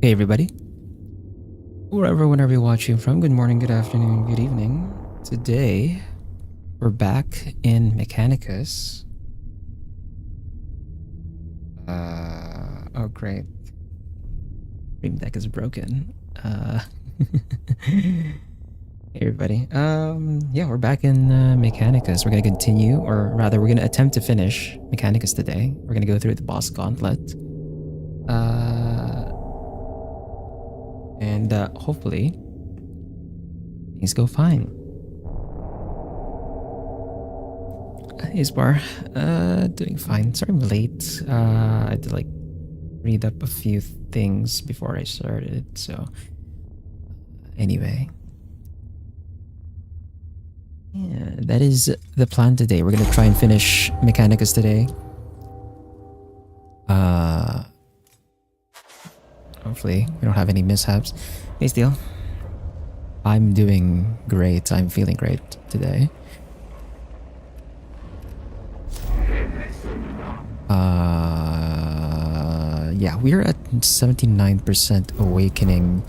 Hey everybody, whenever you're watching from, good morning, good afternoon, good evening. Today, we're back in Mechanicus. Oh great. Stream deck is broken. Hey everybody. Yeah, we're back in Mechanicus. We're gonna continue, or rather, we're gonna attempt to finish Mechanicus today. We're gonna go through the boss Gauntlet. And hopefully, things go fine. Hey Spar, doing fine. Sorry I'm late. I had to read up a few things before I started, so anyway. Yeah, that is the plan today. We're gonna try and finish Mechanicus today. Hopefully we don't have any mishaps. Hey Steel. I'm doing great. I'm feeling great today. Yeah, we're at 79% awakening.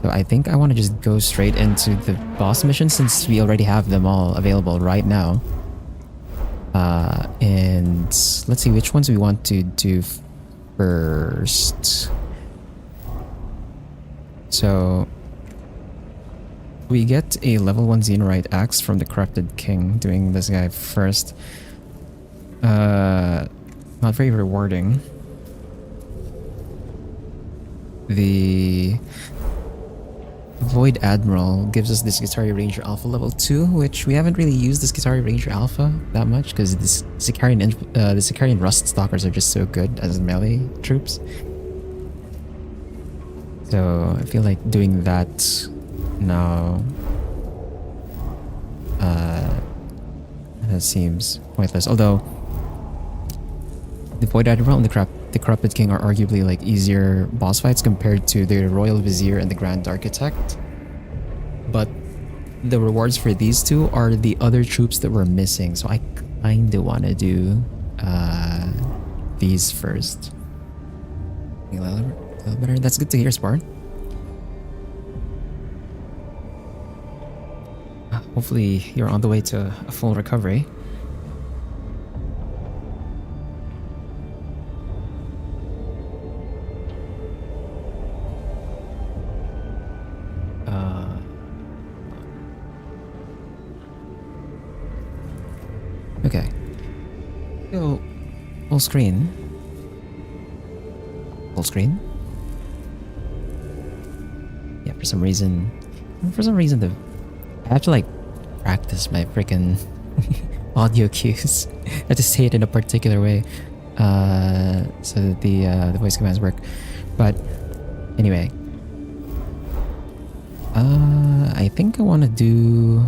So I think I want to just go straight into the boss mission since we already have them all available right now. And let's see which ones we want to do first. So we get a level 1 Xenorite axe from the Corrupted King, doing this guy first. Not very rewarding. The Void Admiral gives us this Guitari Ranger Alpha level 2, which we haven't really used this Guitari Ranger Alpha that much because the Sicarian Rust Stalkers are just so good as melee troops. So I feel like doing that now that seems pointless. Although the Void Admiral and the Corrupted King are arguably like easier boss fights compared to the Royal Vizier and the Grand Architect. But the rewards for these two are the other troops that we're missing, so I kinda wanna do these first. A little better. That's good to hear, Spar. Hopefully you're on the way to a full recovery. Okay. So, full screen. Full screen? Yeah, for some reason I have to practice my freaking audio cues. I have to say it in a particular way so that the voice commands work. But anyway, I think I want to do.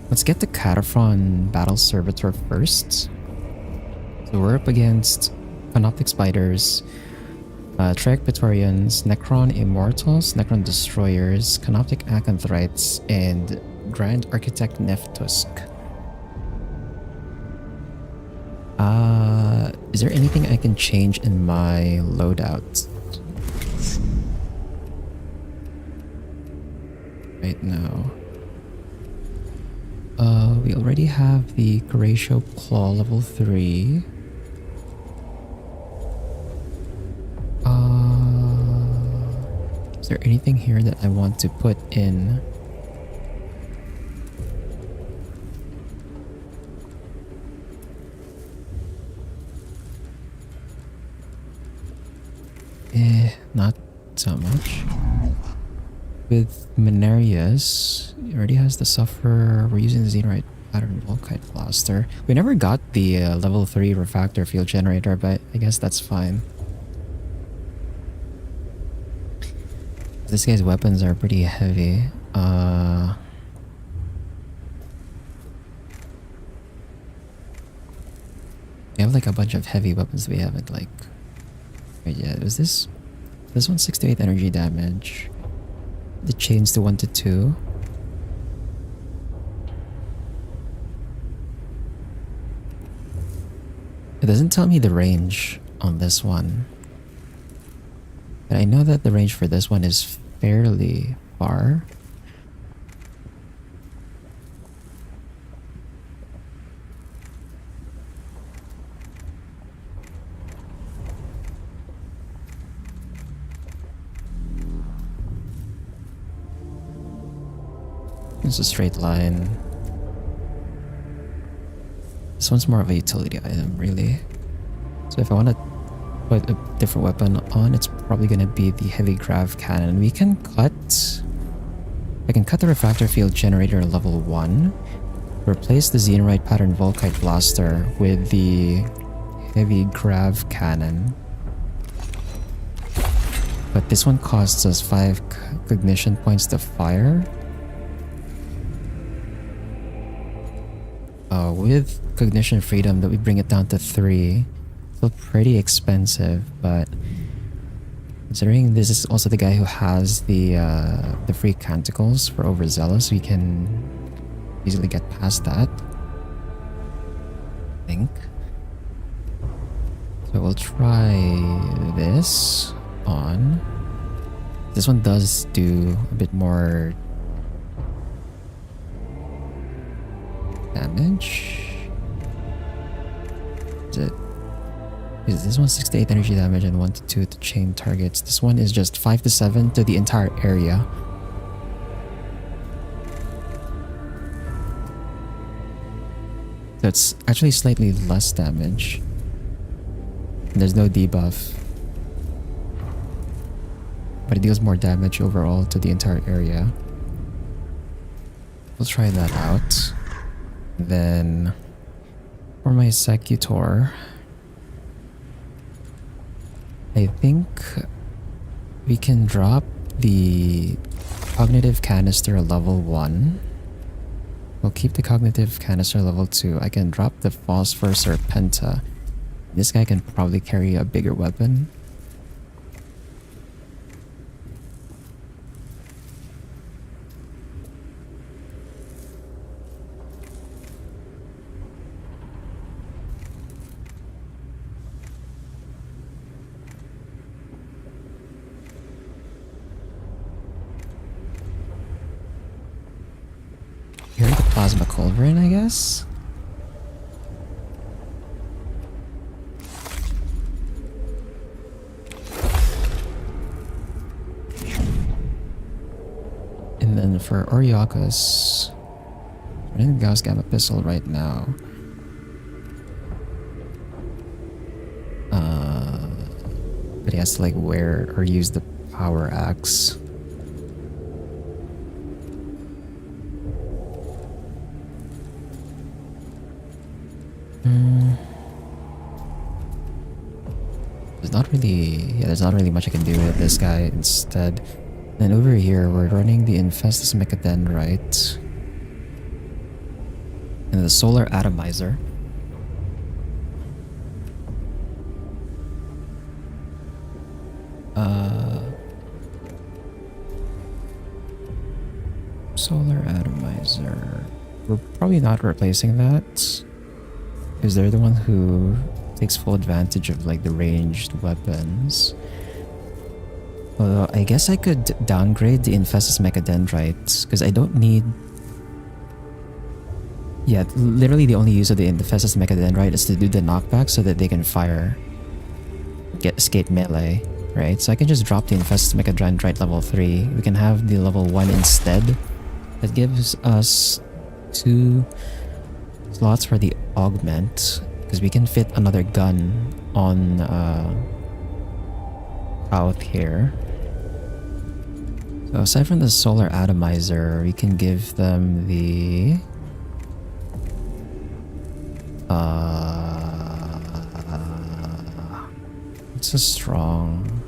Let's get the Cataphren Battle Servitor first. So we're up against Panoptic Spiders, Trek Praetorians, Necron Immortals, Necron Destroyers, Canoptic Acanthrites, and Grand Architect Neftusk. Is there anything I can change in my loadout right now? We already have the Horatio Claw level 3. Is there anything here that I want to put in? Not so much. With Menarius, he already has the Sufferer. We're using the Xenorite Pattern Volkite Blaster. We never got the level 3 Refractor Field Generator, but I guess that's fine. This guy's weapons are pretty heavy. We have a bunch of heavy weapons we haven't wait yet. Was this one's 6 to 8 energy damage. The chains to 1 to 2. It doesn't tell me the range on this one. But I know that the range for this one is fairly far. It's a straight line. This one's more of a utility item, really. So if I want to put a different weapon on, it's probably going to be the heavy grav cannon. We can cut... I can cut the refractor field generator at level 1. Replace the xenorite pattern volkite blaster with the heavy grav cannon. But this one costs us 5 cognition points to fire. With cognition freedom, that we bring it down to 3. Still pretty expensive, but considering this is also the guy who has the free canticles for overzealous, we can easily get past that, I think. So we'll try this on. This one does do a bit more damage. Is this one 6 to 8 energy damage and 1 to 2 to chain targets? This one is just 5 to 7 to the entire area. So it's actually slightly less damage. And there's no debuff. But it deals more damage overall to the entire area. We'll try that out. Then for my Secutor, I think we can drop the cognitive canister level 1. We'll keep the cognitive canister level 2. I can drop the phosphor serpenta. This guy can probably carry a bigger weapon. Here the plasma culverin, I guess? And then for Oriakas, I'm in Gauss Gamma Pistol right now. But he has to like wear or use the power axe. There's not really much I can do with this guy instead. Then over here, we're running the Infestus Mechadendrite and the Solar Atomizer. Solar Atomizer. We're probably not replacing that because they're the one who takes full advantage of like the ranged weapons. Although I guess I could downgrade the Infestus Mechadendrite because I don't need... Yeah, literally the only use of the Infestus Mechadendrite is to do the knockback so that they can fire, get escape melee, right? So I can just drop the Infestus Mechadendrite level 3. We can have the level 1 instead. That gives us 2 slots for the augment because we can fit another gun on out here. So aside from the Solar Atomizer, we can give them the it's a strong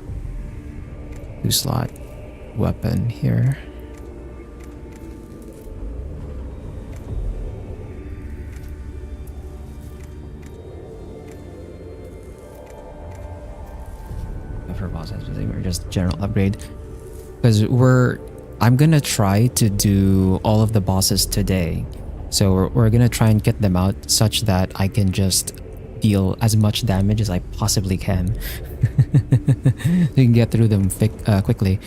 2-slot weapon here. For bosses, or just general upgrade, because I'm gonna try to do all of the bosses today, so we're gonna try and get them out such that I can just deal as much damage as I possibly can. So you can get through them quickly.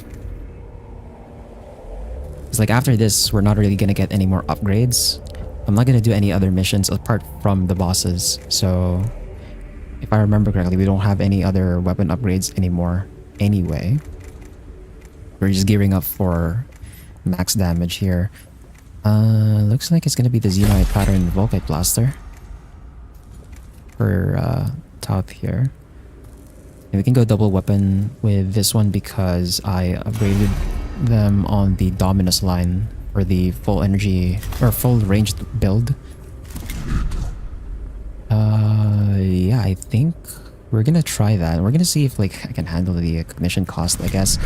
It's like after this, we're not really gonna get any more upgrades. I'm not gonna do any other missions apart from the bosses. So if I remember correctly, we don't have any other weapon upgrades anymore anyway. We're just gearing up for max damage here. Looks like it's gonna be the Xenite pattern Volkite Blaster for top here. And we can go double weapon with this one because I upgraded them on the Dominus line for the full energy or full ranged build. Yeah, I think we're gonna try that. We're gonna see if like I can handle the commission cost, I guess.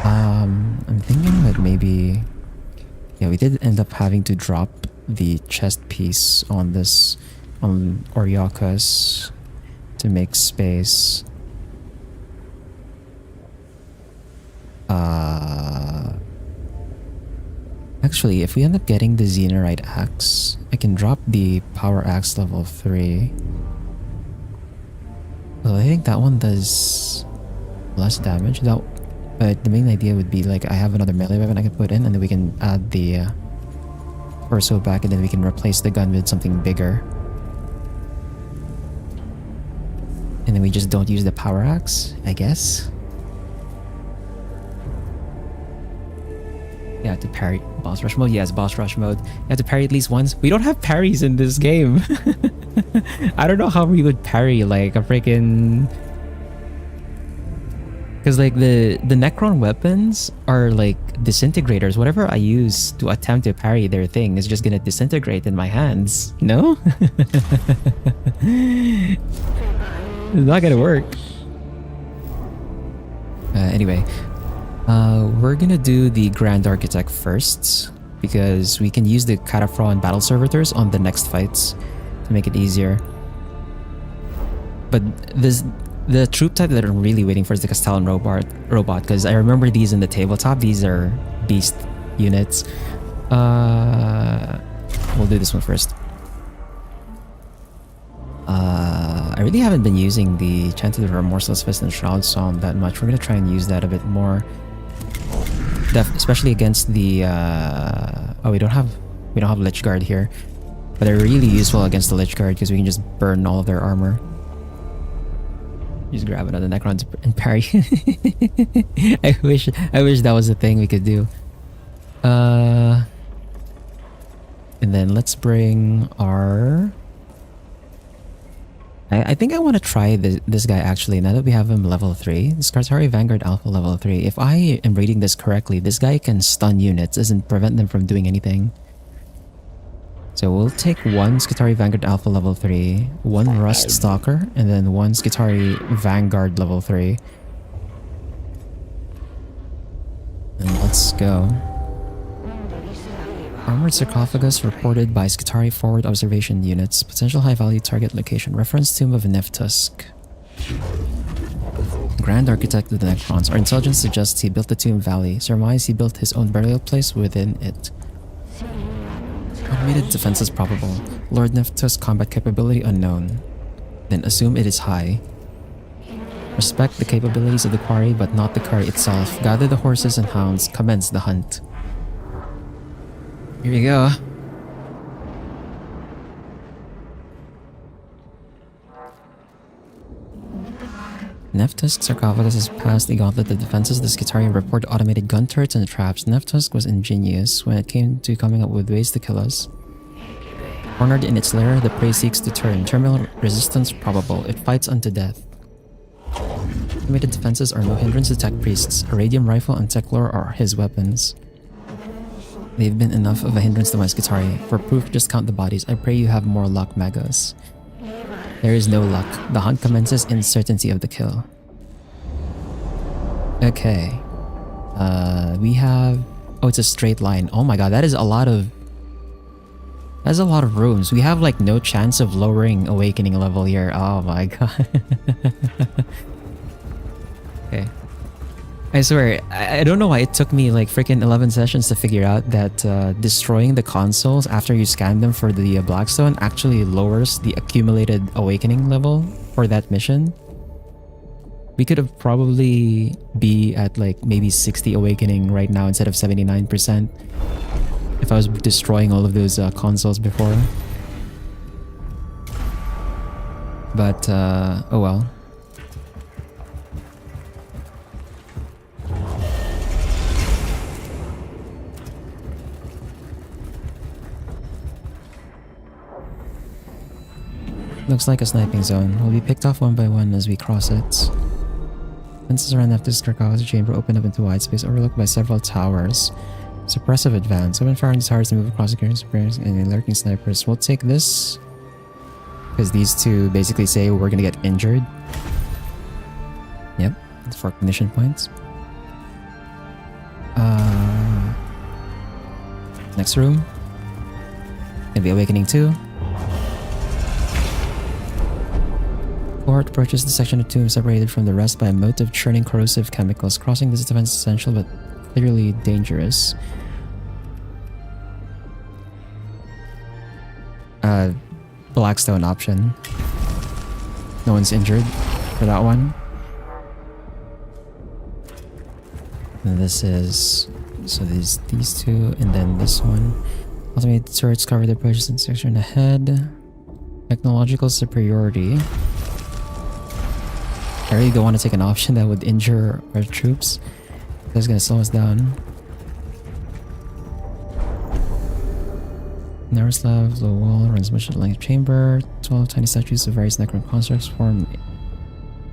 I'm thinking that maybe, yeah, we did end up having to drop the chest piece on this, on Oryakas to make space. Actually, if we end up getting the Xenorite axe, I can drop the power axe level 3. Well, I think that one does less damage. But the main idea would be like I have another melee weapon I can put in, and then we can add the torso back, and then we can replace the gun with something bigger. And then we just don't use the power axe, I guess. Yeah, to parry boss rush mode. Yes, boss rush mode. You have to parry at least once. We don't have parries in this game. I don't know how we would parry like a freaking... Because like the Necron weapons are like disintegrators. Whatever I use to attempt to parry their thing is just gonna disintegrate in my hands. No? It's not gonna work. Anyway. We're gonna do the Grand Architect first because we can use the Cataphrone battle servitors on the next fights to make it easier. But the troop type that I'm really waiting for is the Castellan robot because I remember these in the tabletop. These are beast units. We'll do this one first. I really haven't been using the Chanted Remorseless Fist and Shroud Psalm that much. We're gonna try and use that a bit more. Especially against the oh, we don't have Lich Guard here, but they're really useful against the Lich Guard because we can just burn all of their armor. Just grab another Necron and parry. I wish that was a thing we could do. And then let's bring our... I think I want to try this guy actually, now that we have him level 3. The Skartari Vanguard Alpha level 3. If I am reading this correctly, this guy can stun units, doesn't prevent them from doing anything. So we'll take one Skitarii Vanguard Alpha level 3, one Rust Stalker, and then one Skitarii Vanguard level 3. And let's go. Armored sarcophagus reported by Skitarii forward observation units. Potential high-value target location. Reference Tomb of Neftusk. Grand Architect of the Necrons. Our intelligence suggests he built the Tomb Valley. Surmise he built his own burial place within it. Automated defenses probable. Lord Neftusk combat capability unknown. Then assume it is high. Respect the capabilities of the quarry but not the quarry itself. Gather the horses and hounds. Commence the hunt. Here we go. Neftusk sarcophagus has passed the Gauntlet of defenses. The Skitarii report automated gun turrets and traps. Neftusk was ingenious when it came to coming up with ways to kill us. Cornered in its lair, the prey seeks to turn. Terminal resistance probable. It fights unto death. Automated defenses are no hindrance to tech priests. A radium rifle and tech lore are his weapons. They've been enough of a hindrance to my Skitarii. For proof, just count the bodies. I pray you have more luck, Magos. There is no luck. The hunt commences in certainty of the kill. Okay. We have... Oh, it's a straight line. Oh my god, that is a lot of... That's a lot of rooms. We have like no chance of lowering awakening level here. Oh my god. Okay. I swear, I don't know why it took me like freaking 11 sessions to figure out that destroying the consoles after you scan them for the Blackstone actually lowers the accumulated awakening level for that mission. We could have probably be at like maybe 60 awakening right now instead of 79% if I was destroying all of those consoles before. But, oh well. Looks like a sniping zone. Will be picked off one by one as we cross it. Fences around after this sarcophagus chamber open up into wide space overlooked by several towers. Suppressive advance. Open fire on these towers to move across the clearing and lurking snipers. We'll take this because these two basically say we're gonna get injured. Yep, it's 4 cognition points. Next room. Gonna be awakening 2. Cohort approaches the section of tomb separated from the rest by a moat of churning corrosive chemicals. Crossing this defense is essential but clearly dangerous. Blackstone option. No one's injured for that one. And this is... so these two and then this one. Ultimate turrets cover the approaches in section ahead. Technological superiority. I really don't want to take an option that would injure our troops. That's gonna slow us down. Narrow slab, low wall, runs much length chamber. 12 tiny statues of various necron constructs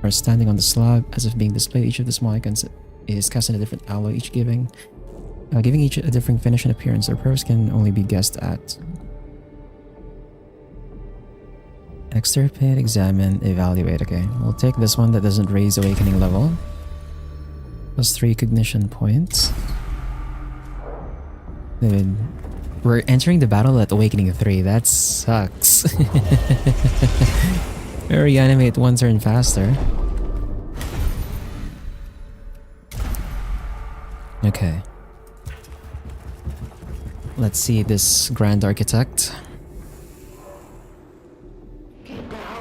are standing on the slab as if being displayed. Each of the small icons is cast in a different alloy, each giving each a different finish and appearance. Their purpose can only be guessed at. Extirpate, examine, evaluate. Okay, we'll take this one that doesn't raise awakening level. Plus 3 cognition points. Then we're entering the battle at awakening 3. That sucks. Reanimate 1 turn faster. Okay. Let's see this Grand Architect.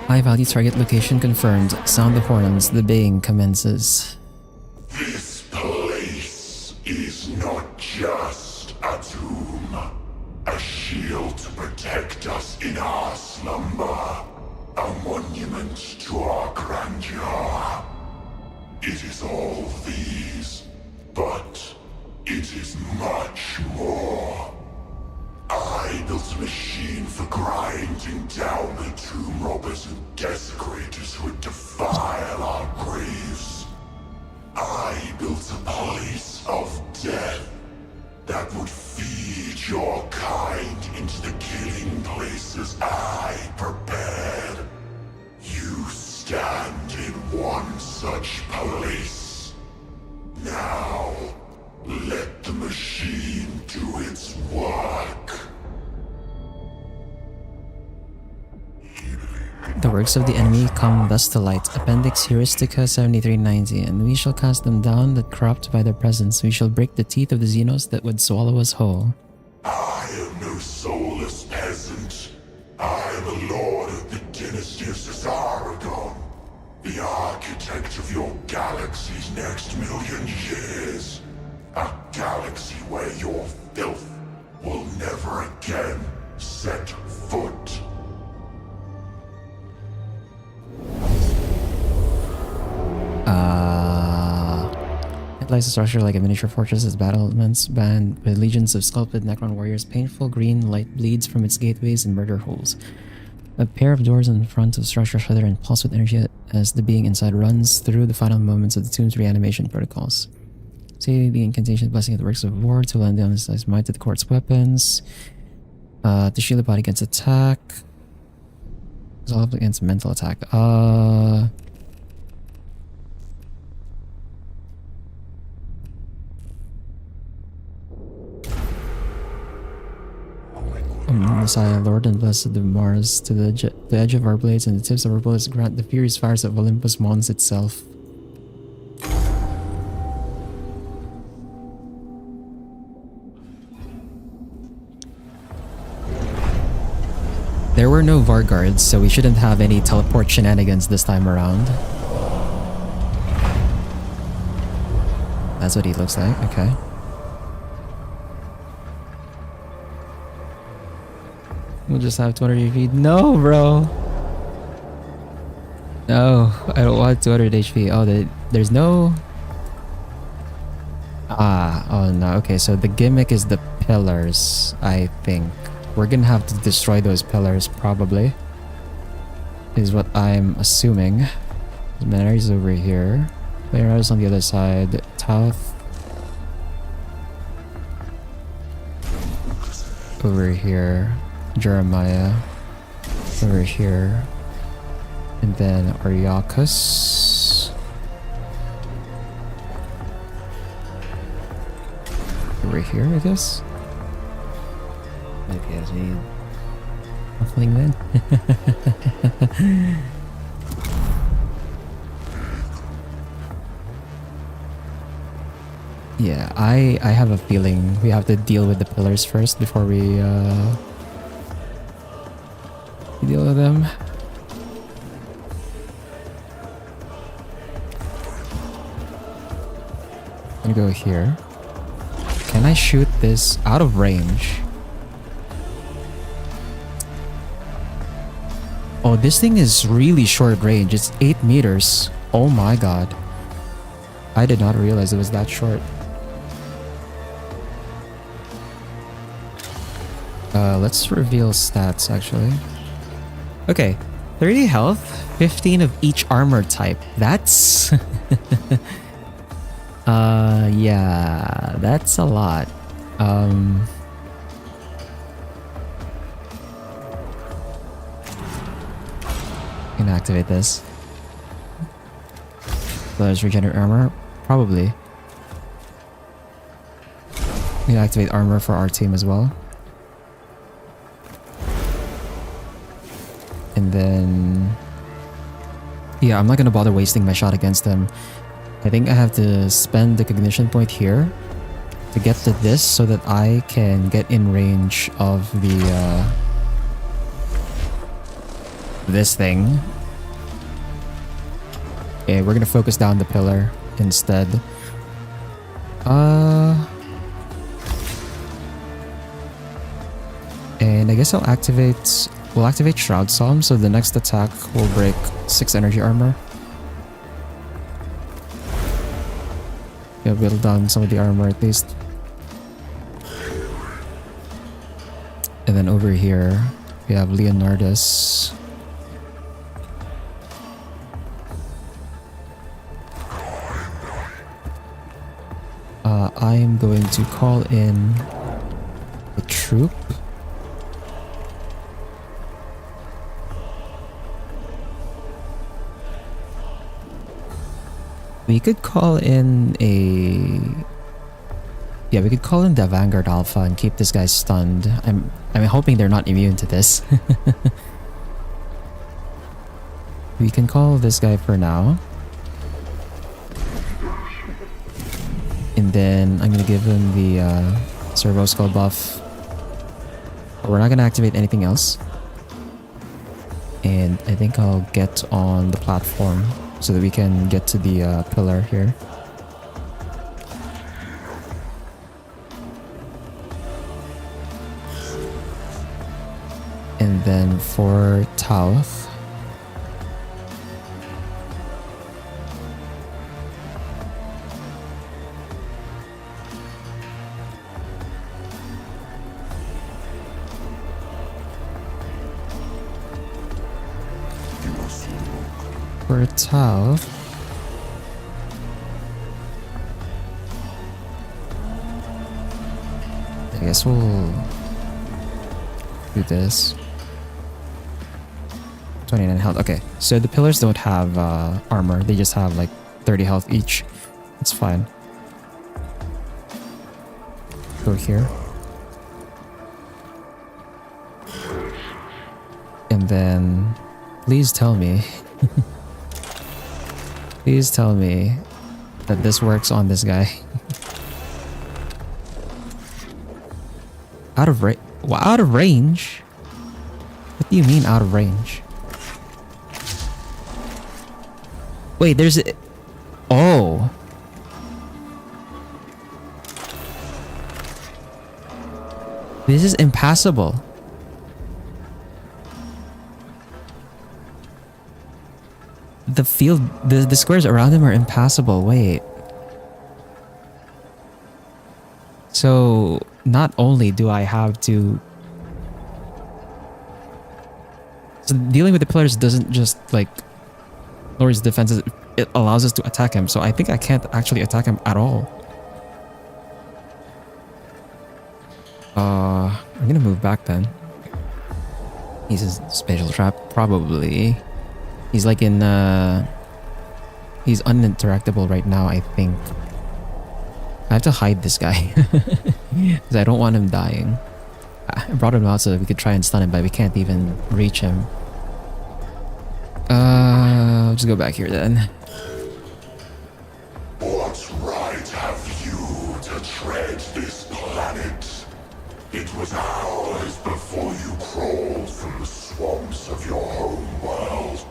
High value target location confirmed. Sound the horns. The baying commences. This place is not just a tomb, a shield to protect us in our slumber, a monument to our grandeur. It is all these, but it is much more. I built a machine for grinding down the tomb robbers and desecrators who would defile our graves. I built a place of death that would feed your kind into the killing places I prepared. You stand in one such place. Now, let the machine do its work. The works of the enemy come thus to light. Appendix Heuristica 7390. And we shall cast them down that corrupt by their presence. We shall break the teeth of the Xenos that would swallow us whole. I am no soulless peasant. I am a lord of the dynasty of Cesaragon, the architect of your galaxy's next million years. A galaxy where your filth will never again set foot. It lies a structure like a miniature fortress. Its battlements band with legions of sculpted Necron warriors. Painful green light bleeds from its gateways and murder holes. A pair of doors in front of the structure shudder and pulse with energy as the being inside runs through the final moments of the tomb's reanimation protocols. Say the incantation blessing of the works of war to lend down his might to the court's weapons. To shield the body against attack. Resolve against mental attack. Messiah, Lord and Blessed of Mars, to the edge of our blades and the tips of our bullets grant the furious fires of Olympus Mons itself. There were no VAR guards, so we shouldn't have any teleport shenanigans this time around. That's what he looks like, okay. We'll just have 200 HP. No, bro! No, I don't want 200 HP. Oh, there's no... Ah, oh no, okay, so the gimmick is the pillars, I think. We're gonna have to destroy those pillars, probably. Is what I'm assuming. Mary's over here. Mary's on the other side. Tauth. Over here. Jeremiah. Over here. And then Ariakus. Over here, I guess. Maybe as me. Nothing then. Yeah, I have a feeling we have to deal with the pillars first before we deal with them. I'm gonna go here. Can I shoot this out of range? Oh, this thing is really short range. It's 8 meters. Oh my god. I did not realize it was that short. Let's reveal stats actually. Okay, 30 health, 15 of each armor type. That's... yeah, that's a lot. Can activate this. Does regenerate armor? Probably. We can activate armor for our team as well. And then... yeah, I'm not gonna bother wasting my shot against him. I think I have to spend the cognition point here to get to this so that I can get in range of the this thing. Okay, we're gonna focus down the pillar instead. And I guess I'll activate... we'll activate Shroud Psalm, so the next attack will break 6 energy armor. Yeah, whittle down some of the armor at least. And then over here, we have Leonardus. I am going to call in a troop. We could call in a... yeah, we could call in the Vanguard Alpha and keep this guy stunned. I'm hoping they're not immune to this. We can call this guy for now. And then I'm gonna give him the Servo Skull buff. But we're not gonna activate anything else. And I think I'll get on the platform so that we can get to the pillar here. And then for Tauth, I guess we'll do this. 29 health. Okay, so the pillars don't have armor. They just have like 30 health each. It's fine. Go here. And then please tell me please tell me that this works on this guy. Out of range? What do you mean out of range? Wait, there's a... Oh. This is impassable. The field, the squares around him are impassable. Wait. So, not only do I have to... So dealing with the pillars doesn't just like lower his defenses, it allows us to attack him. So I think I can't actually attack him at all. I'm gonna move back then. He's a spatial trap, probably. He's like in he's uninteractable right now, I think. I have to hide this guy because I don't want him dying. I brought him out so that we could try and stun him, but we can't even reach him. I'll just go back here then. What right have you to tread this planet? It was ours before you crawled from the swamps of your home world.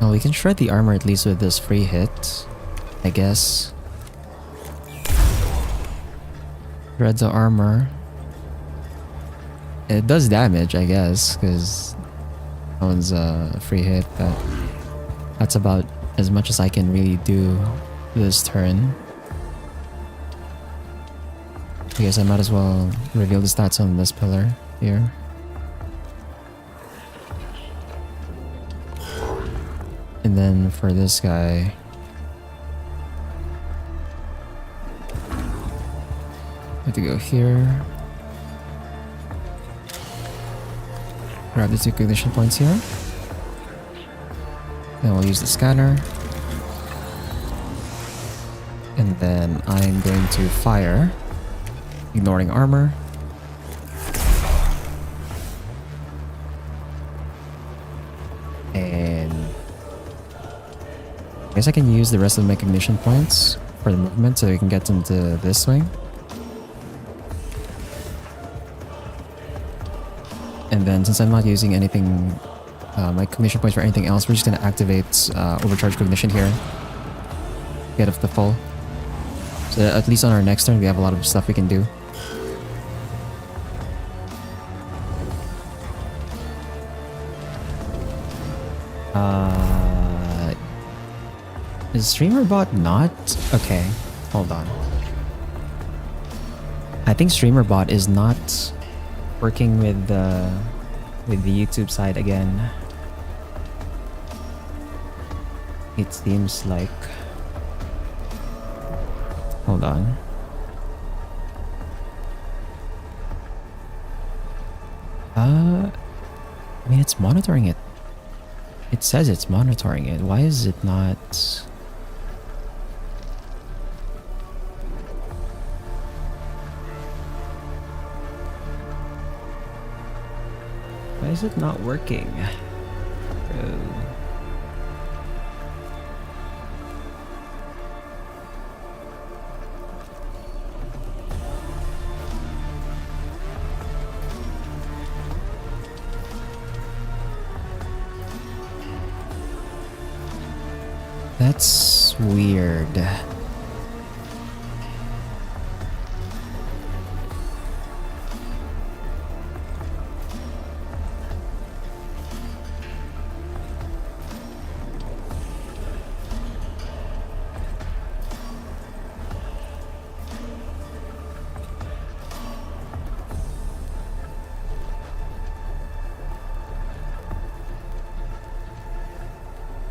Well, we can shred the armor at least with this free hit, I guess. Shreds the armor. It does damage, I guess, because that one's a free hit, but that's about as much as I can really do this turn. I guess I might as well reveal the stats on this pillar here. And then for this guy, I have to go here. Grab the 2 cognition points here. Then we'll use the scanner. And then I'm going to fire, ignoring armor. And I guess I can use the rest of my cognition points for the movement so we can get into this swing. And then since I'm not using anything, my cognition points for anything else, we're just going to activate overcharge cognition here. Get off the full. So that at least on our next turn we have a lot of stuff we can do. Is streamer bot not? Okay, hold on. I think streamer bot is not working with the YouTube side again. It seems like. Hold on. I mean, it's monitoring it. It says it's monitoring it. Why is it not? Why is it not working? That's weird.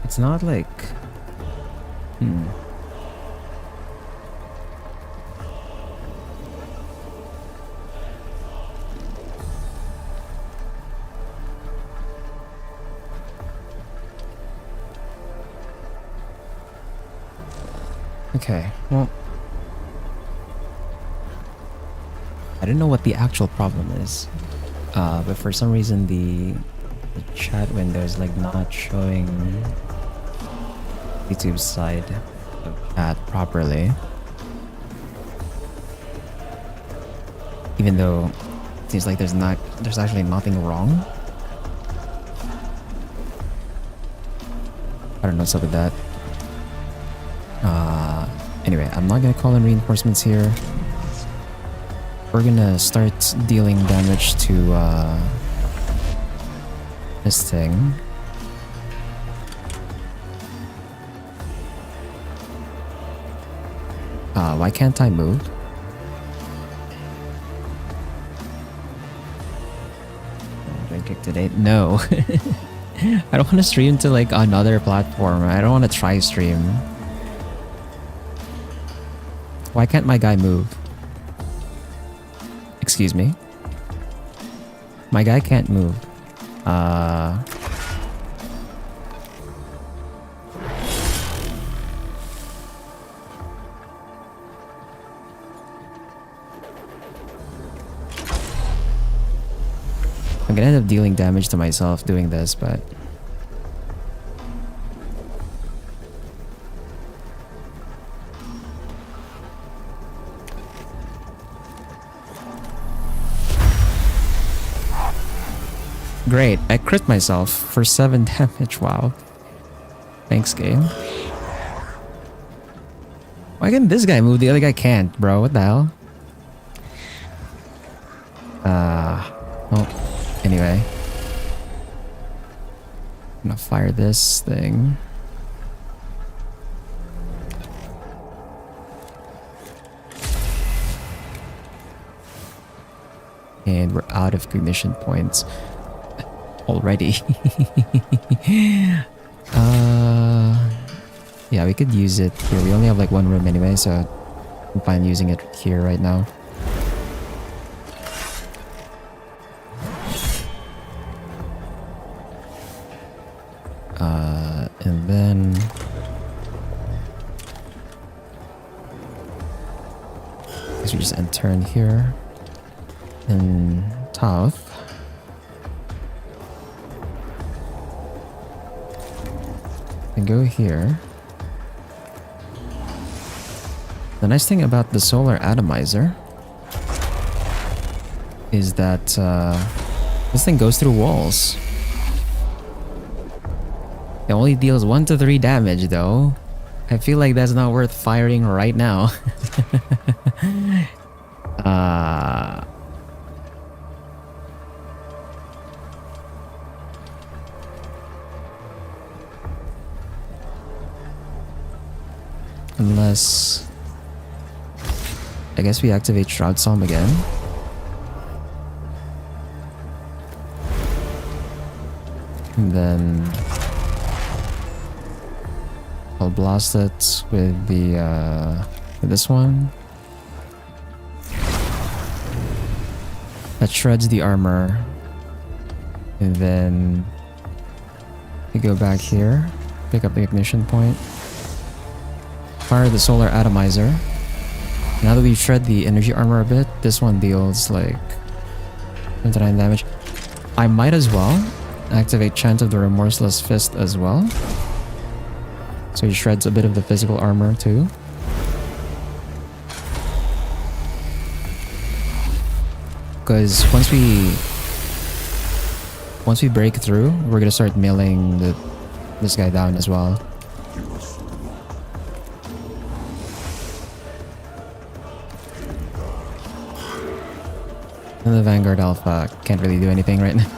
It's not like... Okay, well... I don't know what the actual problem is, but for some reason the chat window is like not showing YouTube's side of chat properly. Even though it seems like there's actually nothing wrong. I don't know what's up with that. Anyway, I'm not gonna call in reinforcements here. We're gonna start dealing damage to this thing. Why can't I move? Did I kick today? No. I don't want to stream to like another platform. I don't want to try stream. Why can't my guy move? Excuse me? My guy can't move. I'm gonna end up dealing damage to myself doing this, but... Great, I crit myself for 7 damage, wow. Thanks, game. Why can this guy move, the other guy can't, bro? What the hell? Oh. Anyway. I'm gonna fire this thing. And we're out of cognition points already. Yeah, we could use it here. We only have like one room anyway, so I'm fine using it here right now. And then I guess we just end turn here in Tauth. And go here. The nice thing about the solar atomizer is that this thing goes through walls. It only deals 1 to 3 damage though. I feel like that's not worth firing right now. Unless... I guess we activate Shroud Psalm again. And then... I'll blast it with the with this one. That shreds the armor. And then you go back here, pick up the ignition point, fire the solar atomizer. Now that we've shred the energy armor a bit, this one deals like 29 damage. I might as well activate Chant of the Remorseless Fist as well. So he shreds a bit of the physical armor too. Because once we break through, we're gonna start mailing this guy down as well. And the Vanguard Alpha can't really do anything right now.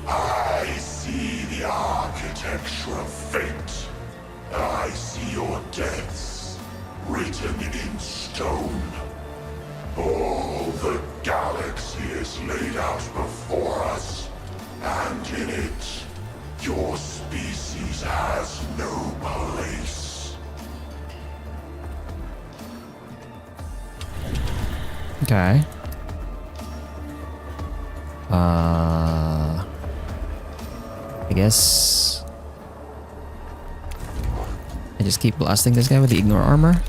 I see the architecture of fate. I see your deaths written in stone. All the galaxy is laid out before us, and in it, your species has no place. Okay. I guess I just keep blasting this guy with the ignore armor.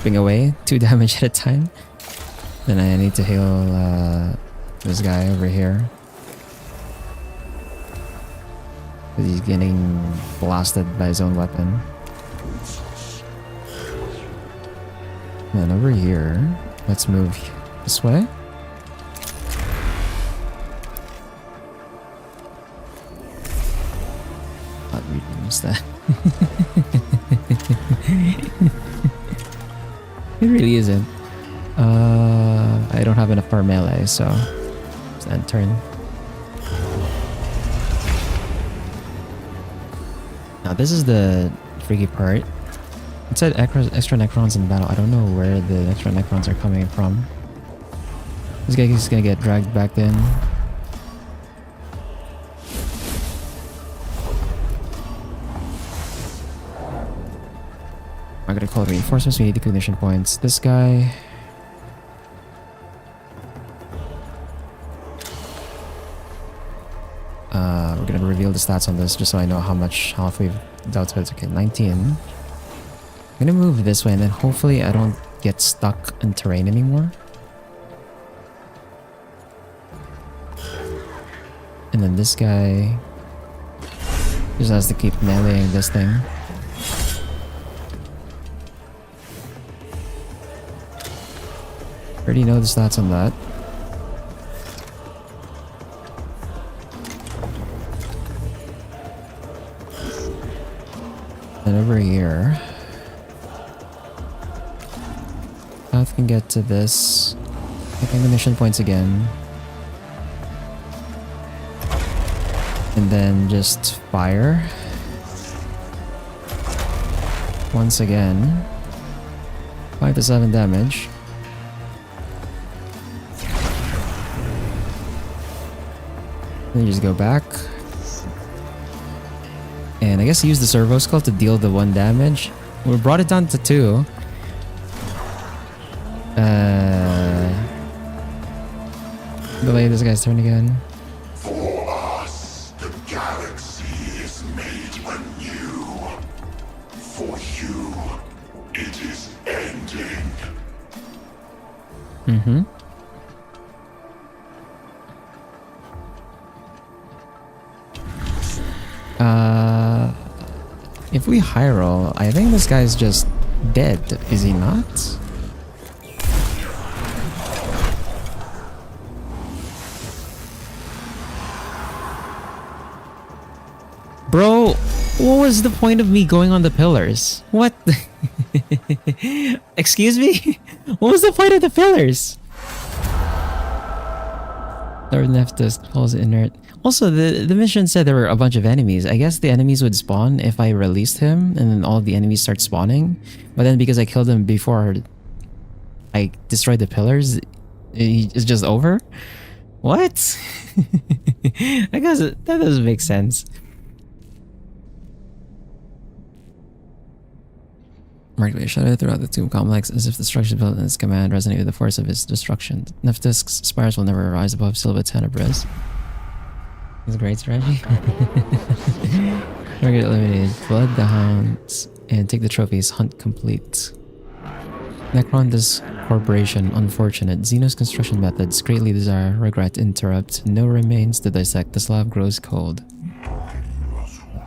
chipping away 2 damage at a time. Then I need to heal this guy over here. Because he's getting blasted by his own weapon. And over here, let's move this way. Not reading that. It really isn't. I don't have enough for melee, so it's end turn. Now this is the freaky part. It said extra Necrons in battle. I don't know where the extra Necrons are coming from. This guy is gonna get dragged back in. I'm gonna call it reinforcements. We need the cognition points. This guy. We're gonna reveal the stats on this just so I know how much health we've dealt with. Okay, 19. I'm gonna move this way and then hopefully I don't get stuck in terrain anymore. And then this guy just has to keep meleeing this thing. Already know the stats on that. And over here, path can get to this. Taking the mission points again. And then just fire. Once again. 5 to 7 damage. Then you just go back. And I guess use the servo skull to deal the 1 damage. We brought it down to 2. Delay this guy's turn again. For us, the galaxy is made anew. For you, it is ending. Mm-hmm. If we high roll, I think this guy's just dead, is he not? Bro, what was the point of me going on the pillars? What? Excuse me? What was the point of the pillars? Lord Nephthys calls inert. Also, the mission said there were a bunch of enemies. I guess the enemies would spawn if I released him, and then all of the enemies start spawning. But then because I killed him before I destroyed the pillars, it's just over? What? I guess that doesn't make sense. Marked by a shadow throughout the tomb complex, as if the structure built in his command resonated with the force of his destruction. Nephthys' spires will never rise above Silva Tenebris. That's a great strategy. Target eliminated. Flood the hounds and take the trophies. Hunt complete. Necron Corporation. Unfortunate. Xenos construction methods. Greatly desire. Regret. Interrupt. No remains to dissect. The slab grows cold.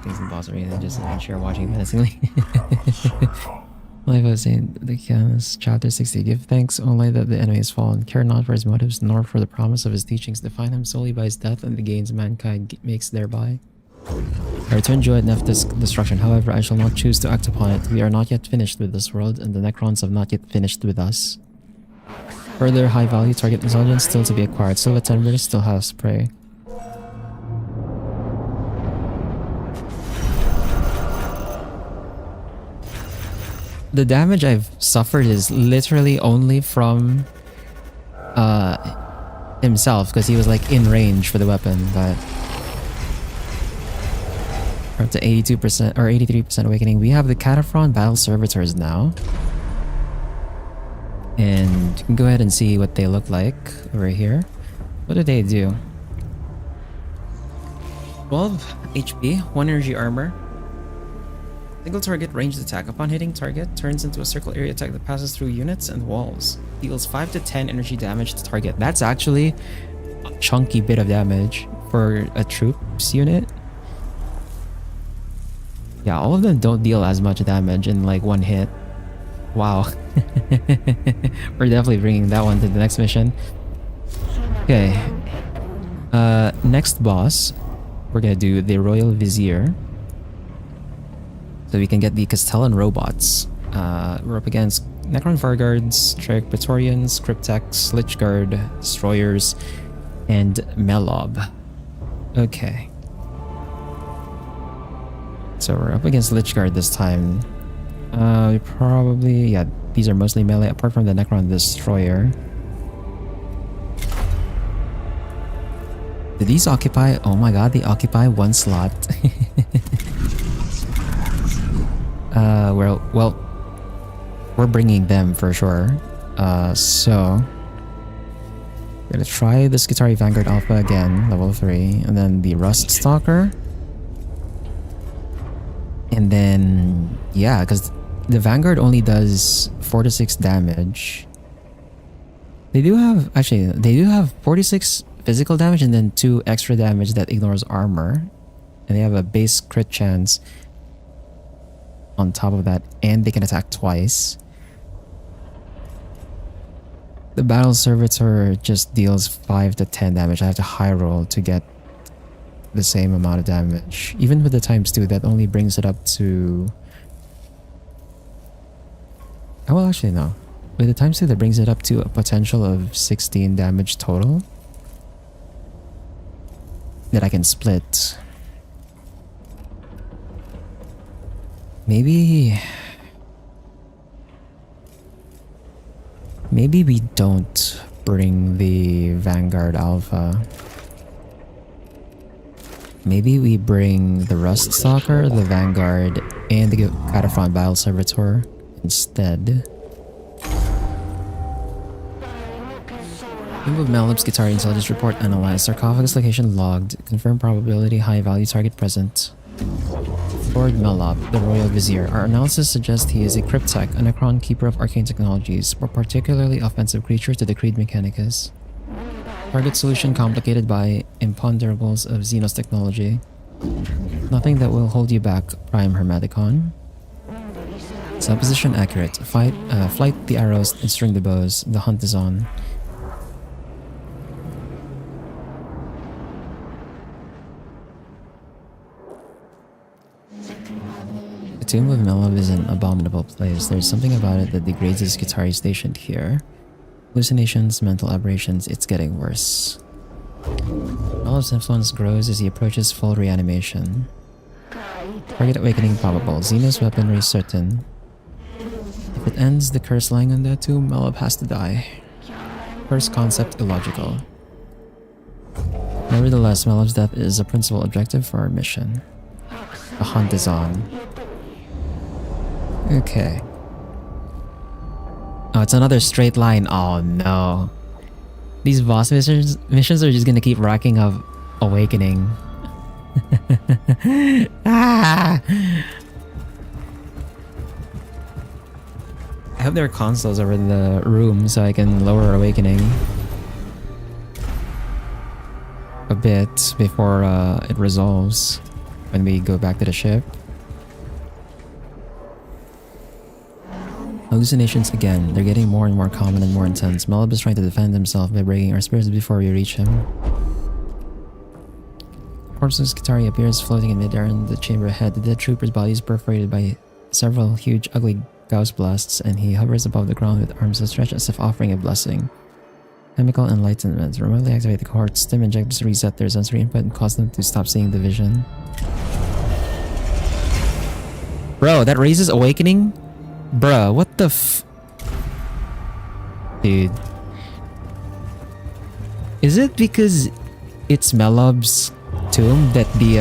Things in boss arena. Just ensure watching menacingly. Like I was saying, the Canis, chapter 60. Give thanks only that the enemy has fallen. Care not for his motives, nor for the promise of his teachings. Define him solely by his death and the gains mankind makes thereby. I return joy at Nephthys' destruction. However, I shall not choose to act upon it. We are not yet finished with this world, and the Necrons have not yet finished with us. Further high-value target intelligence still to be acquired. Silva Tenebris still has prey. The damage I've suffered is literally only from himself, because he was like in range for the weapon, but we're up to 82% or 83% awakening. We have the Cataphron Battle Servitors now. And you can go ahead and see what they look like over here. What do they do? 12 HP, 1 energy armor. Single target ranged attack. Upon hitting target, turns into a circle area attack that passes through units and walls. Deals 5 to 10 energy damage to target. That's actually a chunky bit of damage for a troops unit. Yeah, all of them don't deal as much damage in like one hit. Wow. We're definitely bringing that one to the next mission. Okay. Next boss, we're gonna do the Royal Vizier. So we can get the Castellan robots. We're up against Necron Varguards, Trick Praetorians, Cryptex, Lichguard, Destroyers, and Melob. Okay. So we're up against Lichguard this time. We probably... yeah, these are mostly melee apart from the Necron Destroyer. Do these occupy... oh my god, they occupy one slot. Well, we're bringing them for sure. So... we're gonna try the Skitarii Vanguard Alpha again, level 3. And then the Rust Stalker. And then... yeah, because the Vanguard only does 4 to 6 damage. They do have... actually, they do have 46 physical damage and then 2 extra damage that ignores armor. And they have a base crit chance on top of that, and they can attack twice. The Battle Servitor just deals 5 to 10 damage. I have to high roll to get the same amount of damage. Even with the ×2, that only brings it up to... oh, well, actually, no. With the ×2, that brings it up to a potential of 16 damage total that I can split. Maybe we don't bring the Vanguard Alpha. Maybe we bring the Rust Stalker, the Vanguard, and the Cataphront Battle Servitor instead. Team of Malib's Skitarii Intelligence Report analyzed. Sarcophagus location logged. Confirmed probability high value target present. Lord Melob, the Royal Vizier. Our analysis suggests he is a Cryptech, a Necron keeper of arcane technologies, a particularly offensive creature to the Creed Mechanicus. Target solution complicated by imponderables of Xenos technology. Nothing that will hold you back, Prime Hermeticon. Supposition accurate. Flight the arrows and string the bows. The hunt is on. The Tomb of Melob is an abominable place. There's something about it that degrades the Skitarii stationed here. Hallucinations, mental aberrations, it's getting worse. Melob's influence grows as he approaches full reanimation. Target awakening probable. Xenos weaponry certain. If it ends the curse lying on that tomb, Melob has to die. Curse concept illogical. Nevertheless, Melob's death is a principal objective for our mission. The hunt is on. Okay. Oh, it's another straight line. Oh no. These boss missions are just gonna keep racking up awakening. Ah! I hope there are consoles over the room so I can lower awakening a bit before it resolves when we go back to the ship. Hallucinations again. They're getting more and more common and more intense. Melob is trying to defend himself by breaking our spirits before we reach him. Corpse of Skitarii appears floating in midair in the chamber ahead. The dead trooper's body is perforated by several huge, ugly Gauss blasts, and he hovers above the ground with arms outstretched as if offering a blessing. Chemical enlightenment. Remotely activate the cohort. Stim injectors reset their sensory input and cause them to stop seeing the vision. Bro, that raises awakening? Bruh, what the f... Dude. Is it because it's Melob's tomb that the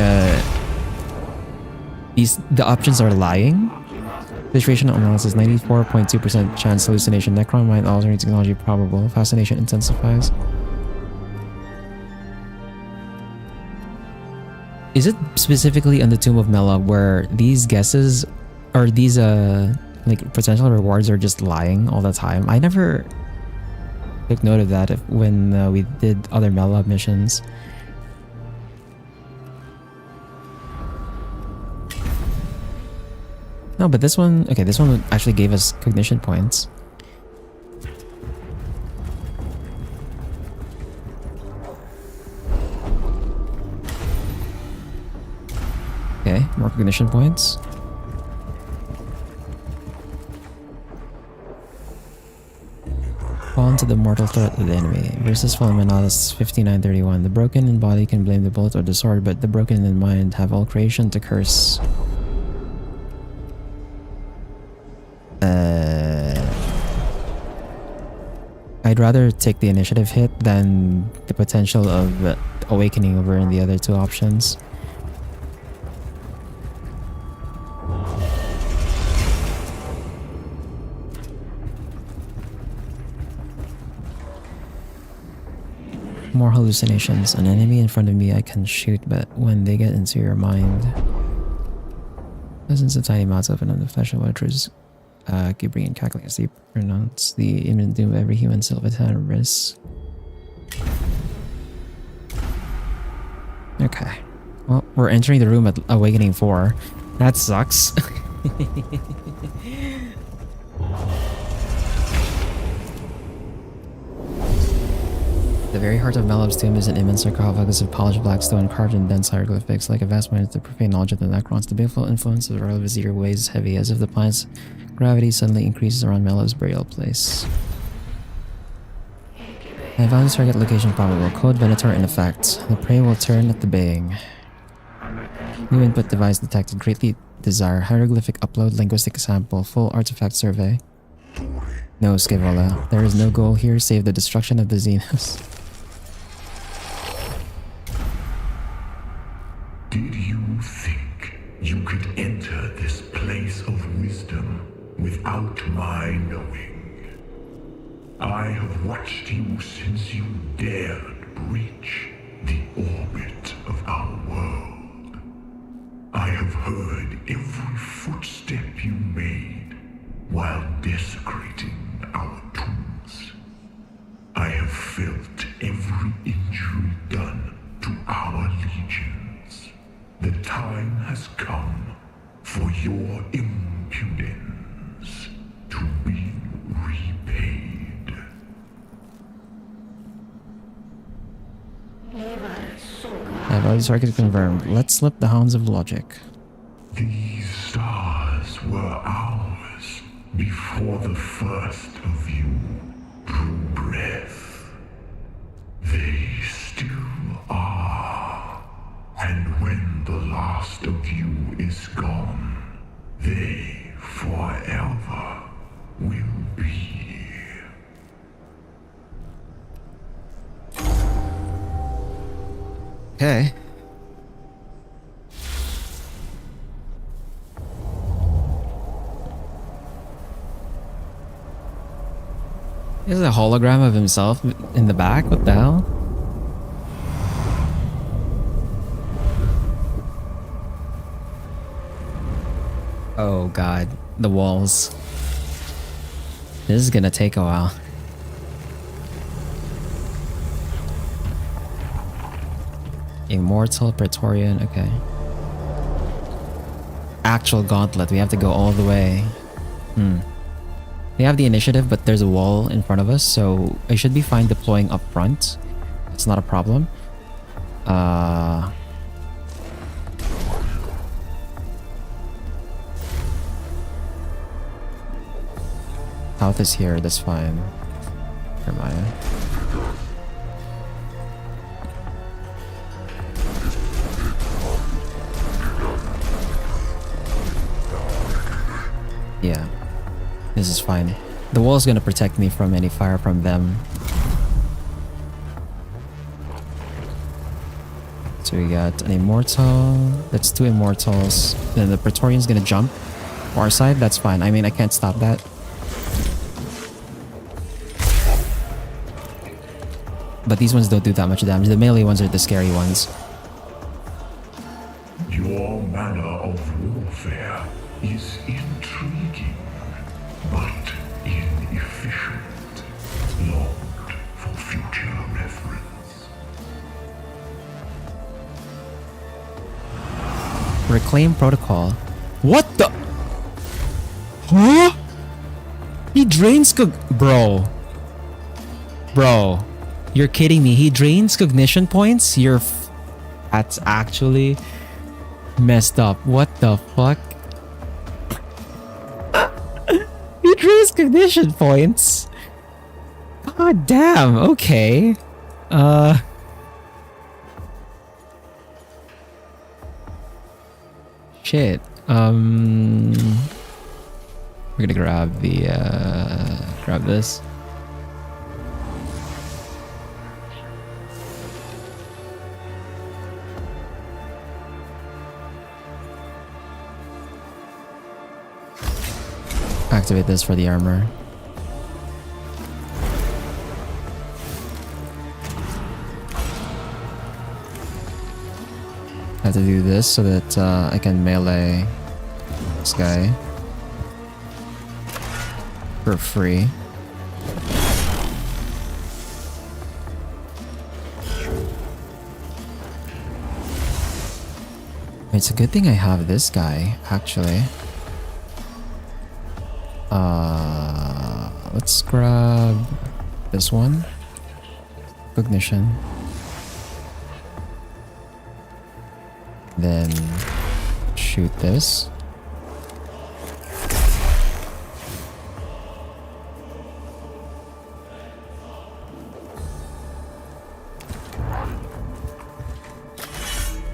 options are lying? Situational analysis, 94.2% chance hallucination. Necron mind altering technology probable. Fascination intensifies. Is it specifically on the Tomb of Melob where these guesses or these like potential rewards are just lying all the time. I never took note of that when we did other Melab missions. No, but this one, okay, this one actually gave us cognition points. Okay, more cognition points. Fall into the mortal threat of the enemy. Versus Fulminatus 5931. The broken in body can blame the bullet or the sword, but the broken in mind have all creation to curse. I'd rather take the initiative hit than the potential of awakening over in the other two options. More hallucinations. An enemy in front of me I can shoot, but when they get into your mind, dozens of tiny mouths open on the flesh of waters keep bringing cackling as they pronounce the imminent doom of every human Sylvatan risk. Okay. Well, we're entering the room at Awakening 4. That sucks. The very heart of Melab's tomb is an immense sarcophagus of polished black stone carved in dense hieroglyphics. Like a vast mind of the profane knowledge of the Necrons, the baleful influence of the Royal Vizier weighs heavy, as if the planet's gravity suddenly increases around Melab's burial place. I found this target location probable. Code Venator in effect. The prey will turn at the baying. New input device detected. Greatly desire. Hieroglyphic upload. Linguistic sample. Full artifact survey. No, Scaevola. There is no goal here save the destruction of the Xenos. Did you think you could enter this place of wisdom without my knowing? I have watched you since you dared breach the orbit of our world. I have heard every footstep you made while desecrating our tombs. I have felt every injury done to our legions. The time has come for your impudence to be repaid. I've already target confirmed. Let's slip the hounds of logic. These stars were ours before the first of you drew breath. They still are. And when the last of you is gone, they forever will be. Okay. There's a hologram of himself in the back? What the hell? Oh god, the walls. This is gonna take a while. Immortal Praetorian, okay. Actual Gauntlet, we have to go all the way. We have the initiative, but there's a wall in front of us, so I should be fine deploying up front. It's not a problem. South is here, that's fine. Jeremiah. Yeah. This is fine. The wall is gonna protect me from any fire from them. So we got an immortal. That's two immortals. Then the Praetorian's gonna jump. Our side, that's fine. I mean, I can't stop that. But these ones don't do that much damage. The melee ones are the scary ones. Your manner of warfare is in Reclaim protocol. What the? Huh? He drains bro. Bro. You're kidding me. He drains cognition points? That's actually messed up. What the fuck? He drains cognition points. God damn. Okay. Shit. We're gonna grab the grab this. Activate this for the armor. I have to do this so that I can melee this guy for free. It's a good thing I have this guy, actually. Let's grab this one. Cognition. Then shoot this.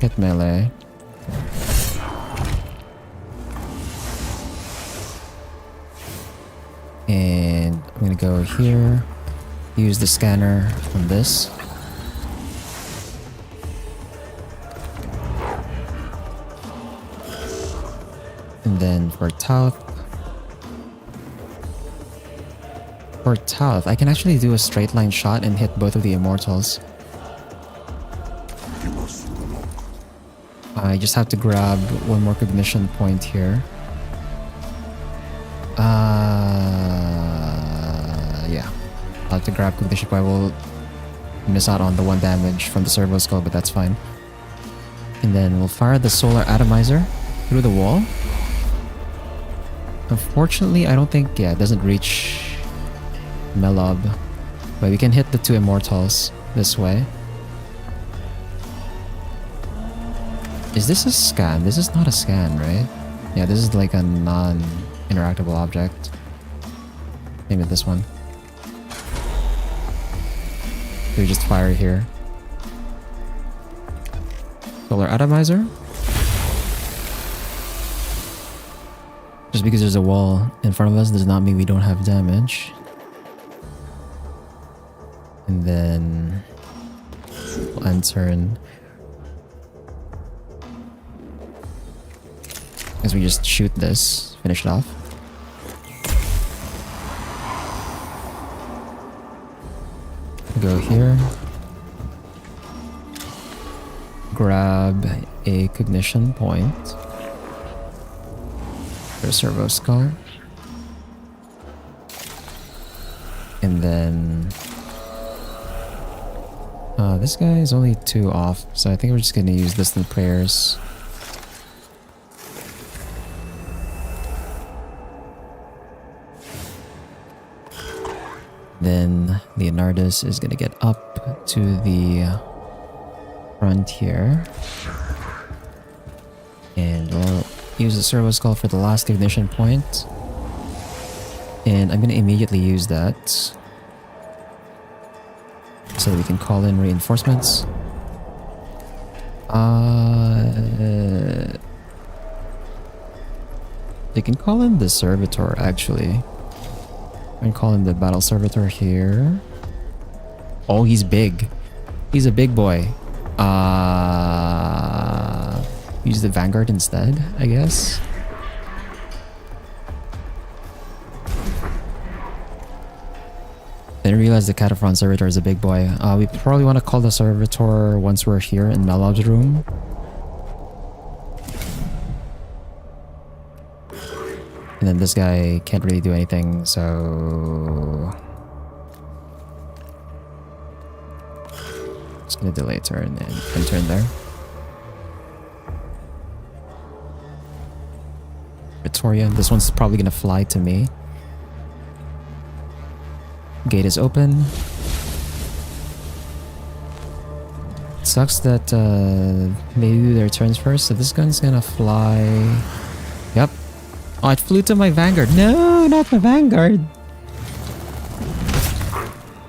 Hit melee. And I'm gonna go here, use the scanner on this. And then for Tauth, I can actually do a straight line shot and hit both of the immortals. I just have to grab one more cognition point here. Yeah. I'll have to grab cognition point. I will miss out on the 1 damage from the servo skull, but that's fine. And then we'll fire the solar atomizer through the wall. Unfortunately, I don't think, yeah, it doesn't reach Melob. But we can hit the 2 immortals this way. Is this a scan? This is not a scan, right? Yeah, this is like a non-interactable object. Maybe this one. So we just fire here. Solar atomizer. Just because there's a wall in front of us does not mean we don't have damage. And then we'll end turn. As we just shoot this, finish it off. Go here. Grab a cognition point. For servo skull. And then this guy is only 2 off, so I think we're just gonna use distant prayers. Then Leonardus is gonna get up to the front here. And we'll use the servo skull for the last cognition point. And I'm gonna immediately use that. So that we can call in reinforcements. They can call in the servitor actually. I can call in the battle servitor here. Oh, he's big. He's a big boy. Use the Vanguard instead, I guess. I didn't realize the Cataphren servitor is a big boy. We probably want to call the servitor once we're here in Melob's room. And then this guy can't really do anything, so just gonna delay turn and turn there. Praetorian. This one's probably gonna fly to me. Gate is open. Sucks that they do their turns first, so this gun's gonna fly. Yep. Oh, it flew to my Vanguard. No, not my Vanguard.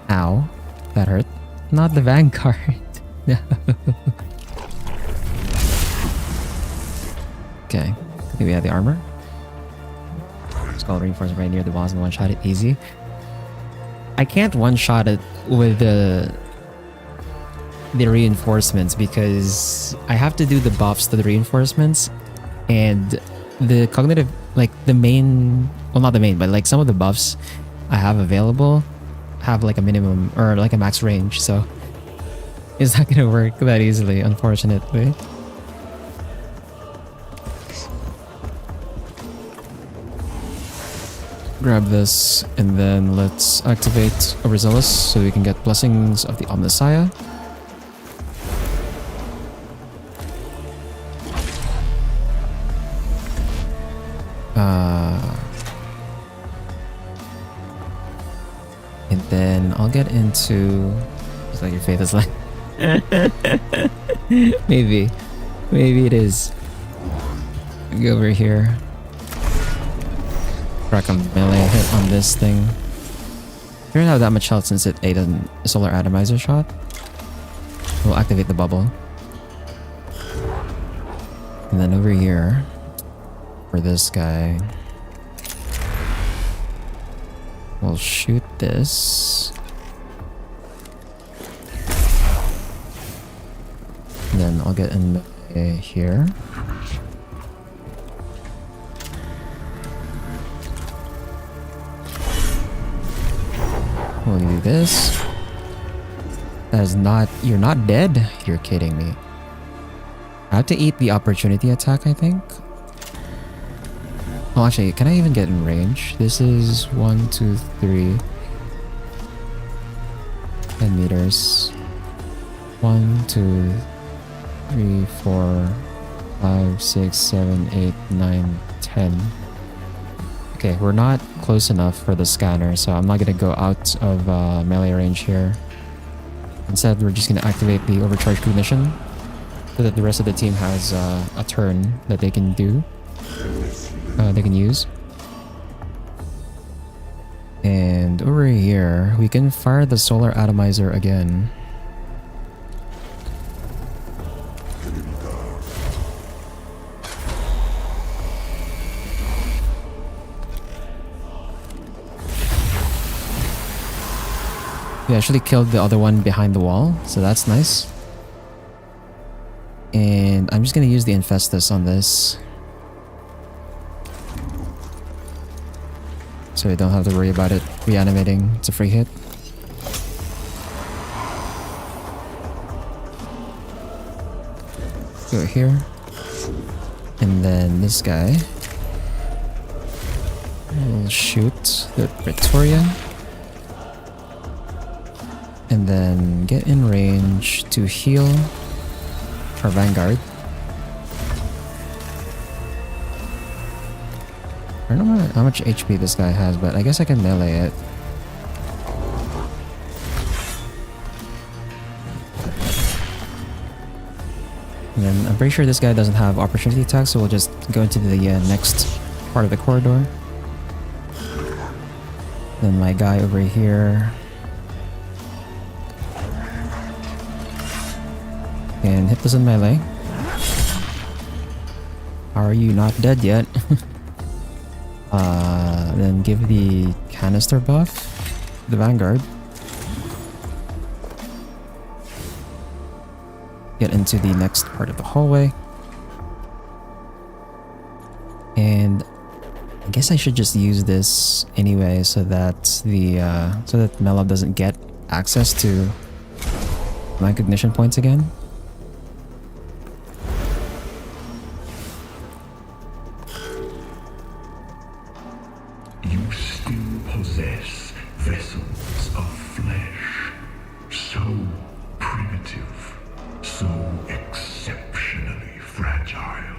Ow. That hurt. Not the Vanguard. No. Okay. I think we have the armor. Skull reinforcement right near the boss and one-shot it easy. I can't one-shot it with the reinforcements because I have to do the buffs to the reinforcements, and the cognitive, like the main, well not the main, but like some of the buffs I have available have like a minimum or like a max range, so it's not gonna work that easily, unfortunately. Grab this and then let's activate Overzealous so we can get blessings of the Omnissiah. And then I'll get into... It's like your faith is like... Maybe it is. Go over here. Crack a melee hit on this thing. We don't have that much health since it ate a solar atomizer shot. We'll activate the bubble. And then over here, for this guy, we'll shoot this. And then I'll get in here. We'll do this. That is not... You're not dead? You're kidding me. I have to eat the opportunity attack, I think. Oh, actually, can I even get in range? This is 1, 2, 3. 10 meters. 1, 2, 3, 4, 5, 6, 7, 8, 9, 10. Okay, we're not close enough for the scanner, so I'm not gonna go out of melee range here. Instead, we're just gonna activate the overcharge cognition so that the rest of the team has a turn that they can do. They can use. And over here, we can fire the solar atomizer again. We actually killed the other one behind the wall, so that's nice. And I'm just gonna use the Infestus on this, so I don't have to worry about it reanimating. It's a free hit. Go here. And then this guy will shoot the Praetorian. And then get in range to heal our Vanguard. I don't know how much HP this guy has, but I guess I can melee it. And then I'm pretty sure this guy doesn't have opportunity attack, so we'll just go into the next part of the corridor. Then my guy over here. And hit this in melee. Are you not dead yet? Then give the canister buff to the Vanguard. Get into the next part of the hallway. And I guess I should just use this anyway so that the Melab doesn't get access to my cognition points again. Possess vessels of flesh, so primitive, so exceptionally fragile.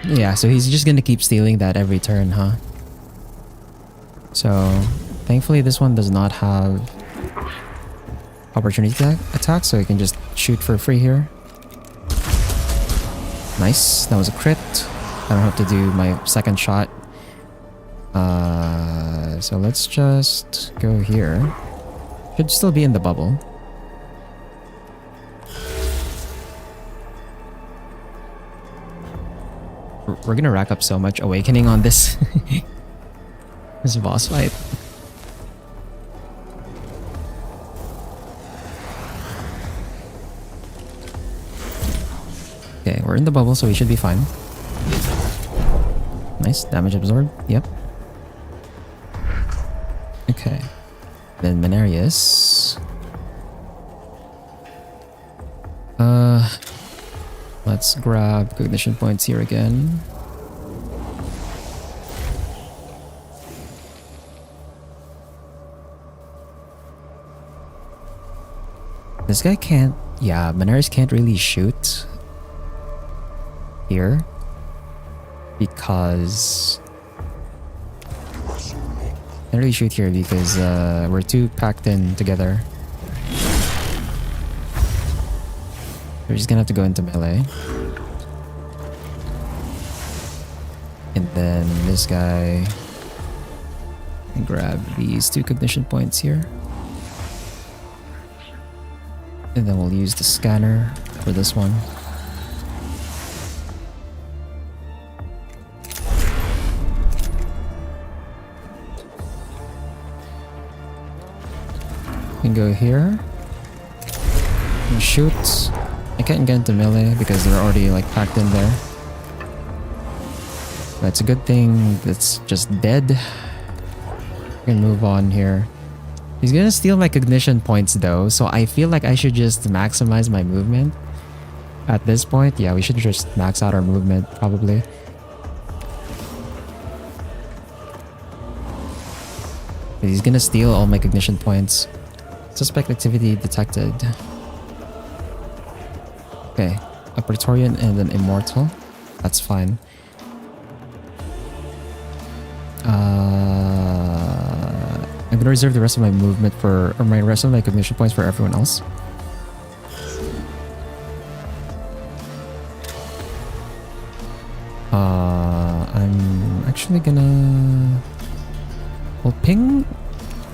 Yeah, so he's just gonna keep stealing that every turn, huh? So, thankfully this one does not have opportunity attack, so he can just shoot for free here. Nice, that was a crit. I don't have to do my second shot. So let's just go here. Should still be in the bubble. We're gonna rack up so much awakening on this this boss fight. Okay, we're in the bubble, so we should be fine. Nice, damage absorbed. Yep. Okay. Then Mechanicus. Let's grab cognition points here again. This guy can't... Yeah, Mechanicus can't really shoot here because... Can't really shoot here because we're too packed in together. We're just gonna have to go into melee. And then this guy can grab these 2 cognition points here. And then we'll use the scanner for this one. We can go here and shoot. I can't get into melee because they're already like packed in there. But it's a good thing that's just dead. We can move on here. He's gonna steal my cognition points though, so I feel like I should just maximize my movement. At this point, yeah, we should just max out our movement probably. He's gonna steal all my cognition points. Suspect activity detected. Okay, a Praetorian and an Immortal. That's fine. I'm gonna reserve the rest of my movement for, or my rest of my cognition points for everyone else. I'm actually gonna... Well, ping...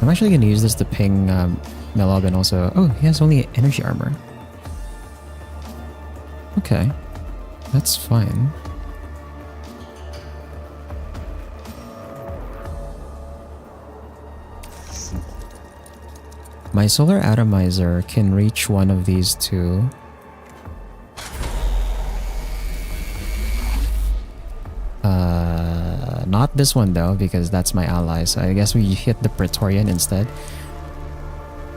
I'm actually gonna use this to ping Melob and also... Oh, he has only energy armor. Okay, that's fine. My solar atomizer can reach one of these 2. Not this one though, because that's my ally, so I guess we hit the Praetorian instead.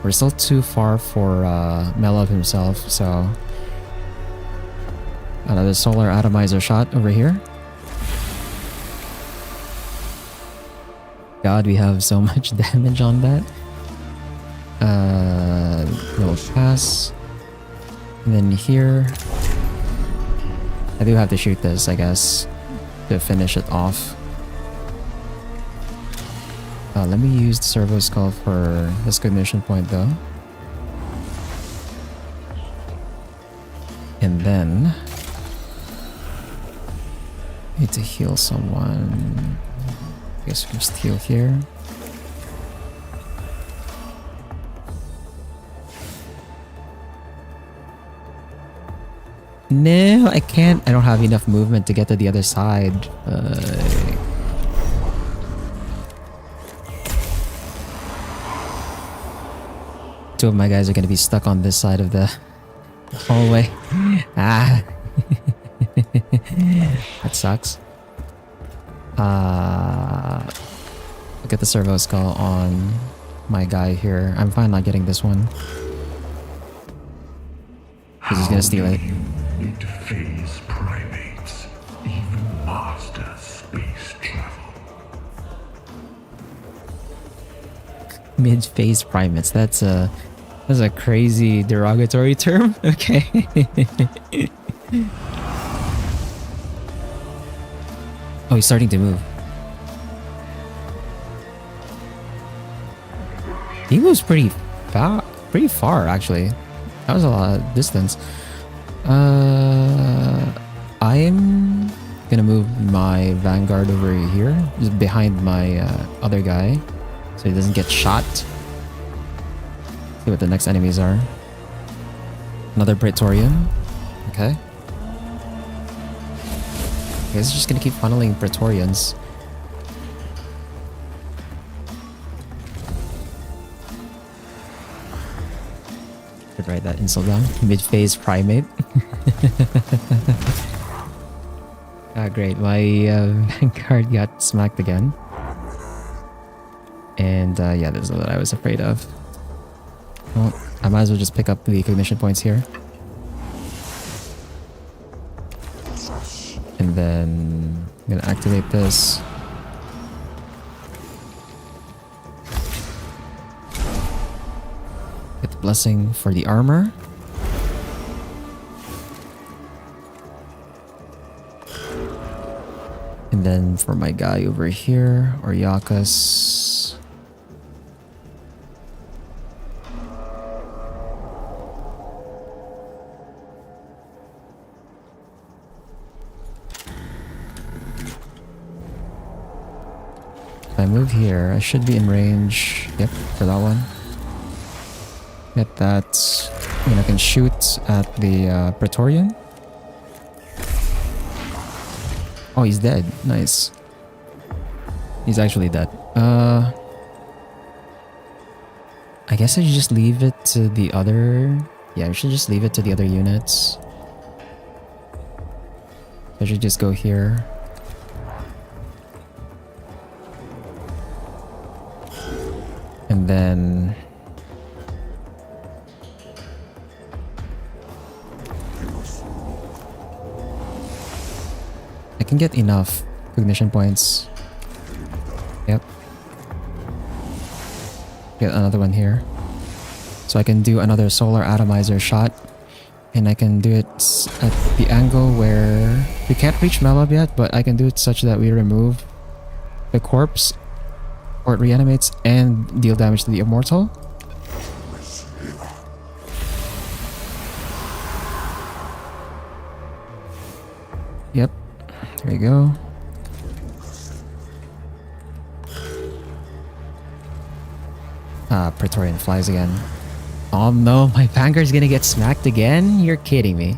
We're still too far for Melob himself, so... Another solar atomizer shot over here. God, we have so much damage on that. Little pass. And then here... I do have to shoot this, I guess, to finish it off. Let me use the servo skull for this cognition point though. And then... Need to heal someone. I guess we can just heal here. No, I can't. I don't have enough movement to get to the other side. Two of my guys are gonna be stuck on this side of the hallway. Ah. That sucks. Look at the servo skull on my guy here. I'm fine not getting this one. Because he's gonna steal it. Mid-phase primates even master space travel. Mid-phase primates. That's a crazy derogatory term. Okay. Oh, he's starting to move. He moves pretty far actually. That was a lot of distance. I'm gonna move my vanguard over here, just behind my other guy, so he doesn't get shot. See what the next enemies are. Another Praetorian. Okay. It's just gonna keep funneling Praetorians. Could write that insult down. Mid-phase primate. Ah, great. My vanguard got smacked again. And yeah, this is what I was afraid of. Well, I might as well just pick up the cognition points here. And then I'm gonna activate this. Get the blessing for the armor. And then for my guy over here, Oriakas. If I move here, I should be in range. Yep, for that one. Get that. And I can shoot at the Praetorian. Oh, he's dead. Nice. He's actually dead. I guess I should just leave it to the other... Yeah, I should just leave it to the other units. I should just go here. And then... I can get enough cognition points. Yep. Get another one here. So I can do another solar atomizer shot. And I can do it at the angle where we can't reach Melab yet, but I can do it such that we remove the corpse, or it reanimates, and deal damage to the immortal. Yep. There you go. Ah, Praetorian flies again. Oh no, my Vanguard's gonna get smacked again? You're kidding me.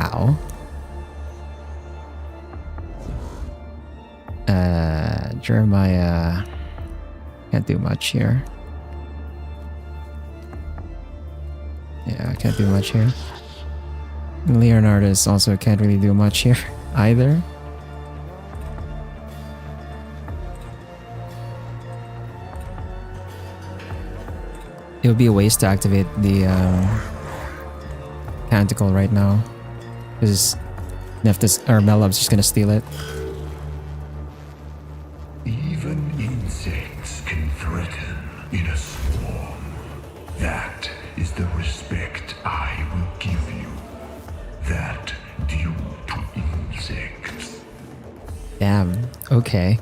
Ow. Jeremiah can't do much here. Yeah, can't do much here. Leonardus also can't really do much here either. It would be a waste to activate the Canticle right now, because Nephthys or Melab's just gonna steal it. Even insects can threaten in a swarm. That is the respect I will give you. That due to insects. Damn. Okay.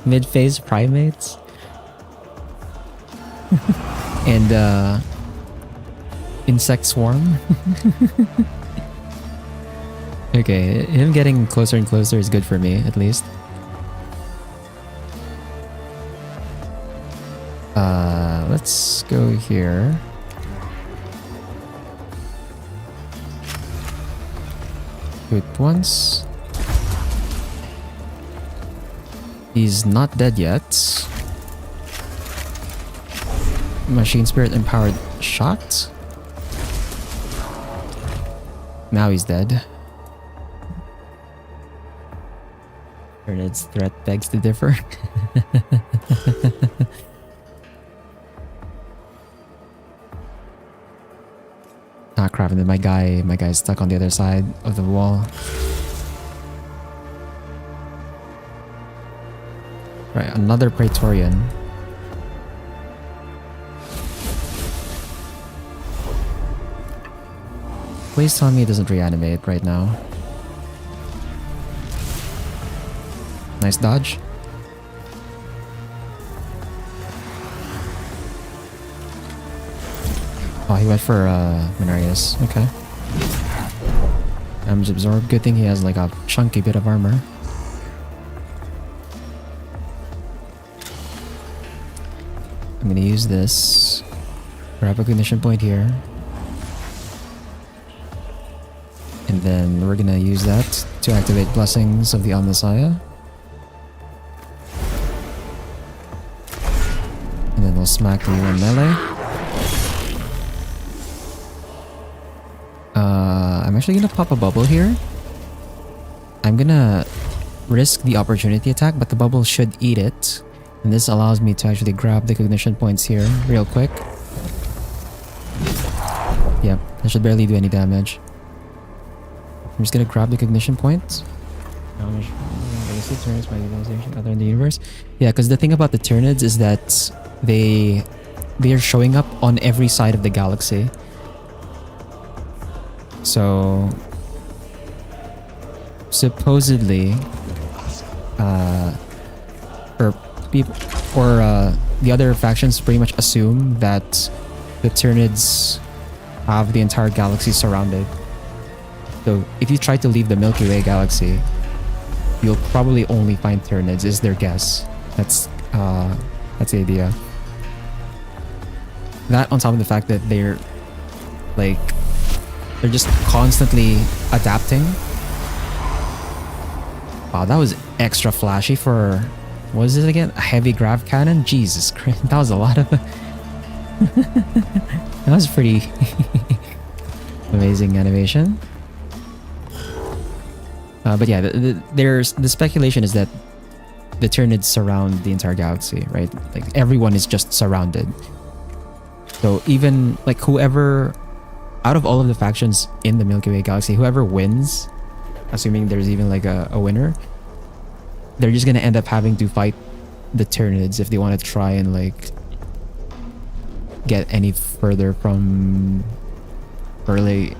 Mid-phase primates. And insect swarm. Okay, him getting closer and closer is good for me, at least. Let's go here. Do it once. He's not dead yet. Machine Spirit empowered shot. Now he's dead. Tyranids threat begs to differ. Ah crap, and then my guy's stuck on the other side of the wall. Right, another Praetorian. Please tell me it doesn't reanimate right now. Nice dodge. Oh, he went for Mechanicus. Okay. Damage absorbed. Good thing he has like a chunky bit of armor. I'm gonna use this. Grab a cognition point here. And then we're gonna use that to activate Blessings of the Omnissiah. And then we'll smack you in melee. I'm actually gonna pop a bubble here. I'm gonna risk the opportunity attack, but the bubble should eat it. And this allows me to actually grab the cognition points here real quick. Yep, that should barely do any damage. I'm just gonna grab the cognition points. Other in the universe. Yeah, because the thing about the Tyranids is that they are showing up on every side of the galaxy. So supposedly, the other factions pretty much assume that the Tyranids have the entire galaxy surrounded. So if you try to leave the Milky Way galaxy, you'll probably only find Tyranids, is their guess. That's the idea. That on top of the fact that they're just constantly adapting. Wow, that was extra flashy for, what is it again? A heavy grav cannon? Jesus Christ, that was a lot of... That was pretty amazing animation. But yeah, the speculation is that the Tyranids surround the entire galaxy, right? Like everyone is just surrounded. So even like whoever, out of all of the factions in the Milky Way galaxy, whoever wins, assuming there's even like a winner, they're just gonna end up having to fight the Tyranids if they want to try and like get any further from, or like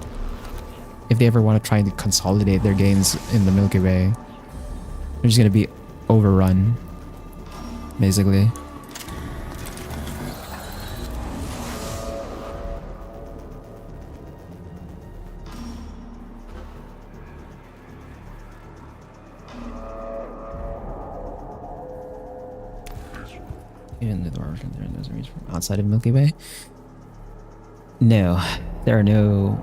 if they ever want to try and consolidate their gains in the Milky Way, they're just gonna be overrun, basically. Even the dwarves from there, those are from outside of Milky Way. No, there are no.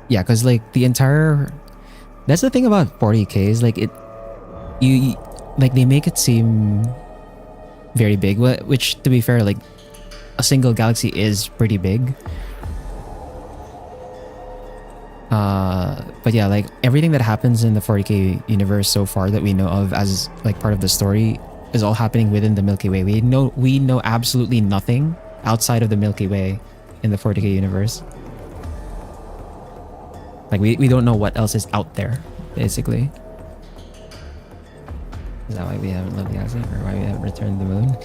Yeah, because like the entire. That's the thing about 40Ks. Like you like they make it seem very big. Which, to be fair, like a single galaxy is pretty big. But yeah, like everything that happens in the 40K universe so far that we know of as like part of the story is all happening within the Milky Way. We know absolutely nothing outside of the Milky Way in the 40K universe. Like we don't know what else is out there, basically. Is that why we haven't left the galaxy, or why we haven't returned the moon?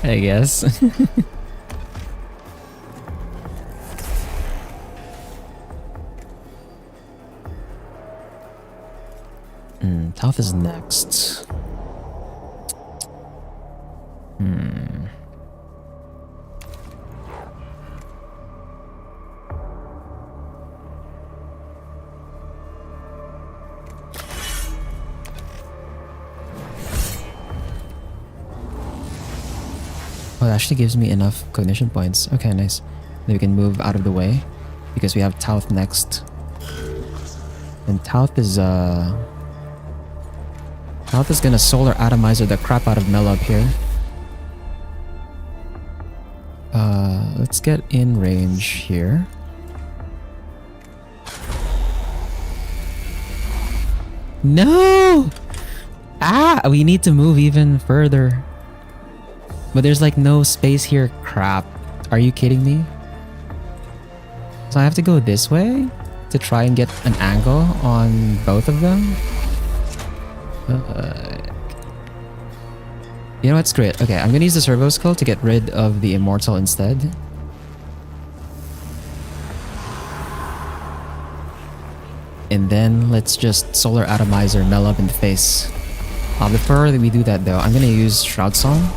I guess. Tauth is next. Oh, it actually gives me enough cognition points. Okay, nice. Then we can move out of the way because we have Tauth next. And Tauth is gonna solar atomizer the crap out of Melob here. Let's get in range here. No! Ah! We need to move even further. But there's like no space here. Crap. Are you kidding me? So I have to go this way to try and get an angle on both of them? You know what? Screw it. Okay, I'm gonna use the servo skull to get rid of the immortal instead. And then let's just Solar Atomizer Melub in the face. Before we do that though, I'm gonna use Shroud Song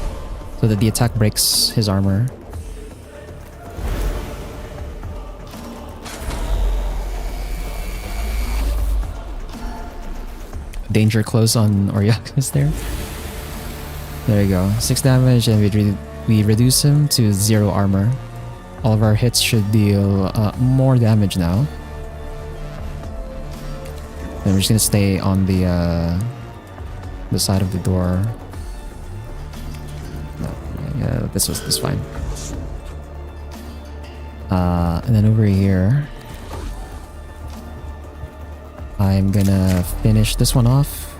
so that the attack breaks his armor. Danger close on Oriakus there. There you go. 6 damage, and we reduce him to 0 armor. All of our hits should deal more damage now. Then we're just gonna stay on the side of the door. No, yeah, this was fine. And then over here, I'm gonna finish this one off.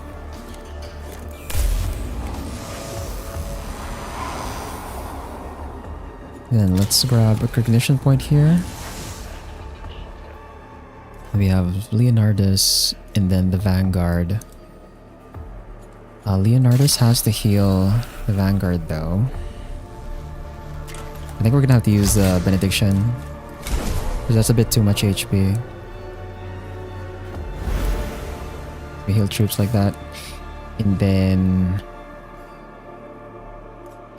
Then let's grab a recognition point here. We have Leonardus and then the Vanguard. Leonardus has to heal the Vanguard though. I think we're gonna have to use the Benediction, because that's a bit too much HP. We heal troops like that. And then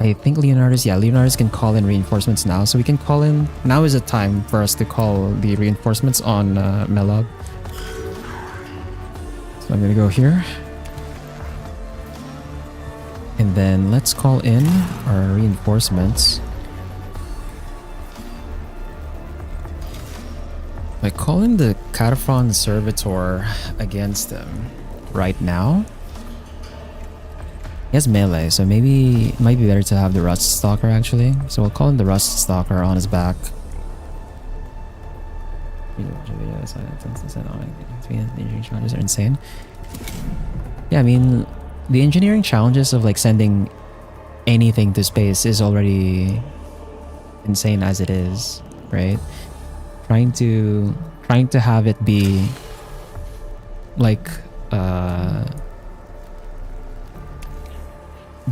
I think Leonardus can call in reinforcements now. So we can call in, now is the time for us to call the reinforcements on Melub. So I'm gonna go here. And then let's call in our reinforcements. I call in the Cataphon Servitor against him right now. He has melee, so maybe it might be better to have the Rust Stalker actually. So we'll call in the Rust Stalker on his back. Engineering challenges are insane. Yeah, I mean, the engineering challenges of like sending anything to space is already insane as it is, right? Trying to have it be like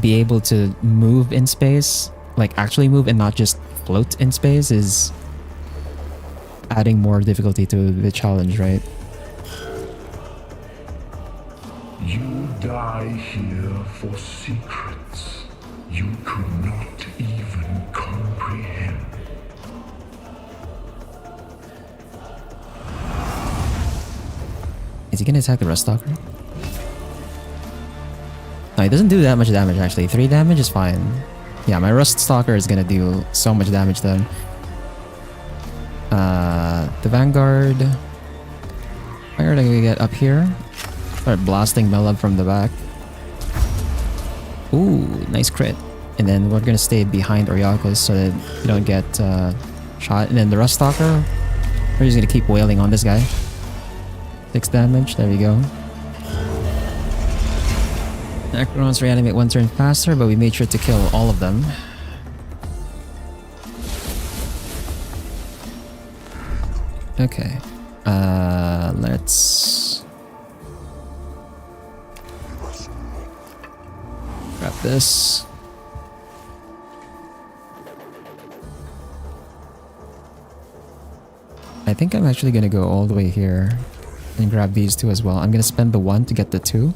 be able to move in space, like actually move and not just float in space, is adding more difficulty to the challenge, right? You die here for secrets you could not even comprehend. Is he gonna attack the Rust Stalker? No, he doesn't do that much damage actually. 3 damage is fine. Yeah, my Rust Stalker is gonna do so much damage then. The Vanguard. Where are they gonna get up here? Start blasting Melub from the back. Ooh, nice crit. And then we're gonna stay behind Oriakus so that you don't get shot. And then the Rust Stalker, we're just gonna keep wailing on this guy. 6 damage, there we go. Necrons reanimate 1 turn faster, but we made sure to kill all of them. Okay. Let's grab this. I think I'm actually gonna go all the way here and grab these 2 as well. I'm gonna spend the 1 to get the 2.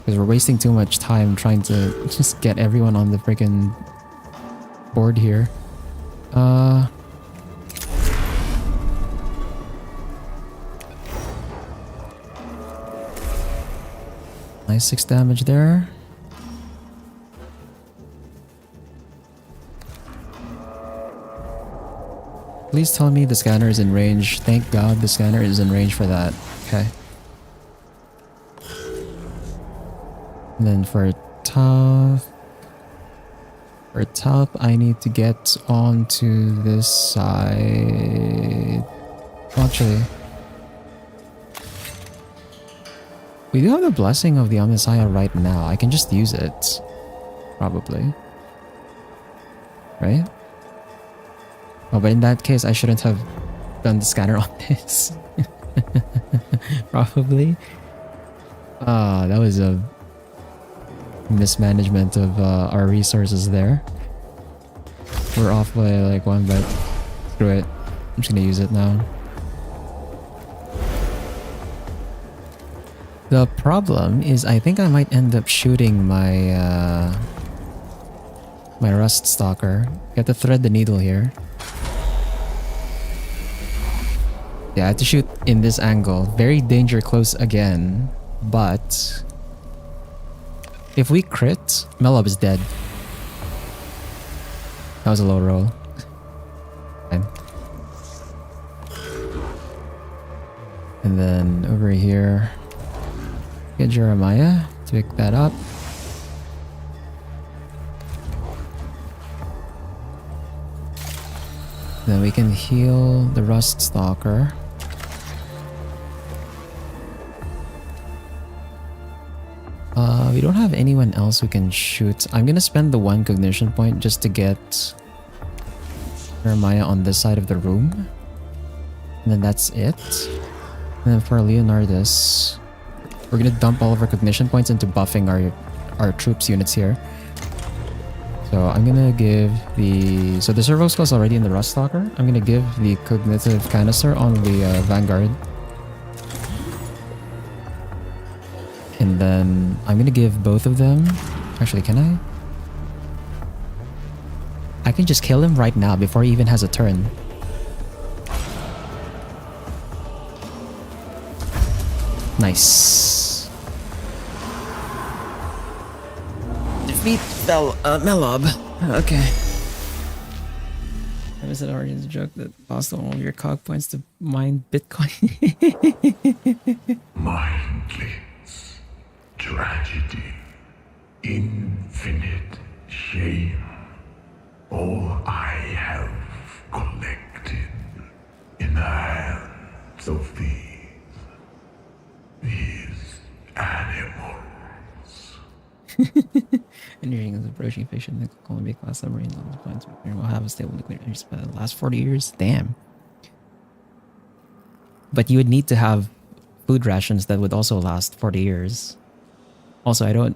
Because we're wasting too much time trying to just get everyone on the freaking board here. Nice 6 damage there. Please tell me the scanner is in range. Thank God the scanner is in range for that. Okay. And then for tough, I need to get onto this side. Actually, we do have the blessing of the Omnissiah right now. I can just use it, probably. Right? Oh, but in that case, I shouldn't have done the scanner on this. Probably. Ah, that was a mismanagement of our resources there. We're off by like 1, but screw it. I'm just gonna use it now. The problem is I think I might end up shooting my my rust stalker. You have to thread the needle here. Yeah, I have to shoot in this angle. Very danger close again. But if we crit, Melob is dead. That was a low roll. Okay. And then over here, get Jeremiah to pick that up. Then we can heal the Rust Stalker. We don't have anyone else who can shoot. I'm gonna spend the 1 cognition point just to get Jeremiah on this side of the room. And then that's it. And then for Leonardus, we're gonna dump all of our cognition points into buffing our troops units here. So I'm gonna give the... So the servo skull's already in the Rust Stalker. I'm gonna give the cognitive canister on the Vanguard. And then I'm gonna give both of them... Actually, can I? I can just kill him right now before he even has a turn. Nice. Defeat Melob. Okay. That was an Origins joke that lost all of your cog points to mine Bitcoin. Mindless tragedy, infinite shame. All I have collected in the hands of these animals. Engineering is approaching fiction. The Columbia class submarine on the plans will have a stable nuclear energy supply for the last 40 years. Damn. But you would need to have food rations that would also last 40 years. Also, I don't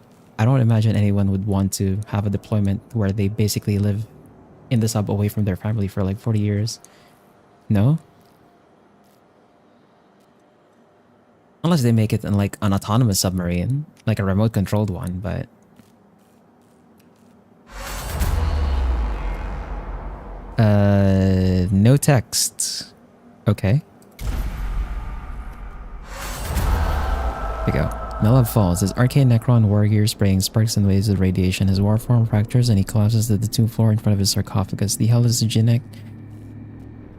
imagine anyone would want to have a deployment where they basically live in the sub away from their family for like 40 years. No? Unless they make it in like an autonomous submarine, like a remote controlled one, but... no text. Okay. Here we go. Melob falls. His arcane Necron war gear spraying sparks and waves of radiation. His war form fractures and he collapses to the tomb floor in front of his sarcophagus. The hallucinogenic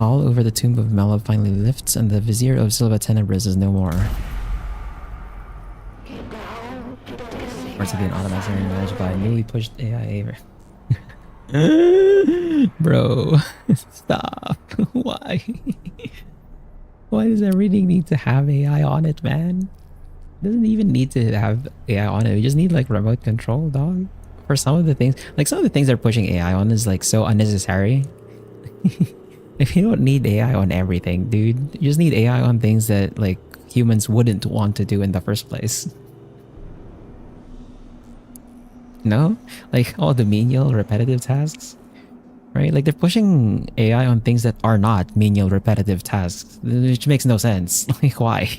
all over the tomb of Melob finally lifts and the vizier of Silva Tenebris is no more. Parts of the automatic are managed by a newly pushed AI. Bro, stop. Why? Why does everything need to have AI on it, man? Doesn't even need to have AI on it. We just need like remote control, dog. For some of the things, like some of the things they're pushing AI on is like so unnecessary. If you don't need AI on everything, dude, you just need AI on things that like humans wouldn't want to do in the first place. No? Like all the menial repetitive tasks, right? Like they're pushing AI on things that are not menial repetitive tasks, which makes no sense. Like why?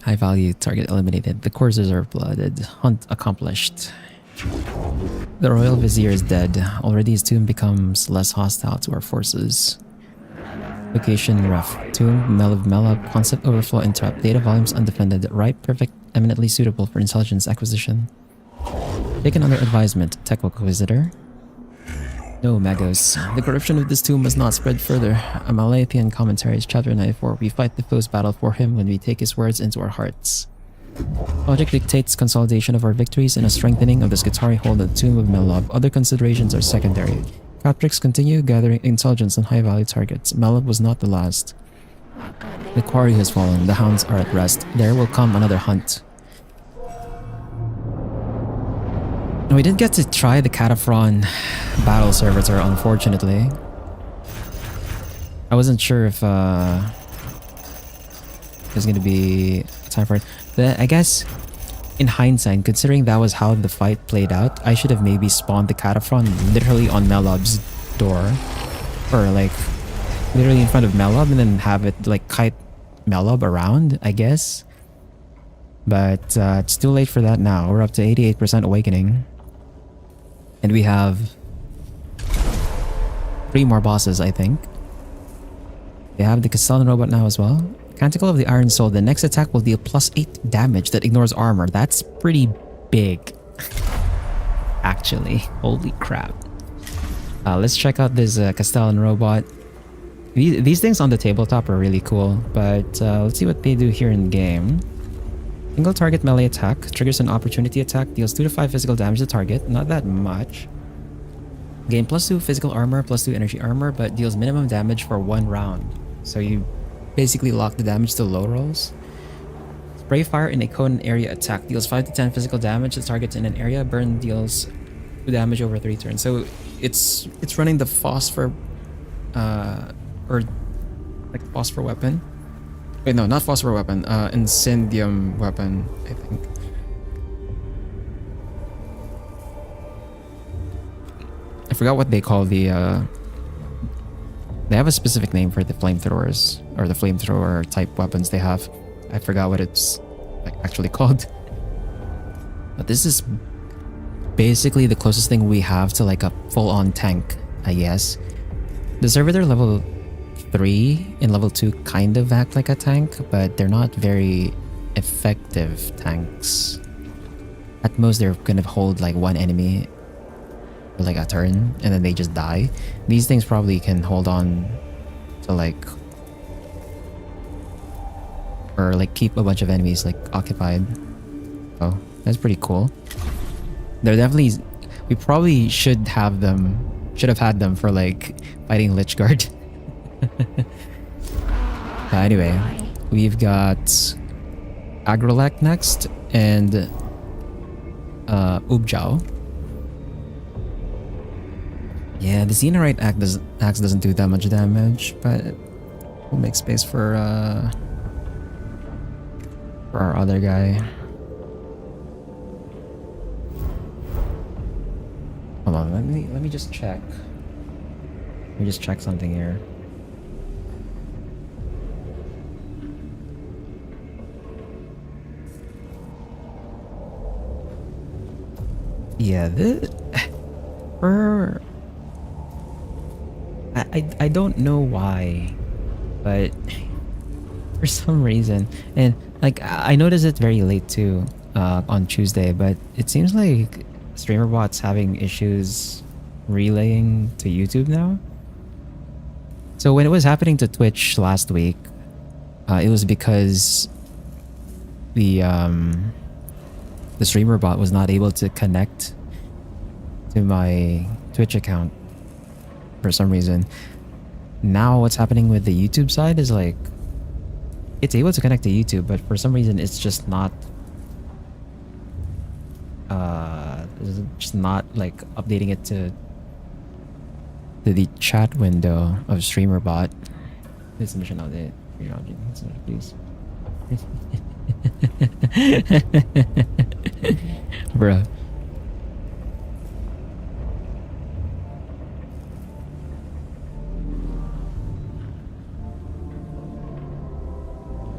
High value target eliminated. The coursers are blooded. Hunt accomplished. The royal vizier is dead. Already his tomb becomes less hostile to our forces. Location rough. Tomb, Melob, concept overflow interrupt. Data volumes undefended. Ripe, perfect, eminently suitable for intelligence acquisition. Taken under advisement. Technical visitor. No, Magos. The corruption of this tomb must not spread further. A Malathian Commentaries, Chapter 94. We fight the foe's battle for him when we take his words into our hearts. Logic dictates consolidation of our victories and a strengthening of the Skitarii hold at the tomb of Melob. Other considerations are secondary. Caprics continue gathering intelligence on high-value targets. Melob was not the last. The quarry has fallen. The hounds are at rest. There will come another hunt. We didn't get to try the Cataphren battle servitor, unfortunately. I wasn't sure if there's gonna be time for it. But I guess, in hindsight, considering that was how the fight played out, I should have maybe spawned the Cataphren literally on Melob's door. Or like, literally in front of Melob and then have it like kite Melob around, I guess. But it's too late for that now. We're up to 88% awakening. And we have 3 more bosses, I think. We have the Castellan robot now as well. Canticle of the Iron Soul. The next attack will deal +8 damage that ignores armor. That's pretty big. Actually. Holy crap. Let's check out this Castellan robot. These things on the tabletop are really cool, but let's see what they do here in game. Single target melee attack. Triggers an opportunity attack. Deals 2 to 5 physical damage to target. Not that much. Gain +2 physical armor, +2 energy armor, but deals minimum damage for 1 round. So you basically lock the damage to low rolls. Spray fire in a cone area attack. Deals 5 to 10 physical damage to targets in an area. Burn deals 2 damage over 3 turns. So it's running the phosphor or like phosphor weapon. Wait, no, not phosphor weapon. Incendium weapon, I think. I forgot what they call the they have a specific name for the flamethrowers, or the flamethrower type weapons they have. I forgot what it's like actually called. But this is basically the closest thing we have to like a full-on tank, I guess. The servitor level 3 and level 2 kind of act like a tank, but they're not very effective tanks. At most they're gonna hold like 1 enemy for like a turn and then they just die. These things probably can hold on to like, or like keep a bunch of enemies like occupied. Oh, that's pretty cool. They're definitely, we probably should have had them for like fighting Lichguard. Anyway, we've got Agrolek next and Ubjao. Yeah, the Xenorite axe doesn't do that much damage, but we'll make space for our other guy. Hold on, let me just check. Let me just check something here. Yeah, I don't know why, but for some reason, and like I noticed it very late too on Tuesday, but it seems like StreamerBot's having issues relaying to YouTube now. So when it was happening to Twitch last week, it was because the StreamerBot was not able to connect to my Twitch account for some reason. Now what's happening with the YouTube side is like it's able to connect to YouTube, but for some reason it's just not like updating it to the chat window of StreamerBot. This mission update, please. Bruh.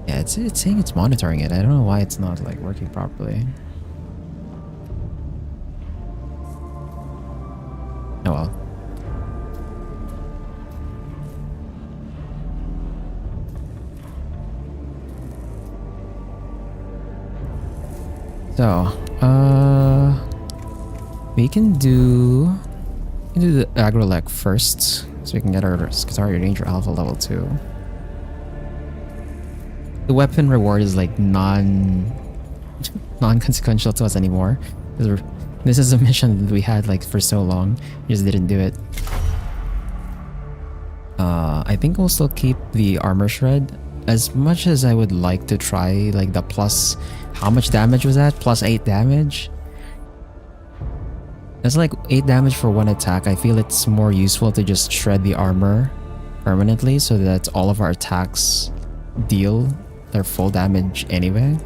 Yeah, it's saying it's monitoring it. I don't know why it's not like working properly. Oh well. So, we can do the Agrolek first, so we can get our Skitaria Ranger Alpha level 2. The weapon reward is like non-consequential to us anymore. This is a mission that we had like for so long, we just didn't do it. I think we'll still keep the armor shred. As much as I would like to try like the plus, how much damage was that? Plus 8 damage? That's like 8 damage for 1 attack. I feel it's more useful to just shred the armor permanently so that all of our attacks deal their full damage anyway.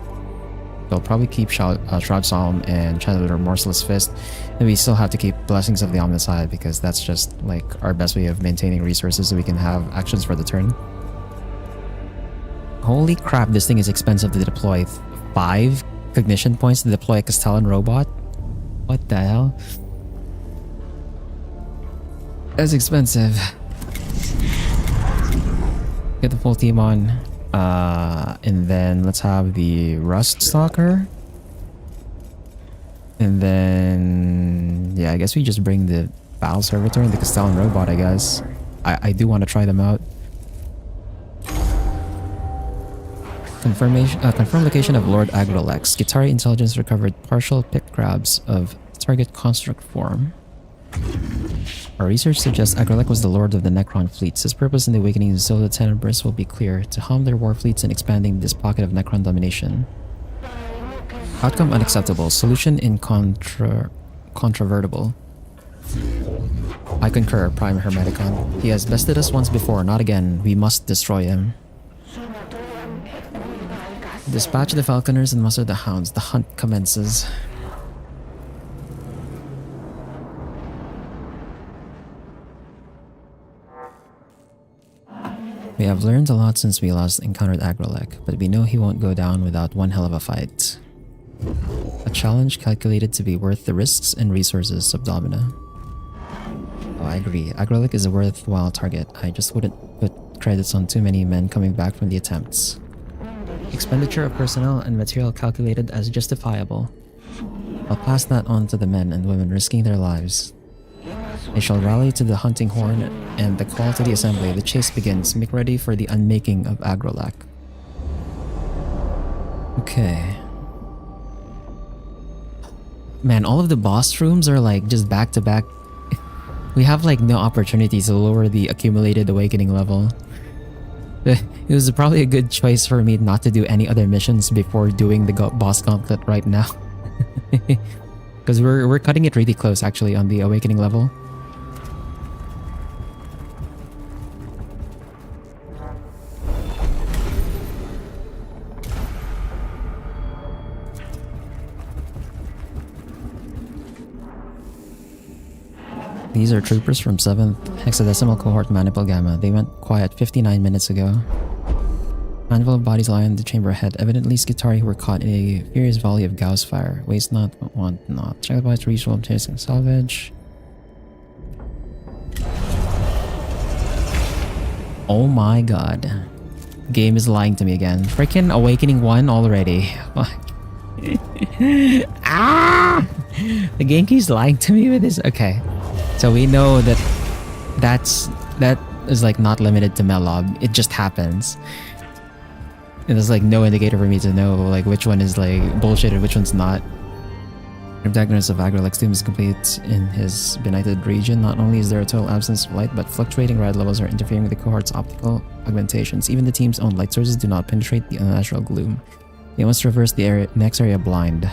They'll probably keep Shroud Psalm and Channel Remorseless Fist, and we still have to keep Blessings of the Omnicide because that's just like our best way of maintaining resources so we can have actions for the turn. Holy crap, this thing is expensive to deploy. 5 cognition points to deploy a Castellan robot? What the hell? That's expensive. Get the full team on. And then let's have the Rust Stalker. And then... yeah, I guess we just bring the Battle Servitor and the Castellan robot, I guess. I do want to try them out. Confirm location of Lord Agralex. Guitari intelligence recovered partial pick grabs of target construct form. Our research suggests Agralex was the lord of the Necron fleets. His purpose in the Awakening is so the Tenebris will be clear, to harm their war fleets and expanding this pocket of Necron domination. Outcome unacceptable. Solution incontrovertible. I concur, Prime Hermeticon. He has bested us once before, not again. We must destroy him. Dispatch the falconers and muster the hounds. The hunt commences. We have learned a lot since we last encountered Agralek, but we know he won't go down without one hell of a fight. A challenge calculated to be worth the risks and resources of Domina. Oh, I agree. Agralek is a worthwhile target. I just wouldn't put credits on too many men coming back from the attempts. Expenditure of personnel and material calculated as justifiable. I'll pass that on to the men and women risking their lives. They shall rally to the hunting horn and the call to the assembly. The chase begins. Make ready for the unmaking of Agralek. Okay. Man, all of the boss rooms are like just back to back. We have like no opportunities to lower the accumulated awakening level. It was probably a good choice for me not to do any other missions before doing the boss gauntlet right now. Because we're cutting it really close actually on the awakening level. These are troopers from 7th Hexadecimal Cohort Manipul Gamma. They went quiet 59 minutes ago. Handful of bodies lie on the chamber ahead. Evidently Skitari who were caught in a furious volley of Gauss fire. Waste not, want not. Check the bodies to reach roll and salvage. Oh my god. Game is lying to me again. Freaking Awakening 1 already. Ah! The game keeps lying to me with this. Okay. So we know that that is like not limited to Melob. It just happens. And there's like no indicator for me to know like which one is like bullshit and which one's not. Protagonist of Agralek's tomb is complete in his benighted region. Not only is there a total absence of light, but fluctuating red levels are interfering with the cohort's optical augmentations. Even the team's own light sources do not penetrate the unnatural gloom. They must traverse the next area blind.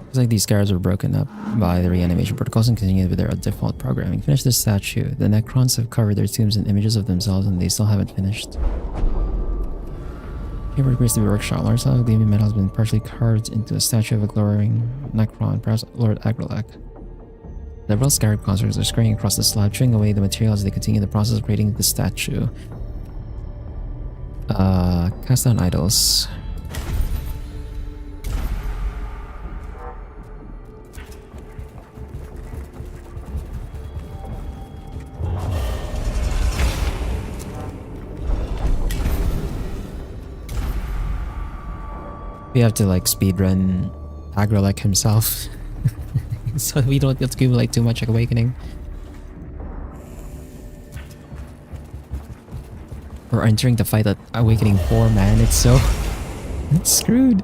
Looks like these scars were broken up by the reanimation protocols and continued with their default programming. Finish this statue. The Necrons have covered their tombs in images of themselves and they still haven't finished. Here appears to be a workshop. Large slab of gleaming metal has been partially carved into a statue of a glowing Necron, perhaps Lord Agralek. Several scarab constructs are scurrying across the slab, chewing away the material as they continue the process of creating the statue. Cast down idols. We have to like speedrun Agralek himself so we don't accumulate too much awakening. We're entering the fight at Awakening 4, man. It's so it's screwed.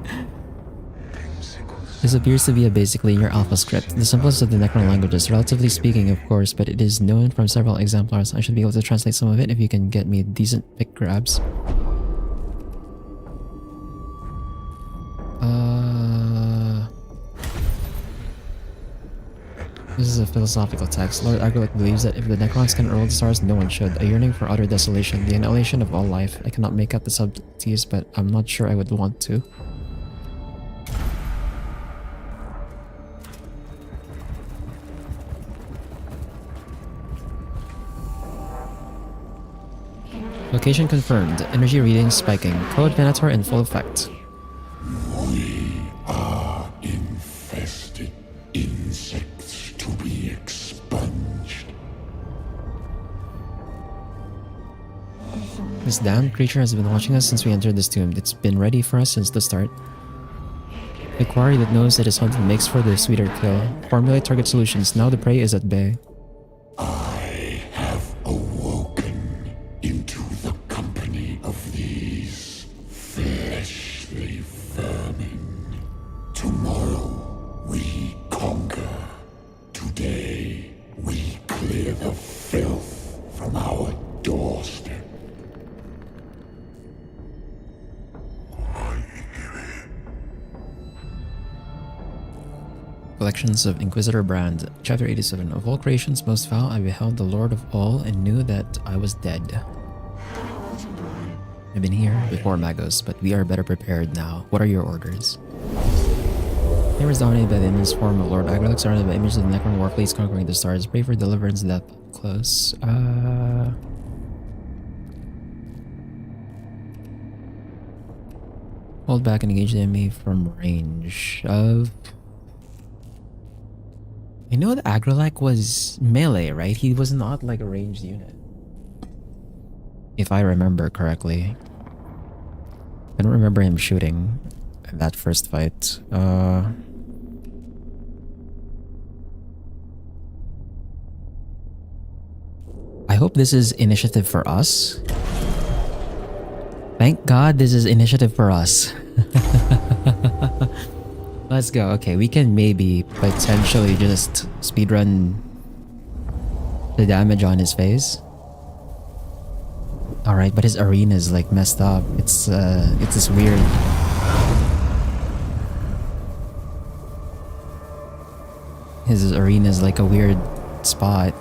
This appears to be a basic linear alpha script, the simplest of the Necron languages, relatively speaking of course, but it is known from several exemplars. I should be able to translate some of it if you can get me decent pick grabs. This is a philosophical text. Lord Agralek believes that if the Necrons can rule the stars, no one should. A yearning for utter desolation, the annihilation of all life. I cannot make out the subtleties, but I'm not sure I would want to. Location confirmed. Energy readings spiking. Code Venator in full effect. We are infested insects to be expunged. This damned creature has been watching us since we entered this tomb. It's been ready for us since the start. A quarry that knows that its hunted makes for the sweeter kill. Formulate target solutions. Now the prey is at bay. I have awoken into the company of these fleshly vermin. Tomorrow we conquer. Today we clear the filth from our doorstep. Collections of Inquisitor Brand. Chapter 87. Of all creations most foul, I beheld the Lord of all and knew that I was dead. I've been here before, Magos, but we are better prepared now. What are your orders? They were dominated by the immense form of Lord Agrelix, surrounded by images of the Necron war fleets conquering the stars. Pray for deliverance that close. Hold back and engage the enemy from range of... I know that Agrelec was melee, right? He was not like a ranged unit. If I remember correctly. I don't remember him shooting in that first fight. I hope this is initiative for us. Thank God this is initiative for us. Let's go. Okay, we can maybe potentially just speedrun the damage on his face. Alright, but his arena is like messed up. It's this weird... His arena is like a weird spot.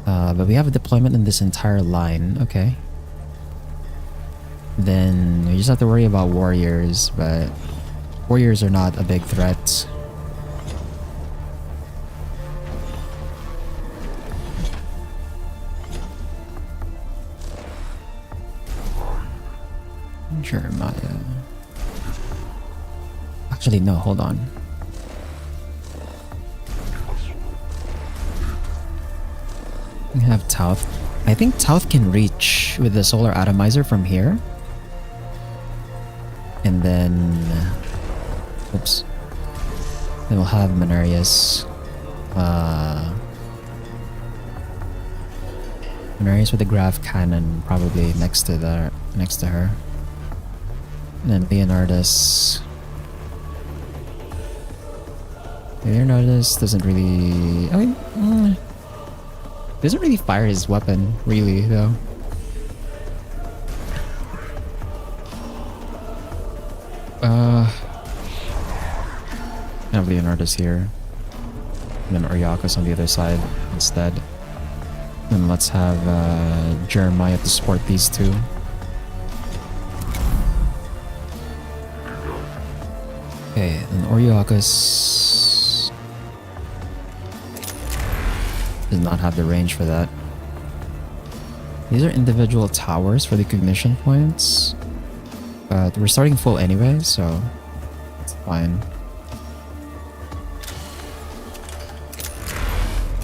But we have a deployment in this entire line. Okay. Then we just have to worry about warriors, but warriors are not a big threat. Jeremiah. Actually, no, hold on. We have Tauth. I think Tauth can reach with the Solar Atomizer from here. And then... Oops. Then we'll have Mechanicus. Mechanicus with the Graph Cannon probably next to her. And then Leonardus. Leonardus doesn't really... I mean... doesn't really fire his weapon, really, though. I have Leonardus here. And then Oriakos on the other side instead. And let's have Jeremiah to support these two. Okay, and Oriakos does not have the range for that. These are individual towers for the cognition points. But we're starting full anyway, so it's fine.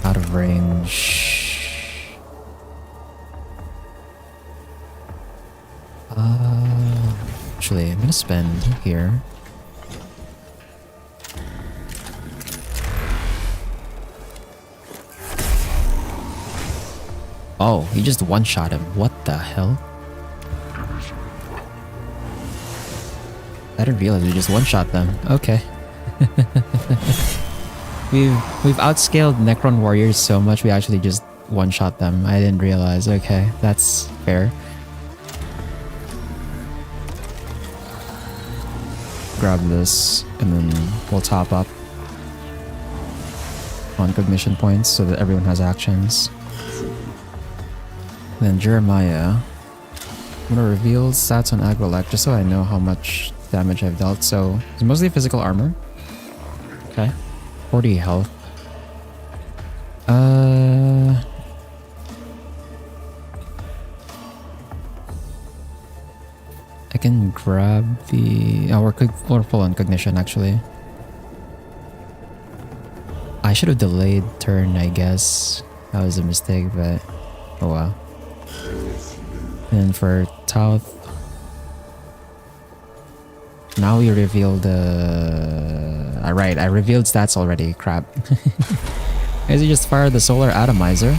Out of range. Actually, I'm gonna spend here. Oh, he just one-shot him. What the hell? I didn't realize we just one-shot them. Okay. We've outscaled Necron warriors so much we actually just one-shot them. I didn't realize. Okay, that's fair. Grab this and then we'll top up on cognition points so that everyone has actions. And then Jeremiah. I'm gonna reveal stats on Agrelec just so I know how much damage I've dealt. So it's mostly physical armor. Okay. 40 health. grab the... Oh, we're full on cognition, actually. I should have delayed turn, I guess. That was a mistake, but... Oh, wow. And for Tauth... Now we reveal the... Alright, I revealed stats already. Crap. I guess you just fire the solar atomizer.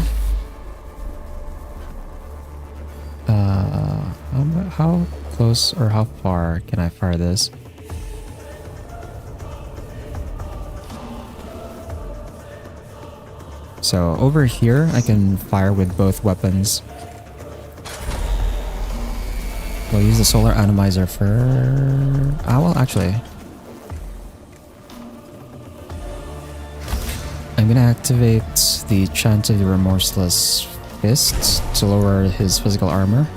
How close or how far can I fire this? So over here, I can fire with both weapons. We'll use the solar atomizer for... Ah, well, actually... I'm gonna activate the Chant of the Remorseless Fist to lower his physical armor.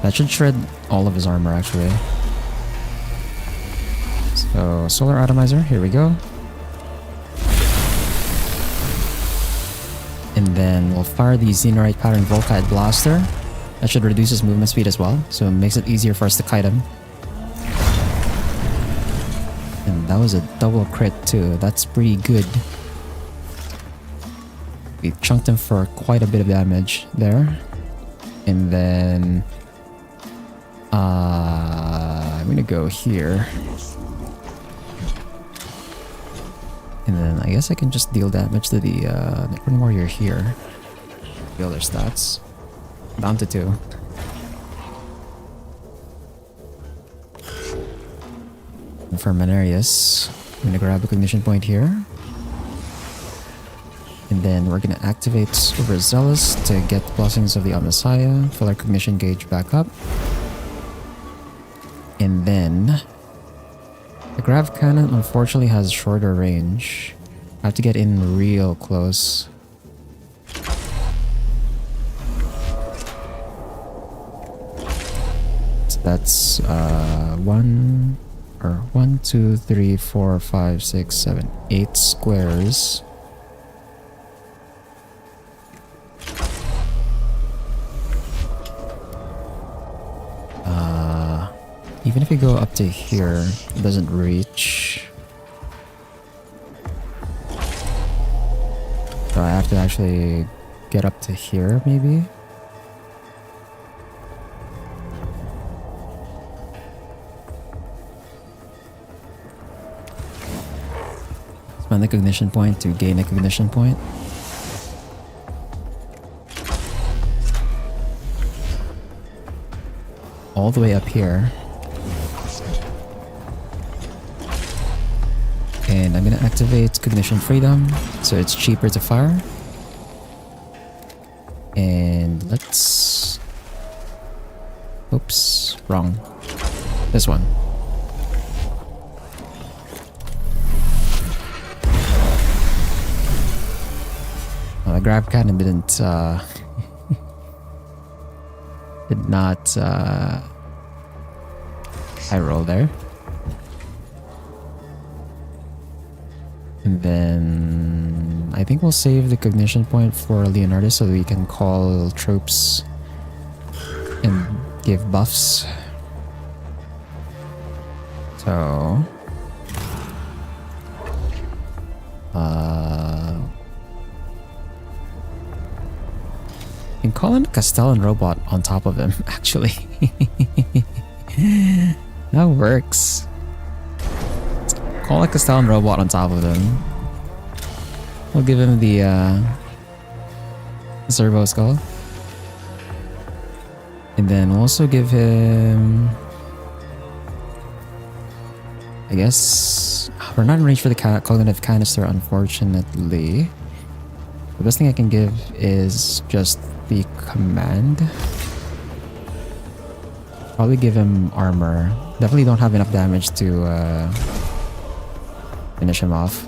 That should shred all of his armor, actually. So, solar atomizer, here we go. And then we'll fire the Xenorite Pattern Volkite Blaster. That should reduce his movement speed as well, so it makes it easier for us to kite him. And that was a double crit too, that's pretty good. We chunked him for quite a bit of damage there. And then... I'm gonna go here. And then I guess I can just deal damage to the Necron Warrior here. The other stats. Down to 2. And for Mechanicus, I'm gonna grab a cognition point here. And then we're gonna activate Overzealous to get the blessings of the Omnissiah, fill our cognition gauge back up. And then the grav cannon unfortunately has shorter range. I have to get in real close. So that's 1, 2, 3, 4, 5, 6, 7, 8 squares. Even if we go up to here, it doesn't reach. So I have to actually get up to here, maybe? Spend the cognition point to gain a cognition point. All the way up here. And I'm gonna activate Cognition Freedom, so it's cheaper to fire. And let's... Oops, wrong. This one. Well, the grab cannon didn't, did not, high roll there. And then I think we'll save the cognition point for Leonardus so that we can call troops and give buffs. So you can call in a Castellan robot on top of him, actually. That works. Call a Castellan robot on top of him. We'll give him the servo skull. And then we'll also give him... I guess... We're not in range for the cognitive canister, unfortunately. The best thing I can give is just the command. Probably give him armor. Definitely don't have enough damage to finish him off.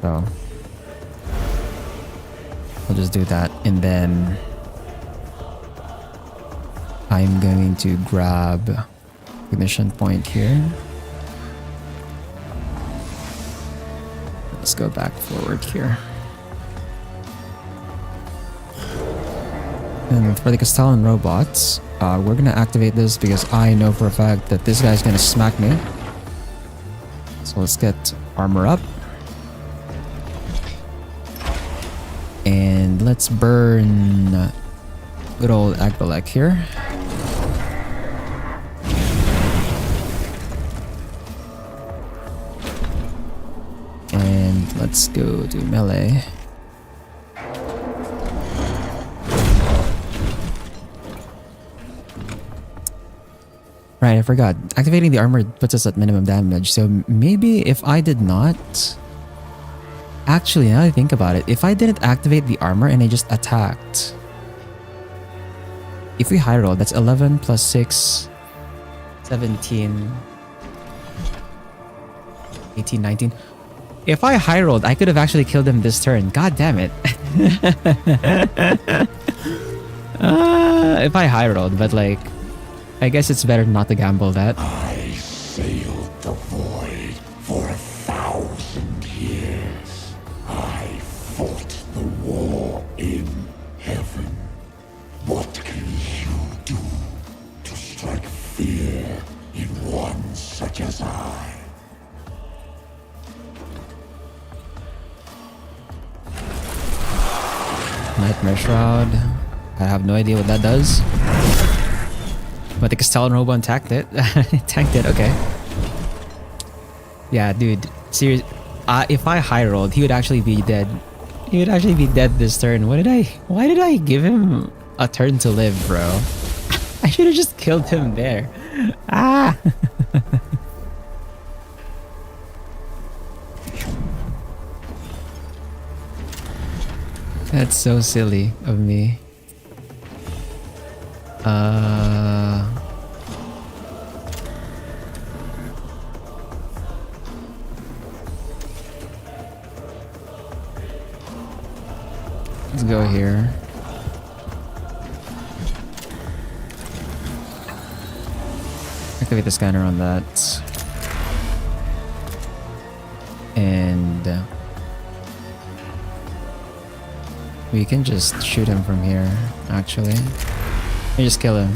So I'll just do that. And then I'm going to grab ignition point here. Let's go back forward here. And for the Castellan robots, We're gonna activate this because I know for a fact that this guy's gonna smack me. So let's get armor up. And let's burn good old Agrilek here. And let's go to melee. Right, I forgot. Activating the armor puts us at minimum damage, so maybe if I did not... Actually, now that I think about it, if I didn't activate the armor and I just attacked... If we high roll, that's 11 plus 6... 17... 18, 19... If I high rolled, I could have actually killed him this turn. God damn it. If I high rolled, but like... I guess it's better not to gamble that. I sailed the void for 1,000 years. I fought the war in heaven. What can you do to strike fear in one such as I? Nightmare Shroud. I have no idea what that does. But the Castellan Robo tanked it. Tanked it, okay. Yeah, dude. Serious. If I high rolled, he would actually be dead. He would actually be dead this turn. Why did I give him a turn to live, bro? I should have just killed him there. Ah! That's so silly of me. Let's go here. Activate the scanner on that. And we can just shoot him from here, actually. We just kill him.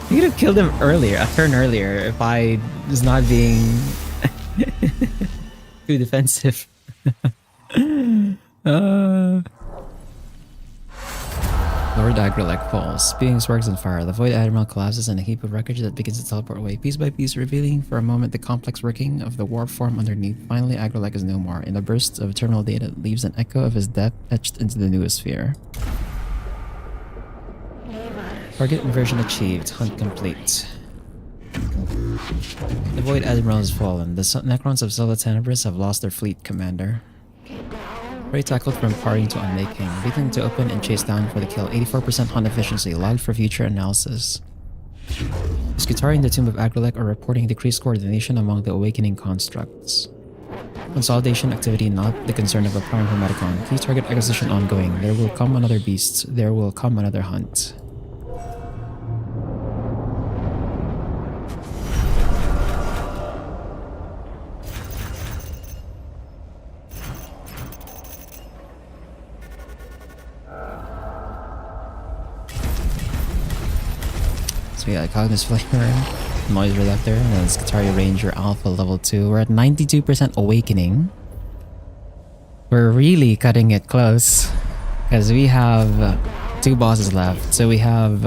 You could have killed him earlier, a turn earlier, if I was not being too defensive. Lord Agrilek falls. Spewing sparks and fire. The Void Admiral collapses in a heap of wreckage that begins to teleport away, piece by piece, revealing for a moment the complex working of the warp form underneath. Finally, Agrilek is no more. In a burst of terminal data that leaves an echo of his death etched into the noosphere. Target inversion achieved. Hunt complete. The Void Admiral has fallen. The Necrons of Zelda Tenebris have lost their fleet commander. Prey tackled from parting to unmaking, beaten to open and chased down for the kill. 84% hunt efficiency, logged for future analysis. Scutaring the Tomb of Agrilek are reporting decreased coordination among the awakening constructs. Consolidation activity not the concern of a prime Hermeticon. Key target acquisition ongoing. There will come another beast. There will come another hunt. So yeah, Cogniz Flamer, Noise Reductor, and then Skitaria Ranger Alpha level 2. We're at 92% awakening. We're really cutting it close. Because we have 2 bosses left. So we have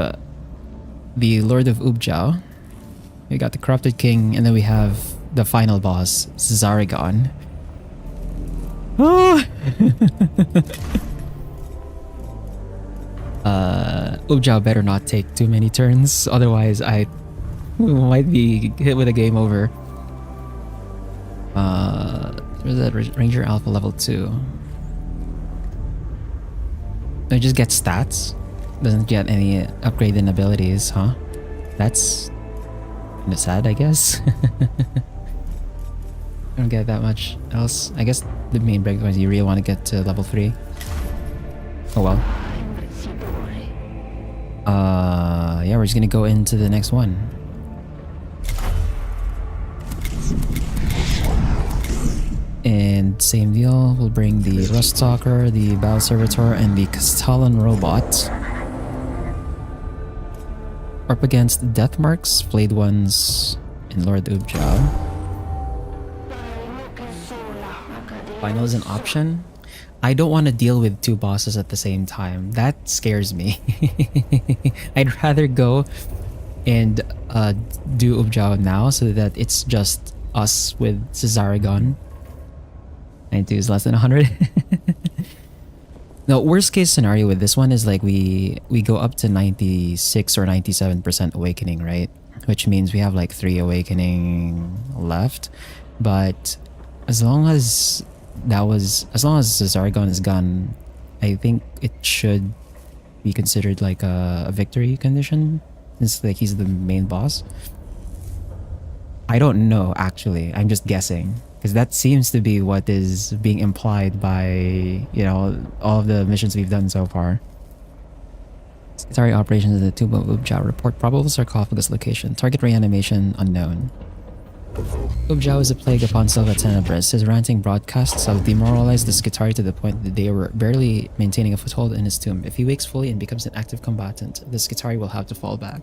the Lord of Ubjao. We got the Corrupted King, and then we have the final boss, Zaragon. Oh! Ubjao better not take too many turns, otherwise we might be hit with a game over. There's that Ranger Alpha level 2. It just gets stats, doesn't get any upgrade in abilities, huh? That's kinda sad, I guess. I don't get that much else. I guess the main breakpoint is you really want to get to level 3. Oh well. Yeah, we're just gonna go into the next one. And same deal. We'll bring the Rust Stalker, the Battle Servitor, and the Castellan Robot. Up against Death Marks, Flayed Ones, and Lord Ubjao. Final is an option. I don't want to deal with two bosses at the same time. That scares me. I'd rather go and do Ubjao now so that it's just us with Cesaragon. 92 is less than 100. No, worst case scenario with this one is like we go up to 96 or 97% awakening, right? Which means we have like 3 awakening left. But as long as Cesaragon is gone, I think it should be considered like a victory condition, since like he's the main boss. I don't know actually. I'm just guessing, because that seems to be what is being implied by, you know, all of the missions we've done so far. Secretary operations in the Tomb of Ubjao. Report probable sarcophagus location. Target reanimation unknown. Ubjao is a plague upon Silva Tenebris. His ranting broadcasts have demoralized the Skitari to the point that they were barely maintaining a foothold in his tomb. If he wakes fully and becomes an active combatant, the Skitari will have to fall back.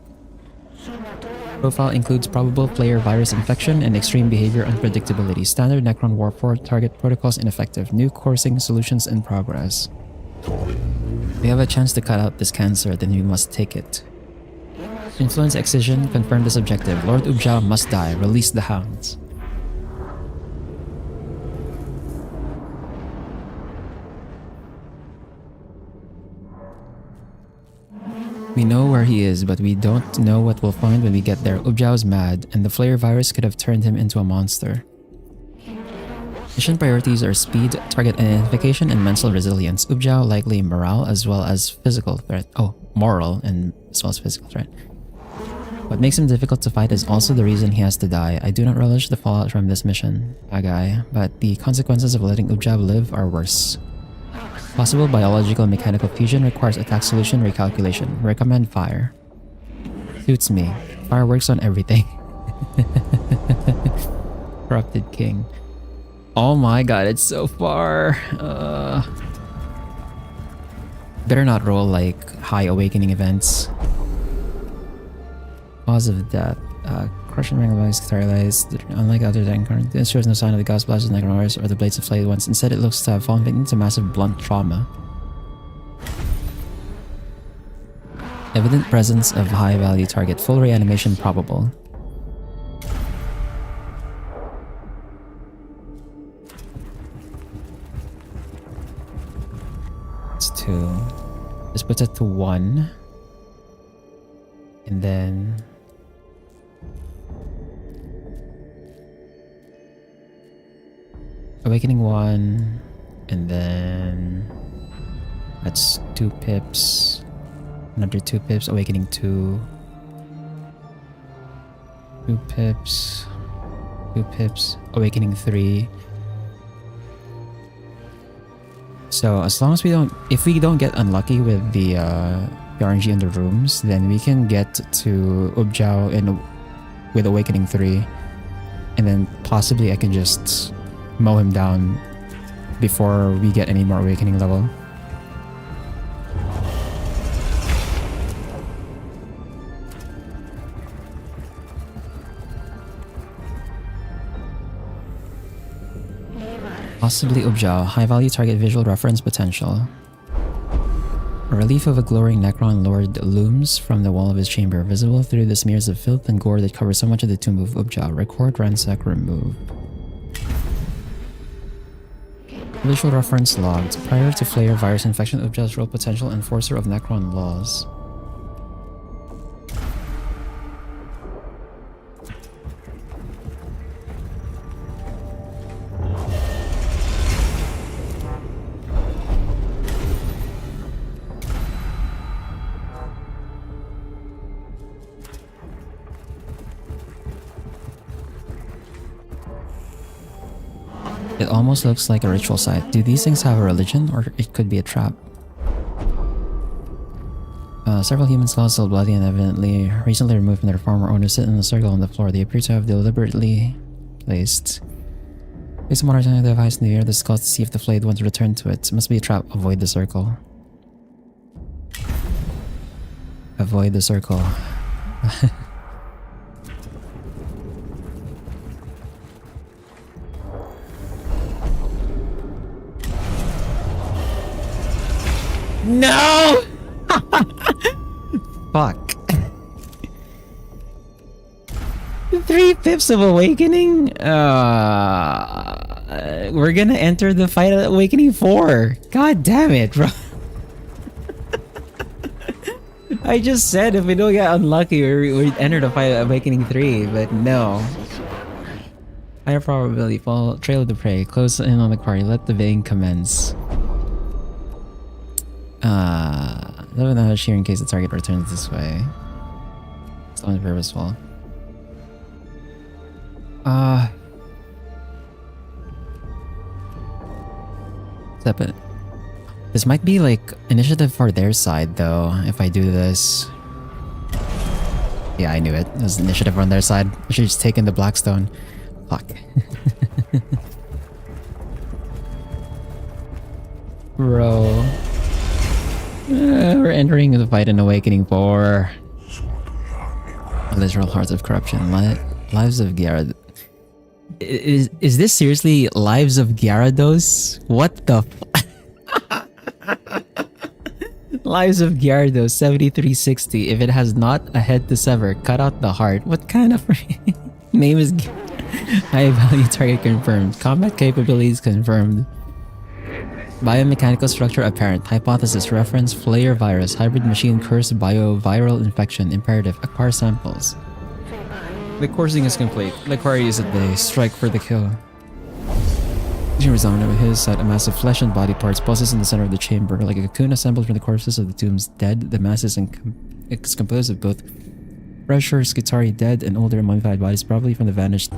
Profile includes probable player virus infection and extreme behavior unpredictability. Standard Necron Warfare target protocols ineffective. New coursing solutions in progress. We have a chance to cut out this cancer, then we must take it. Influence Excision confirmed this objective. Lord Ubjao must die. Release the hounds. We know where he is, but we don't know what we'll find when we get there. Ubjao's mad, and the flare virus could have turned him into a monster. Mission priorities are speed, target identification, and mental resilience. Ubjao likely morale as well as physical threat. Oh, moral and as well as physical threat. What makes him difficult to fight is also the reason he has to die. I do not relish the fallout from this mission, Agai, but the consequences of letting Ubjao live are worse. Possible biological and mechanical fusion requires attack solution recalculation. Recommend fire. Suits me. Fire works on everything. Corrupted King. Oh my god, it's so far. Better not roll like high awakening events. Cause of death. Crushing Rangalise, sterilized. Unlike other Titan, this shows no sign of the Gauss Blast of Necronoris or the Blades of Flayed Ones. Instead, it looks to have fallen victim to massive blunt trauma. Evident presence of high value target. Full reanimation probable. It's 2. Just put it to 1. And then Awakening 1, and then that's 2 pips, another 2 pips, Awakening 2, 2 pips, 2 pips, Awakening 3. So as long as if we don't get unlucky with the RNG in the rooms, then we can get to Ubjao with Awakening 3, and then possibly I can just mow him down before we get any more awakening level. Possibly Ubjao, high value target visual reference potential. A relief of a glowing Necron Lord looms from the wall of his chamber, visible through the smears of filth and gore that cover so much of the tomb of Ubjao. Record, ransack, remove. Visual reference logged. Prior to flare virus infection, Ubjao's role potential enforcer of Necron laws. It almost looks like a ritual site. Do these things have a religion, or it could be a trap? Several human skulls, still bloody and evidently recently removed from their former owners, sit in a circle on the floor. They appear to have deliberately placed Place a monarch on the device in the air. The scouts to see if the flayed ones return to it. It must be a trap. Avoid the circle. Avoid the circle. No! Fuck. 3/5 of Awakening? We're gonna enter the fight at Awakening 4. God damn it, bro. I just said if we don't get unlucky, we'd enter the fight at Awakening 3, but no. Higher probability. Follow Trail of the Prey. Close in on the quarry. Let the vein commence. Let know how to shear in case the target returns this way. It's not purposeful. Step it. This might be like initiative for their side though, if I do this. Yeah, I knew it. It was initiative on their side. I should have just taken the Blackstone. Fuck. Bro. We're entering the fight in Awakening 4. Literal Hearts of Corruption. Lives of Gyarados. Is this seriously Lives of Gyarados? What the Lives of Gyarados 7360. If it has not a head to sever, cut out the heart. What kind of name is high value target confirmed. Combat capabilities confirmed. Biomechanical structure apparent. Hypothesis reference Flayer virus. Hybrid machine curse bio-viral infection. Imperative. Acquire samples. The coursing is complete. The quarry is at bay. Strike for the kill. Resounded with his side, a mass of flesh and body parts pulses in the center of the chamber. Like a cocoon assembled from the corpses of the tomb's dead, the mass is composed of both fresher Skitari dead and older mummified bodies, probably from the vanished.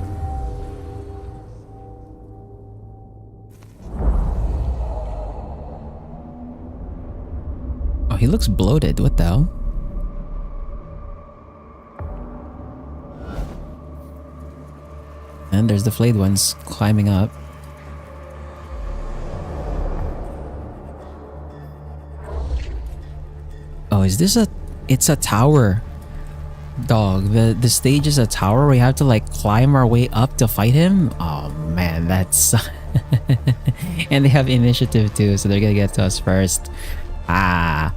Oh, he looks bloated. What the hell? And there's the flayed ones climbing up. Oh, is this a... It's a tower. Dog. The stage is a tower. We have to like climb our way up to fight him? Oh man, that's... And they have initiative too, so they're gonna get to us first. Ah.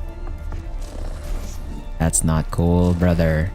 That's not cool, brother.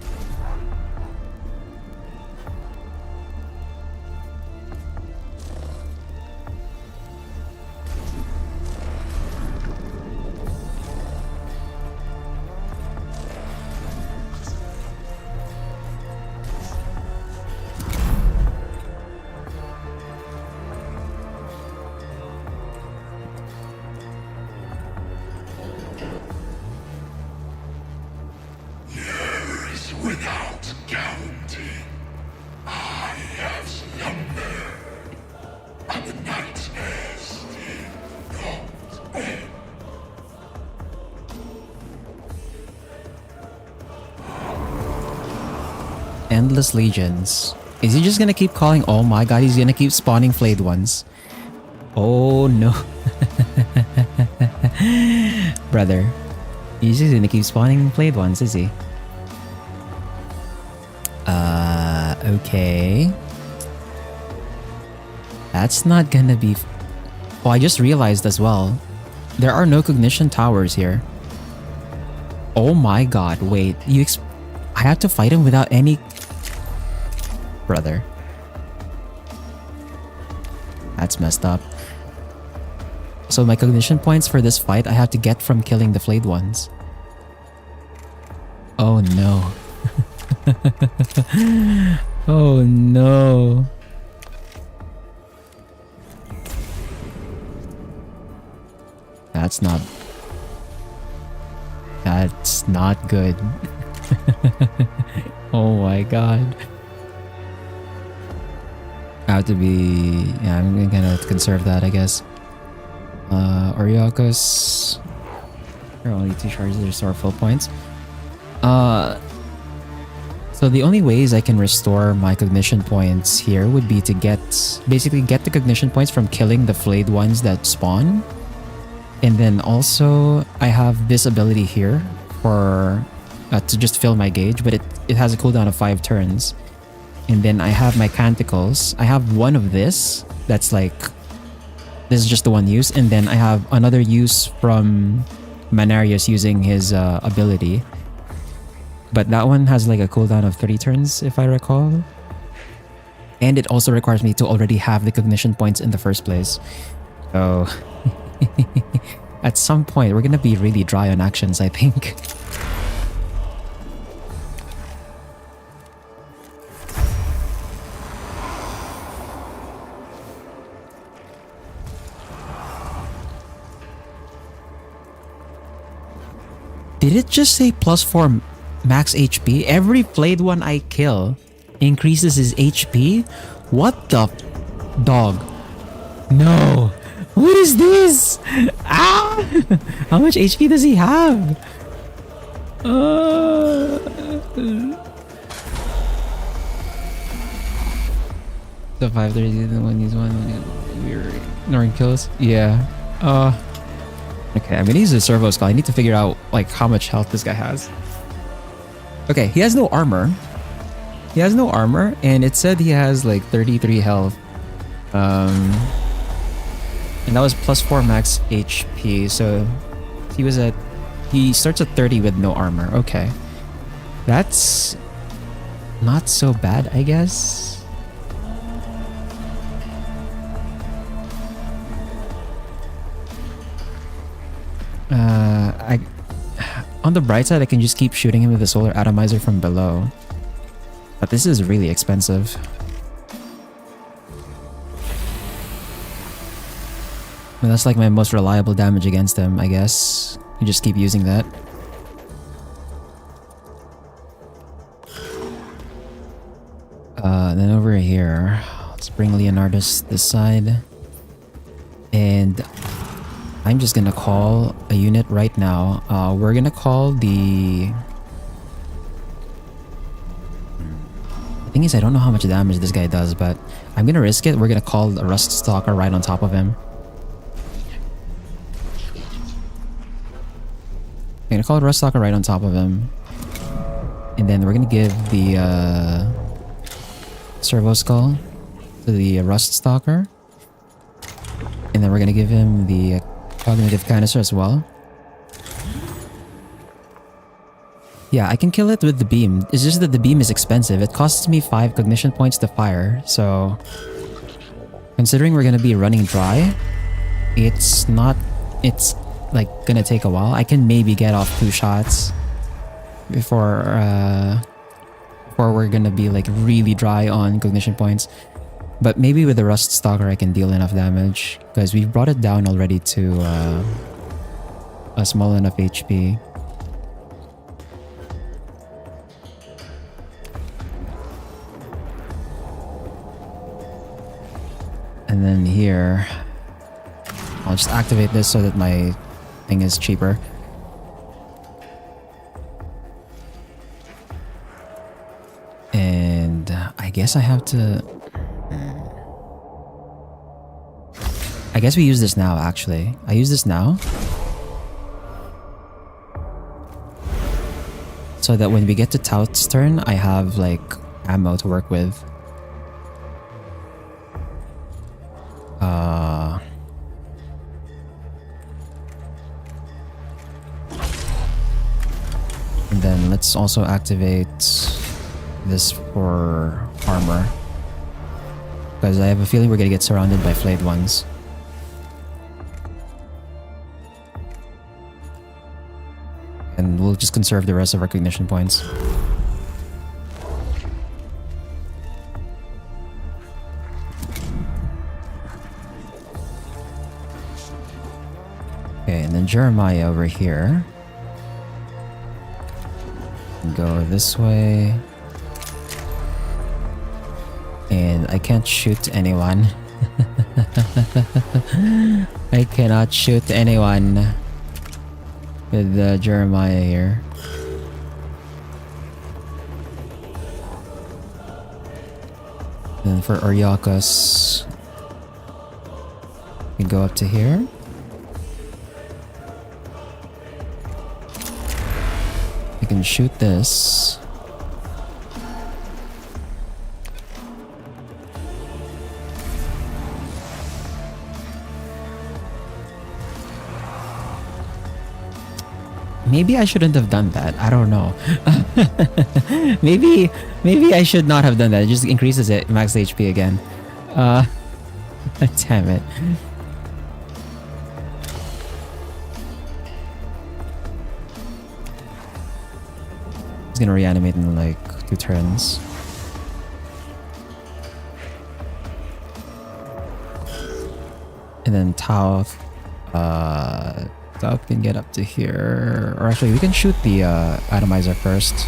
Without counting, I have slumbered, and the nightmares did not end. Endless legions. Is he just gonna keep calling? Oh my god, he's gonna keep spawning flayed ones. Oh no. Brother. He's just gonna keep spawning flayed ones, is he? Okay. That's not gonna be... Oh, I just realized as well. There are no cognition towers here. Oh my god, wait. I have to fight him without any... Brother. That's messed up. So my cognition points for this fight I have to get from killing the flayed ones. Oh no. Oh no. That's not good. Oh my god. I have to be... Yeah, I'm gonna conserve that, I guess. Oriakos. There are only 2 charges to restore full points. So the only ways I can restore my cognition points here would be to basically get the cognition points from killing the flayed ones that spawn. And then also I have this ability here for to just fill my gauge, but it has a cooldown of 5 turns. And then I have my canticles. I have one of this that's like, this is just the one use, and then I have another use from Manarius using his ability. But that one has like a cooldown of 3 turns, if I recall. And it also requires me to already have the cognition points in the first place. So at some point, we're gonna be really dry on actions, I think. Did it just say +4 max HP? Every flayed one I kill increases his HP? What the dog? No. What is this? Ah! How much HP does he have? The 530, the one use one. We're ignoring kills. Yeah. Okay, I'm gonna use the servo skull. I need to figure out like how much health this guy has. Okay, he has no armor. He has no armor, and it said he has like 33 health. And that was +4 max HP. So he starts at 30 with no armor. Okay, that's not so bad, I guess. On the bright side, I can just keep shooting him with the solar atomizer from below. But this is really expensive. But that's like my most reliable damage against him, I guess. You just keep using that. Then over here, let's bring Leonardus this side. And I'm just gonna call a unit right now. We're gonna call the... The thing is, I don't know how much damage this guy does, but I'm gonna risk it. We're gonna call a Rust Stalker right on top of him. I'm gonna call a Rust Stalker right on top of him. And then we're gonna give the Servo Skull to the Rust Stalker. And then we're gonna give him the Cognitive Canister as well. Yeah, I can kill it with the beam. It's just that the beam is expensive. It costs me 5 cognition points to fire. So, considering we're gonna be running dry, it's like gonna take a while. I can maybe get off 2 shots before we're gonna be like really dry on cognition points. But maybe with the Rust Stalker I can deal enough damage, because we've brought it down already to a small enough HP. And then here, I'll just activate this so that my thing is cheaper. And I guess I have to... I guess we use this now, actually. I use this now. So that when we get to Tout's turn, I have, like, ammo to work with. And then let's also activate this for armor. Because I have a feeling we're gonna get surrounded by flayed ones. And we'll just conserve the rest of our cognition points. Okay, and then Jeremiah over here. Go this way. And I can't shoot anyone. I cannot shoot anyone with Jeremiah here. Then for Oryakos, we go up to here. We can shoot this. Maybe I shouldn't have done that. I don't know. maybe I should not have done that. It just increases it max HP again. Damn it. It's gonna reanimate in like 2 turns. And then Tao Tao can get up to here. Or actually we can shoot the atomizer first.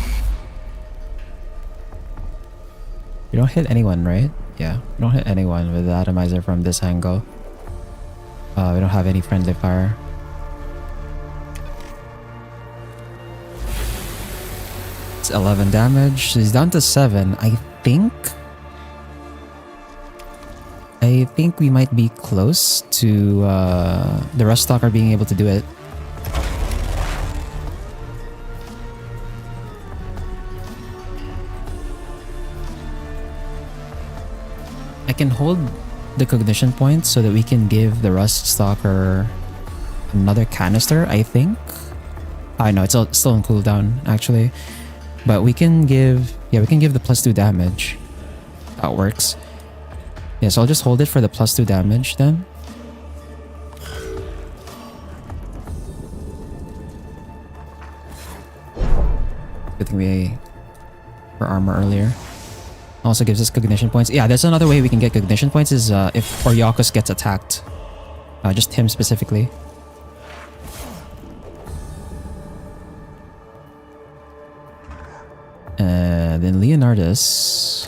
We don't hit anyone, right? Yeah, we don't hit anyone with the atomizer from this angle. We don't have any friendly fire. It's 11 damage. He's down to 7. I think we might be close to the Rust Stalker being able to do it. I can hold the cognition points so that we can give the Rust Stalker another canister, I think. I know it's still on cooldown actually. But we can give the +2 damage. That works. Yeah, so I'll just hold it for the +2 damage then. Good thing we were armor earlier. Also gives us cognition points. Yeah, there's another way we can get cognition points is if Oryakos gets attacked. Just him specifically. Then Leonardus.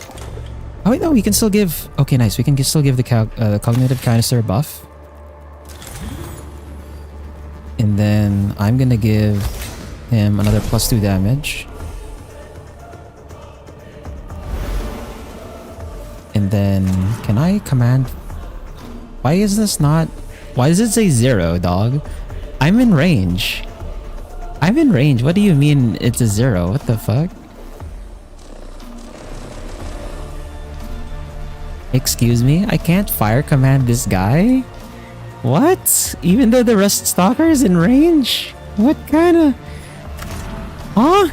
Oh wait, no, we can still give... Okay, nice. We can still give the cognitive canister buff. And then I'm gonna give him another +2 damage. And then, can I command... Why does it say 0, dog? I'm in range. I'm in range. What do you mean it's a 0? What the fuck? Excuse me? I can't fire command this guy? What? Even though the Rust Stalker is in range? What kind of... Huh?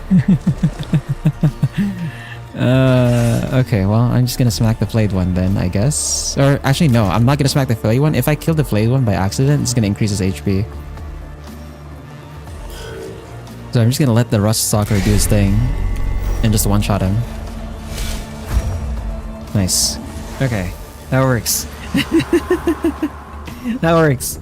Okay, well, I'm just gonna smack the flayed one then, I guess. Or actually, no, I'm not gonna smack the flayed one. If I kill the flayed one by accident, it's gonna increase his HP. So I'm just gonna let the Rust Stalker do his thing and just one-shot him. Nice. Okay, that works. That works.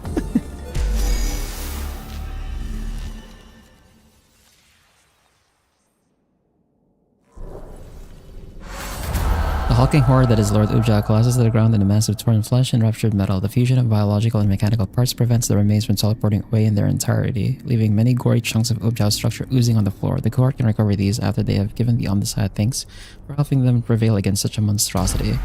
The hulking horror that is Lord Ubja collapses to the ground in a mass of torn flesh and ruptured metal. The fusion of biological and mechanical parts prevents the remains from teleporting away in their entirety, leaving many gory chunks of Ubja's structure oozing on the floor. The cohort can recover these after they have given the Omniscient thanks for helping them prevail against such a monstrosity.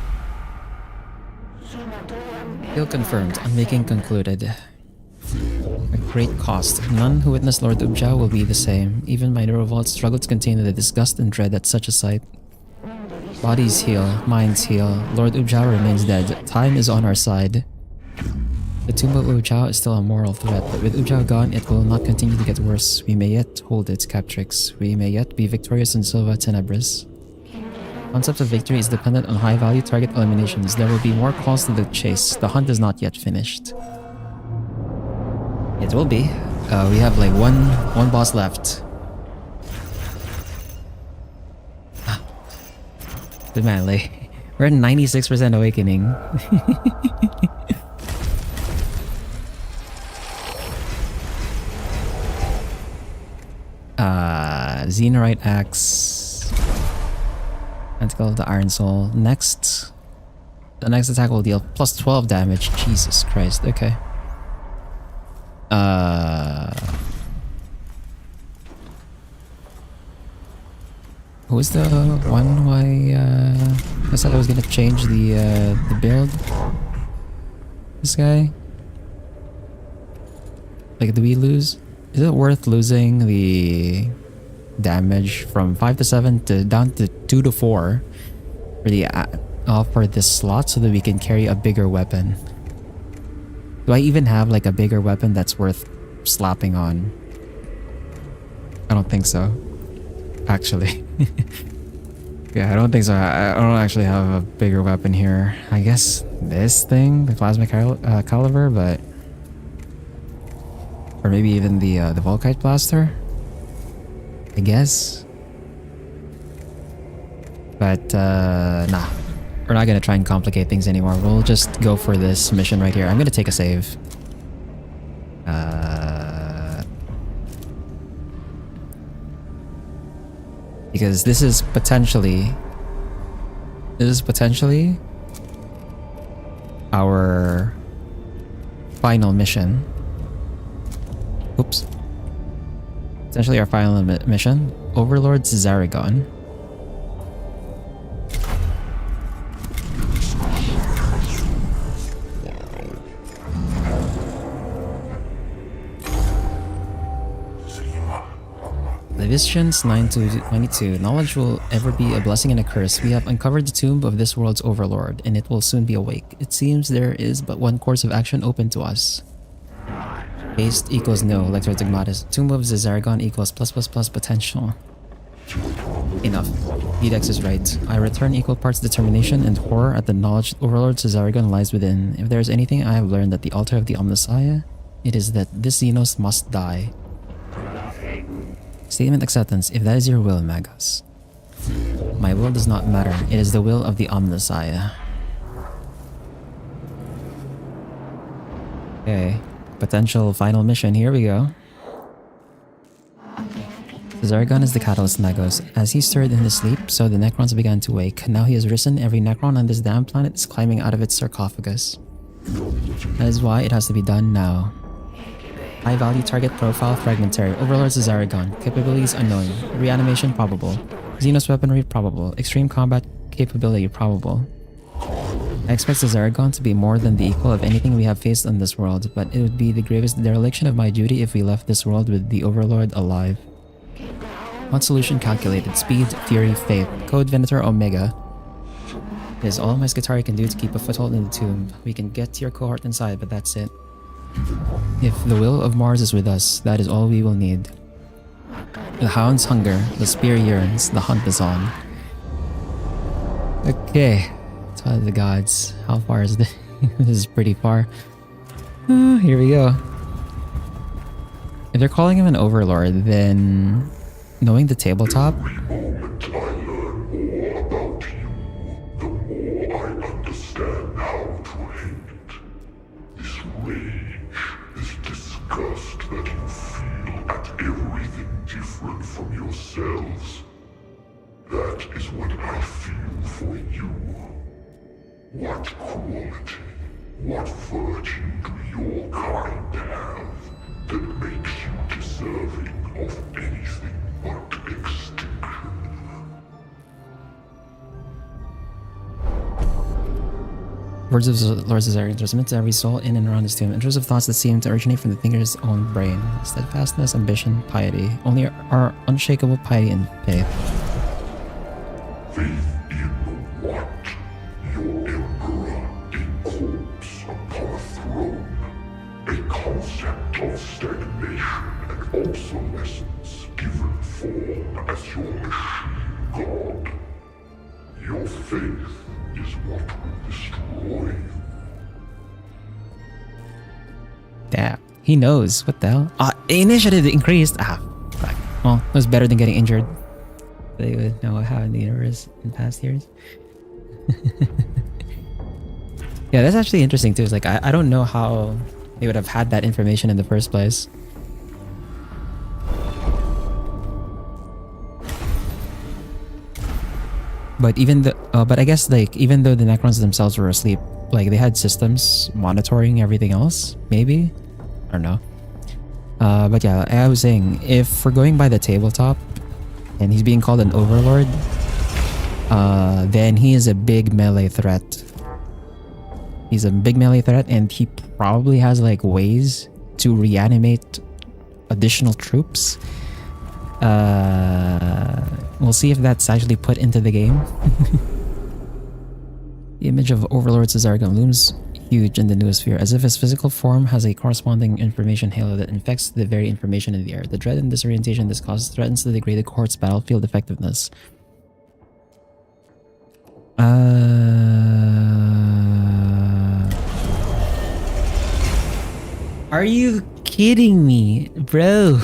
Kill confirmed. Unmaking concluded. At great cost. None who witnessed Lord Ubja will be the same. Even my neurovaults struggle to contain the disgust and dread at such a sight. Bodies heal, minds heal. Lord Ubja remains dead. Time is on our side. The tomb of Ubja is still a moral threat, but with Ubja gone, it will not continue to get worse. We may yet hold its captrix. We may yet be victorious in Silva Tenebris. The concept of victory is dependent on high-value target eliminations. There will be more calls to the chase. The hunt is not yet finished. It will be. We have like one boss left. Good man, like, we're at 96% awakening. Xenorite Axe. Tentacle of the Iron Soul. Next. The next attack will deal plus 12 damage. Jesus Christ, okay. Who was the one who I said I was gonna change the build? This guy? Like, do we lose? Is it worth losing the damage from 5 to 7 to down to 2 to 4 for the for this slot so that we can carry a bigger weapon? Do I even have like a bigger weapon that's worth slapping on? I don't think so. Actually. Yeah, I don't think so. I don't actually have a bigger weapon here. I guess this thing, the plasma caliber, but... Or maybe even the Volkite blaster? I guess? But, nah. We're not gonna try and complicate things anymore. We'll just go for this mission right here. I'm gonna take a save. Because this is potentially our final mission. Oops. Potentially our final mission. Overlord Zaragon. Leviticus 9:22. Knowledge will ever be a blessing and a curse. We have uncovered the tomb of this world's overlord, and it will soon be awake. It seems there is but one course of action open to us. Haste equals no, Lector Dogmatis. Tomb of Zaragon equals +++ potential. Enough. Edex is right. I return equal parts determination and horror at the knowledge Overlord Zaragon lies within. If there is anything I have learned at the altar of the Omnissiah, it is that this Xenos must die. Statement acceptance, if that is your will, Magus. My will does not matter, it is the will of the Omnissiah. Okay, potential final mission, here we go. Zaragon is the catalyst, Magus. As he stirred in his sleep, so the Necrons began to wake. Now he has risen, every Necron on this damn planet is climbing out of its sarcophagus. That is why it has to be done now. High value target profile fragmentary. Overlord Zaragon. Capabilities unknown. Reanimation probable. Xenos weaponry probable. Extreme combat capability probable. I expect Zaragon to be more than the equal of anything we have faced on this world, but it would be the gravest dereliction of my duty if we left this world with the Overlord alive. One solution calculated. Speed, fury, faith. Code Venator Omega. It is all my Skitarii can do to keep a foothold in the tomb. We can get to your cohort inside, but that's it. If the will of Mars is with us, that is all we will need. The hounds hunger, the spear yearns, the hunt is on. Okay, Twilight of the Gods. How far is this? This is pretty far. Here we go. If they're calling him an overlord, then knowing the tabletop. Every moment I learn more about you, the more I understand how to hate it. This rage, this disgust that you feel at everything different from yourselves. That is what I feel for you. What quality, what virtue do your kind have that makes you deserving of anything but extinction? Words of Lord Zaragon transmit to every soul in and around this tomb. Intrusive thoughts that seem to originate from the thinker's own brain. Steadfastness, ambition, piety. Only our unshakable piety and faith. Faith in what? Your emperor, a corpse upon a throne. A concept of stagnation and obsolescence given form as your machine god. Your faith is what will destroy you. Damn. He knows. What the hell? Initiative increased. Fuck. Well, it was better than getting injured. They would know what happened in the universe in past years. Yeah, that's actually interesting too. It's like, I don't know how they would have had that information in the first place. But but I guess like even though the Necrons themselves were asleep, like they had systems monitoring everything else. Maybe, I don't know. But yeah, I was saying if we're going by the tabletop, and he's being called an overlord, then he is a big melee threat. He's a big melee threat, and he probably has like ways to reanimate additional troops. We'll see if that's actually put into the game. The image of Overlord Cesargon looms huge in the noosphere, as if his physical form has a corresponding information halo that infects the very information in the air. The dread and disorientation this causes threatens the degraded cohort's battlefield effectiveness. Are you kidding me, bro?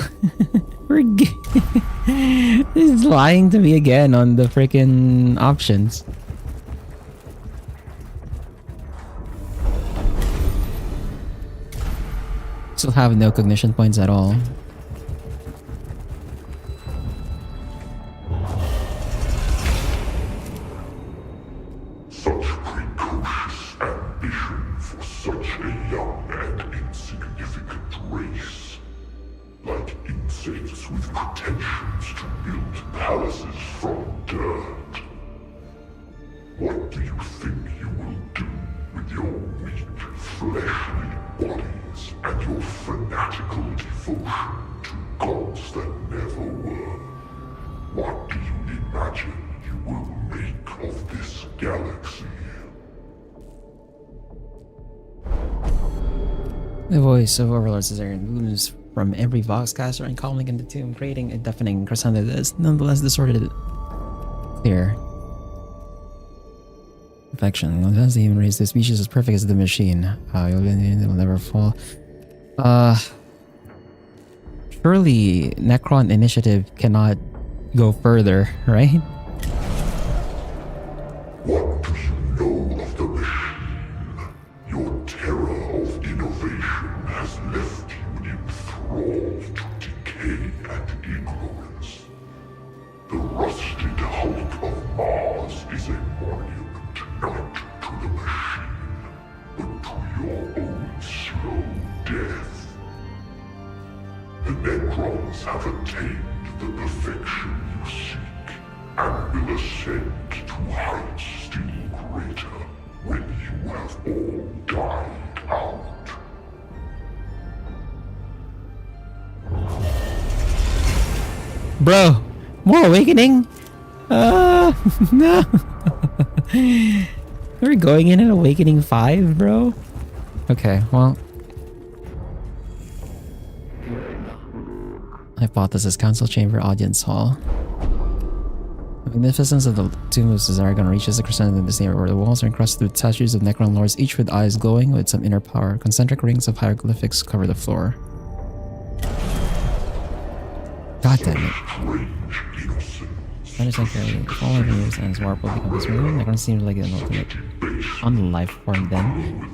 This is lying to me again on the freaking options. Still have no cognition points at all. Such precocious ambition for such a young and insignificant race. Like insects with pretensions to build palaces from dirt. What do you think you will do with your weak, fleshly bodies and your fanatical devotion to gods that never were? What do you imagine you will make of this galaxy? The voice of Overlord Caesarion looms from every voxcaster and calming in the tomb, creating a deafening crescendo that is nonetheless distorted. Clear. Perfection. It doesn't even raise the species as perfect as the machine. It will never fall. Surely Necron Initiative cannot go further, right? What do you know of the machine? Your terror of innovation has left you enthralled to decay and ignorance. The rusted hulk of Mars is a monument not to the machine, but to your own slow death. The Necrons have attained the perfection you seek, and will ascend to heights still greater when you have all died out. Bro, more awakening? No. We're going in at Awakening 5, bro? Okay, well. Hypothesis, Council Chamber, Audience Hall. The magnificence of the tomb of Cesargon reaches the crescendo in this area where the walls are encrusted with statues of Necron lords, each with eyes glowing with some inner power. Concentric rings of hieroglyphics cover the floor. God damn it. Understand clearly, if all of the moves and his warp will become smooth, Necron seems like an ultimate unlife form then.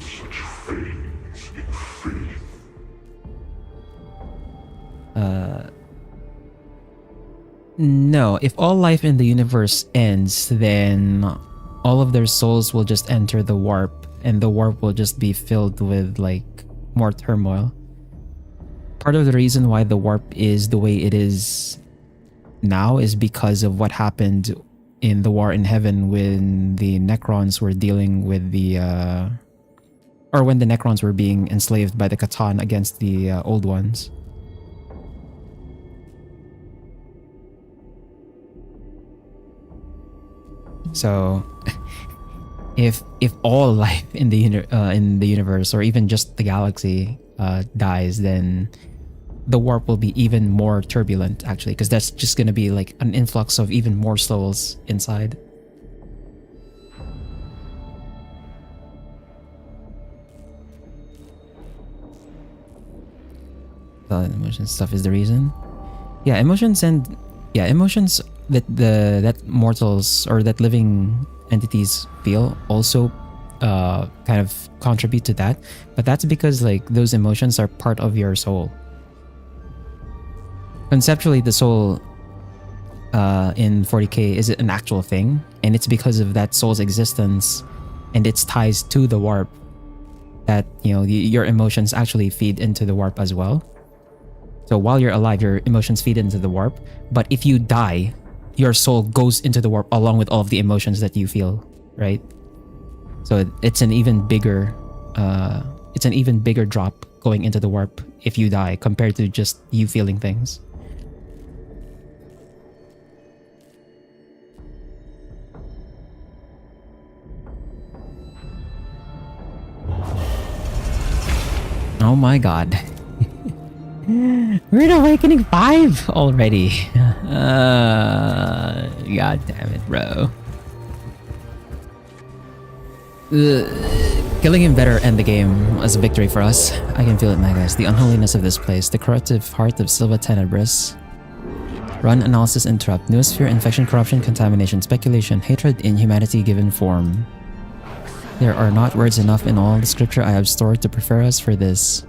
No, if all life in the universe ends, then all of their souls will just enter the warp, and the warp will just be filled with like more turmoil. Part of the reason why the warp is the way it is now is because of what happened in the War in Heaven when the Necrons were dealing with the or when the Necrons were being enslaved by the Catan against the old ones. So if all life in the universe or even just the galaxy dies, then the warp will be even more turbulent, actually, because that's just going to be like an influx of even more souls inside. The emotion stuff is the reason. Yeah, emotions that mortals or that living entities feel also kind of contribute to that, but that's because like those emotions are part of your soul. Conceptually, the soul in 40k is an actual thing, and it's because of that soul's existence and its ties to the warp that, you know, your emotions actually feed into the warp as well. So while you're alive, your emotions feed into the warp, but if you die, your soul goes into the warp along with all of the emotions that you feel, right? So it's an even bigger drop going into the warp if you die compared to just you feeling things. Oh my god. We're in Awakening 5 already. God damn it, bro. Killing him better end the game as a victory for us. I can feel it, my guys. The unholiness of this place. The corruptive heart of Silva Tenebris. Run, analysis, interrupt. Noosphere, infection, corruption, contamination, speculation, hatred, inhumanity given form. There are not words enough in all the scripture I have stored to prepare us for this.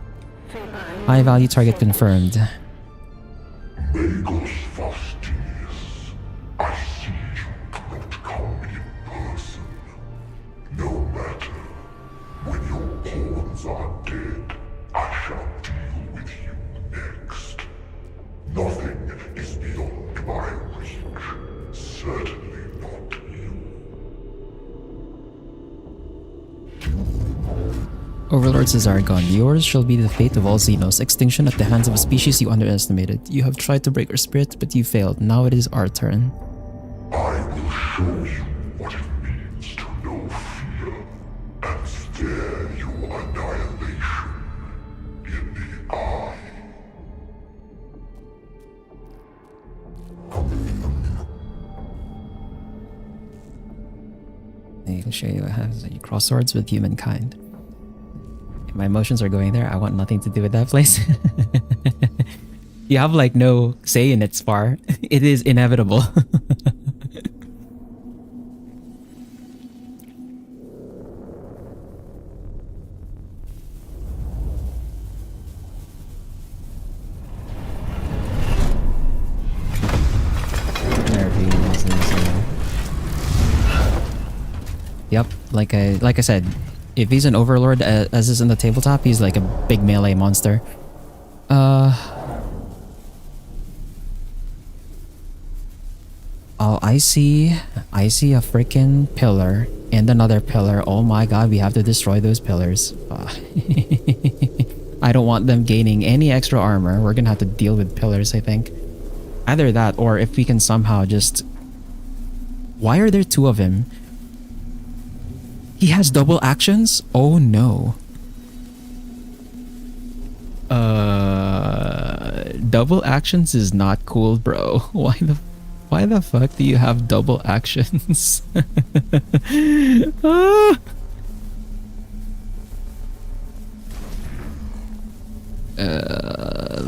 High value target confirmed. Magos Fastidius, I see you cannot come in person. No matter. When your pawns are dead, I shall deal with you next. Nothing is beyond my reach. Certainly not you. Overlord Cesargon, yours shall be the fate of all Xenos, extinction at the hands of a species you underestimated. You have tried to break our spirit, but you failed. Now it is our turn. I will show you what it means to know fear, and stare your annihilation in the eye. I can show you what happens when you cross swords with humankind. My emotions are going there. I want nothing to do with that place. You have like no say in it, Spar. It is inevitable. Yep, like I said, if he's an overlord as is in the tabletop, he's like a big melee monster. Oh, I see a freaking pillar and another pillar. Oh my god, we have to destroy those pillars. I don't want them gaining any extra armor. We're gonna have to deal with pillars, I think. Either that, or if we can somehow just... Why are there two of him? He has double actions? Oh no. Double actions is not cool, bro. Why the fuck do you have double actions?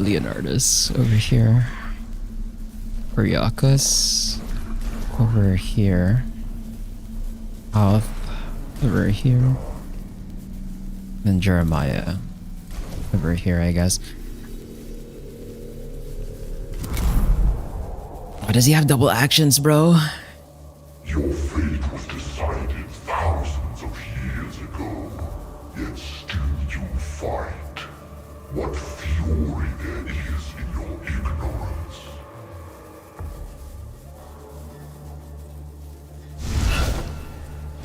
Leonardus over here. Ariakas over here. Alf over here. Then Jeremiah over here, I guess. Why does he have double actions, bro? Your fate was decided thousands of years ago, yet still you fight. What fury there is in your ignorance.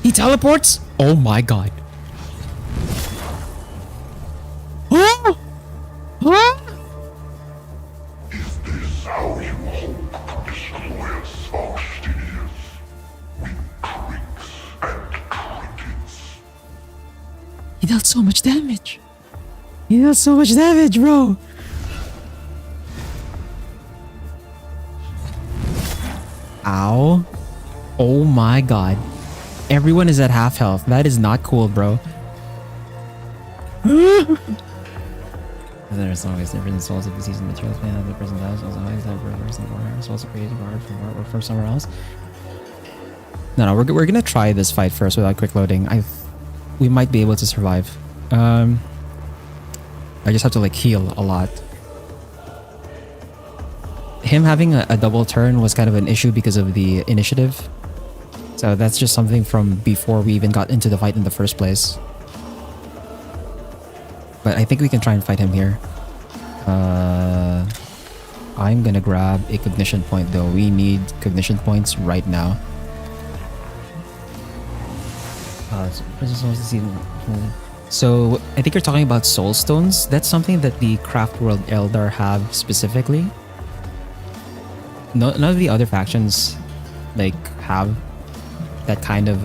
He teleports? Oh my god. Oh! Oh! Is this how you hope to destroy us, Fastidius? With tricks and trinkets? He dealt so much damage. He dealt so much damage, bro. Ow. Oh my god. Everyone is at half health. That is not cool, bro. There's always different souls of the season materials playing out the present lives. Also, always have reverse and Warhammer. Souls are created hard from art or from somewhere else. No, we're gonna try this fight first without quick loading. We might be able to survive. I just have to like heal a lot. Him having a double turn was kind of an issue because of the initiative. So that's just something from before we even got into the fight in the first place. But I think we can try and fight him here. I'm gonna grab a cognition point though. We need cognition points right now. So I think you're talking about soul stones. That's something that the Craft World Eldar have specifically. No, none of the other factions like have that kind of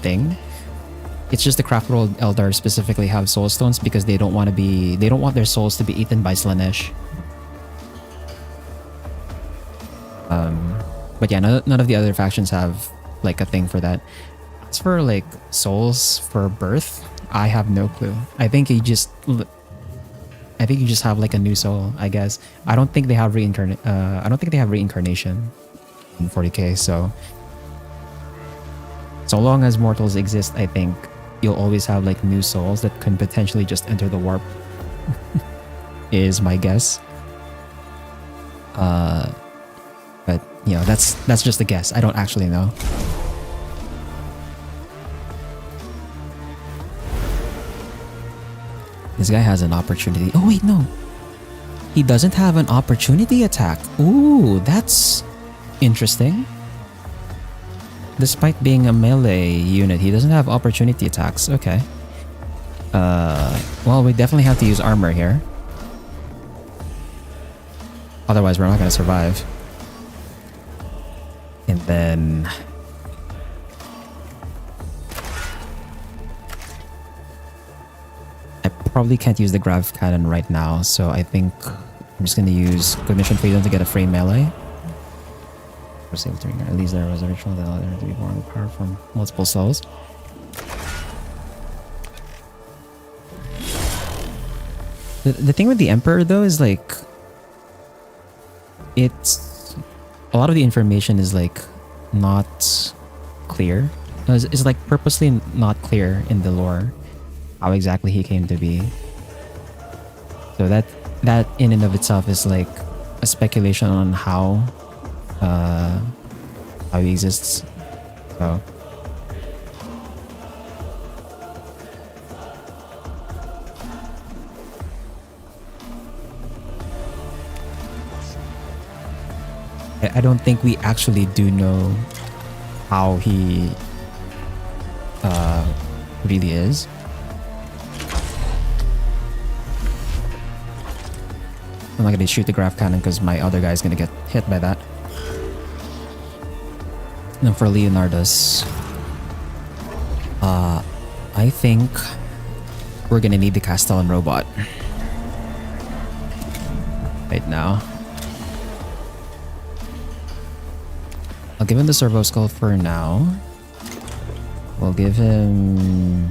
thing. It's just the Craft World Eldar specifically have soul stones because they don't want their souls to be eaten by Slanesh. But yeah, none of the other factions have like a thing for that. As for like souls for birth, I have no clue. I think you just have like a new soul, I guess. I don't think they have reincarnation in 40k, so long as mortals exist, I think you'll always have like new souls that can potentially just enter the warp. Is my guess. But you know, that's just a guess. I don't actually know. This guy has an opportunity. Oh wait, no. He doesn't have an opportunity attack. Ooh, that's interesting. Despite being a melee unit, he doesn't have opportunity attacks. Okay. Well, we definitely have to use armor here. Otherwise, we're not going to survive. And then... I probably can't use the grav cannon right now, so I think I'm just going to use Cognition Freedom to get a free melee. At least there was a ritual that allowed her to be born with power from multiple souls. The thing with the Emperor though is like, it's a lot of the information is like not clear. It's like purposely not clear in the lore how exactly he came to be. So that in and of itself is like a speculation on how he exists. So I don't think we actually do know how he really is. I'm not gonna shoot the grav cannon because my other guy is gonna get hit by that. And then for Leonardus, I think we're gonna need the Castellan robot right now. I'll give him the servo skull for now. We'll give him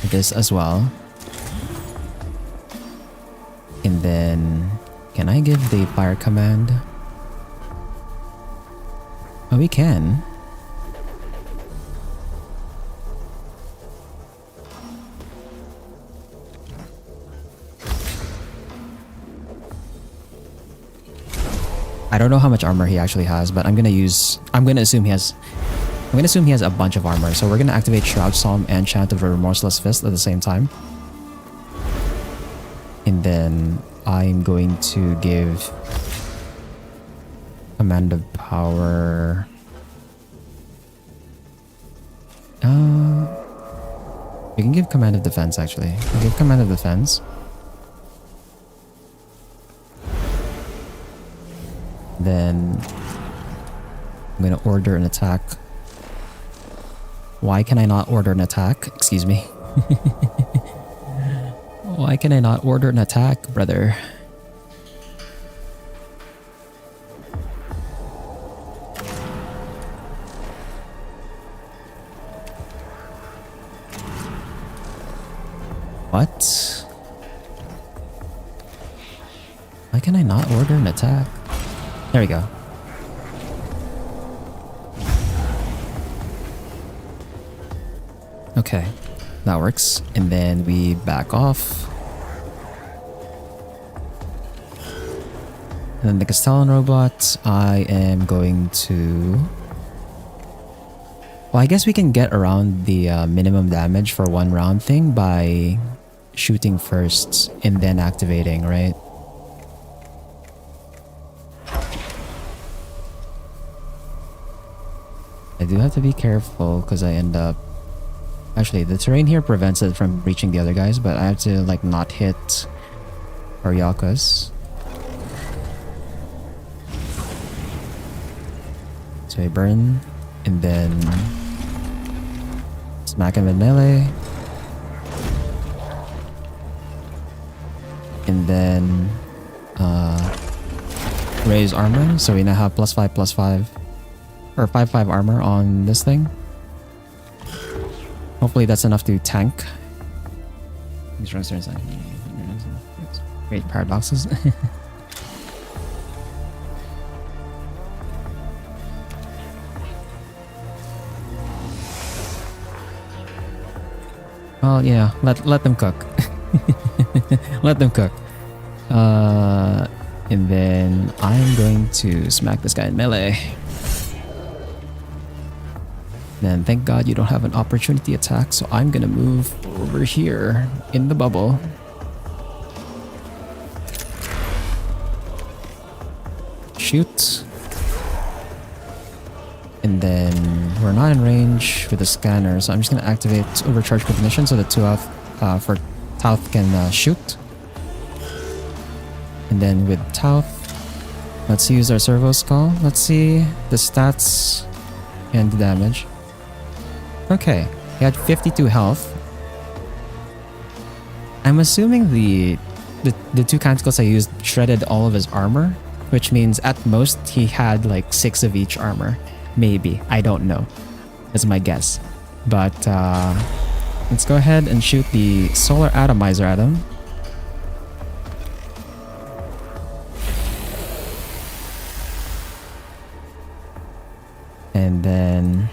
this as well. And then, can I give the fire command? Oh, we can. I don't know how much armor he actually has, but I'm gonna assume he has a bunch of armor. So we're gonna activate Shroud Psalm and Chant of the Remorseless Fist at the same time. And then I'm going to give Command of Power. We can give Command of Defense actually. We'll give Command of Defense. Then I'm gonna order an attack. Why can I not order an attack? Excuse me. Why can I not order an attack, brother? What? Why can I not order an attack? There we go. Okay, that works. And then we back off. And then the Castellan robot, I am going to... Well, I guess we can get around the minimum damage for one round thing by shooting first and then activating, right? I do have to be careful because I end up... Actually, the terrain here prevents it from reaching the other guys, but I have to like not hit Aryakas. So I burn, and then smack him with melee. And then raise armor, so we now have +5/+5 or 5/5 armor on this thing. Hopefully that's enough to tank. Great paradoxes. Well, yeah, let them cook. Let them cook. And then I'm going to smack this guy in melee. Then thank God you don't have an opportunity attack, so I'm gonna move over here in the bubble. Shoot. And then we're not in range with the scanner, so I'm just gonna activate overcharge cognition so that for Tauth can shoot. And then with Tauth, let's use our servo skull. Let's see the stats and the damage. Okay, he had 52 health. I'm assuming the two canticles I used shredded all of his armor, which means at most he had like 6 of each armor. Maybe, I don't know. That's my guess. But let's go ahead and shoot the solar atomizer at him. And then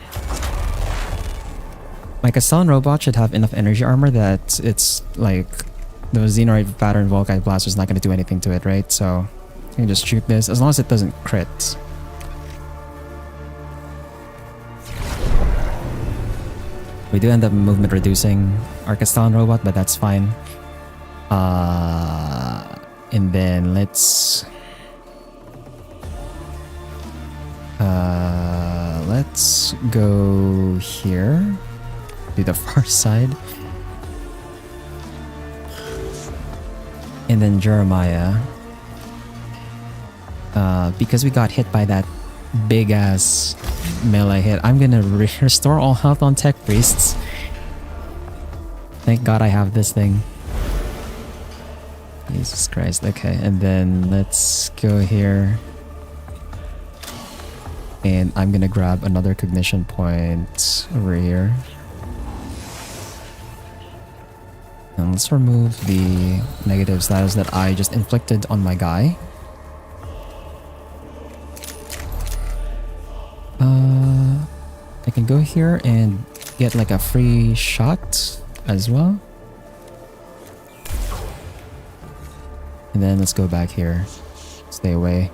my Castellan robot should have enough energy armor that it's like the Xenoid pattern Volkite Blaster is not going to do anything to it, right? So you can just shoot this as long as it doesn't crit. We do end up movement reducing our Castellan robot, but that's fine. And then let's go here to the far side. And then Jeremiah, because we got hit by that big ass melee hit, I'm gonna restore all health on tech priests. Thank God I have this thing. Jesus Christ. Okay, and then let's go here. And I'm gonna grab another cognition point over here. And let's remove the negative status that I just inflicted on my guy. I can go here and get like a free shot as well. And then let's go back here. Stay away.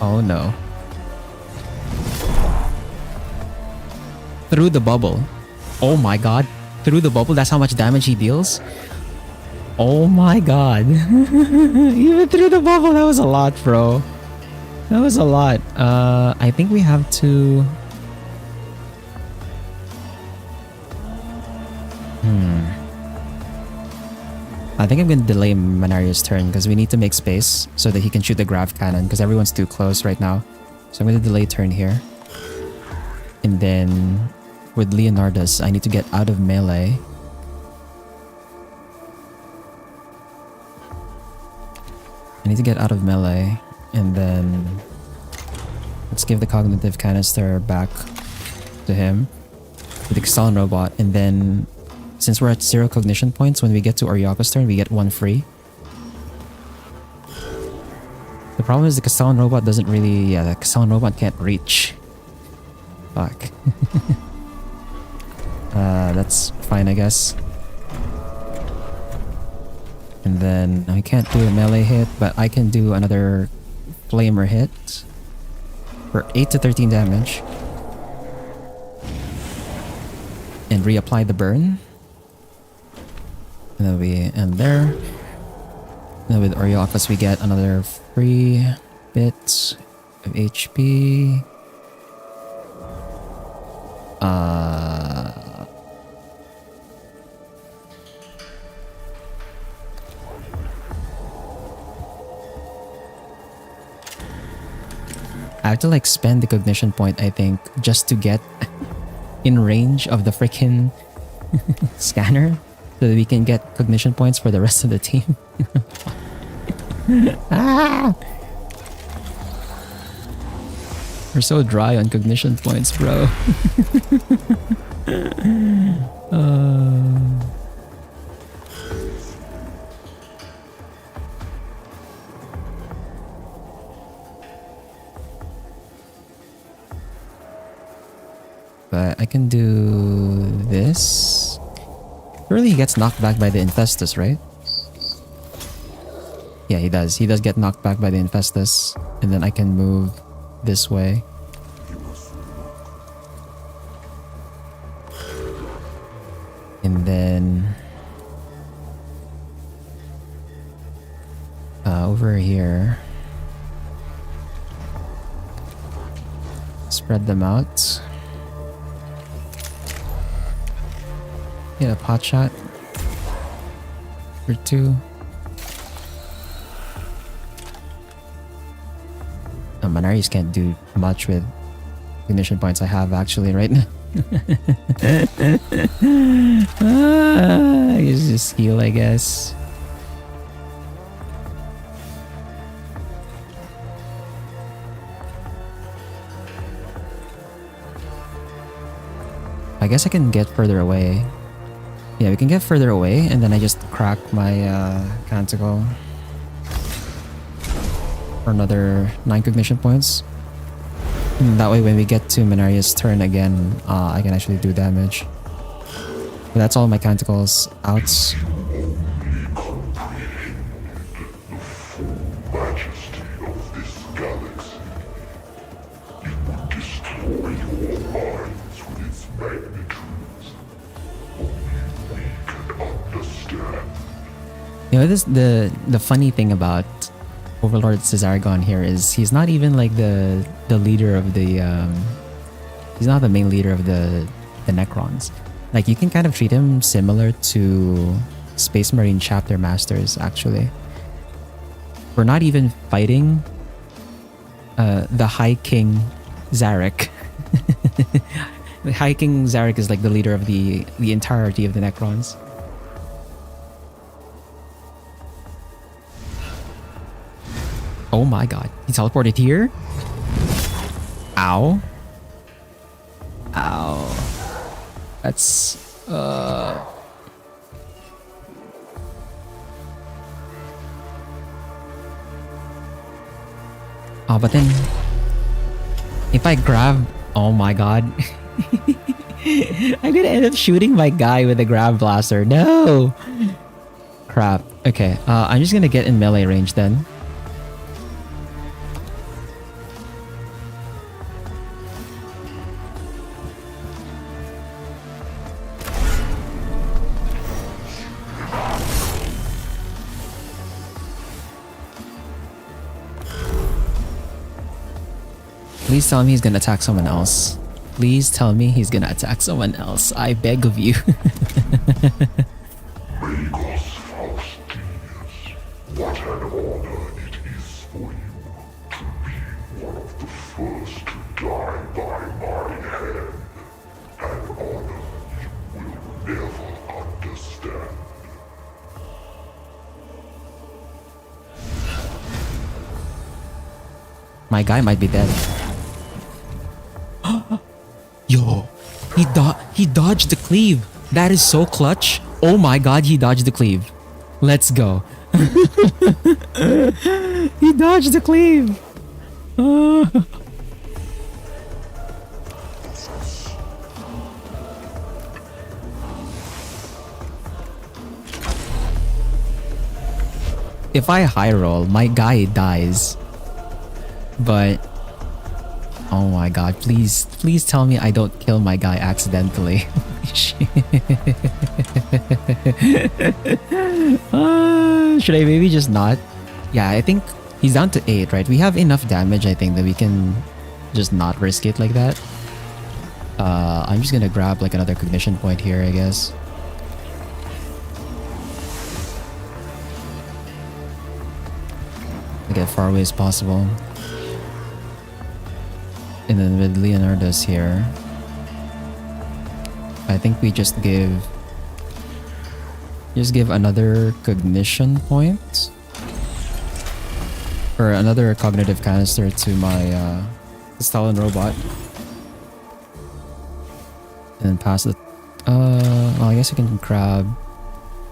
Oh no. Through the bubble. Oh my god. Through the bubble, that's how much damage he deals? Oh my god. Even through the bubble, that was a lot, bro. That was a lot. I think we have to... I think I'm going to delay Manario's turn because we need to make space so that he can shoot the grav cannon because everyone's too close right now. So I'm going to delay turn here. And then with Leonardus, I need to get out of melee. I need to get out of melee. And then let's give the cognitive canister back to him with the Castellan robot. And then since we're at 0 cognition points, when we get to Oryaka's turn, we get 1 free. The problem is the Castellan robot doesn't really... Yeah, the Castellan robot can't reach. Fuck. That's fine, I guess. And then I can't do a melee hit, but I can do another flamer hit for 8 to 13 damage. And reapply the burn. And then we end there. And then with Oriochus we get another free bit of HP. I have to like spend the cognition point, I think, just to get in range of the freaking scanner so that we can get cognition points for the rest of the team. Ah! We're so dry on cognition points, bro. But I can do this. Surely he gets knocked back by the Infestus, right? Yeah, he does. He does get knocked back by the Infestus. And then I can move this way. And then over here, spread them out. Get a pot shot or two. Mechanicus can't do much with ignition points I have actually right now. I just heal, I guess. I guess I can get further away. Yeah, we can get further away and then I just crack my canticle for another 9 cognition points. And that way when we get to Mechanicus' turn again, I can actually do damage. But that's all my canticles out. You know, this the funny thing about Overlord Cesaragon here is he's not even like the leader of the he's not the main leader of the Necrons. Like you can kind of treat him similar to Space Marine chapter masters actually. We're not even fighting the High King Zarek. The High King Zarek is like the leader of the entirety of the Necrons. Oh my god, he teleported here? Ow. Ow. That's... Oh, but then... If I grab... Oh my god. I'm gonna end up shooting my guy with a grab blaster. No! Crap. Okay, I'm just gonna get in melee range then. Please tell me he's gonna attack someone else. Please tell me he's gonna attack someone else. I beg of you. What an honor it is for you to be one of the first to die by my hand. An honor you will never understand. My guy might be dead. Yo, he dodged the cleave. That is so clutch. Oh my god, he dodged the cleave. Let's go. He dodged the cleave. if I high roll, my guy dies. But oh my god, please tell me I don't kill my guy accidentally. Should I maybe just not? Yeah, I think he's down to 8, right? We have enough damage, I think, that we can just not risk it like that. I'm just gonna grab like another cognition point here, I guess. Get as far away as possible. And then with Leonardo's here, I think we just give another cognition point or another cognitive canister to my Stalin robot, and then pass the well, I guess I can grab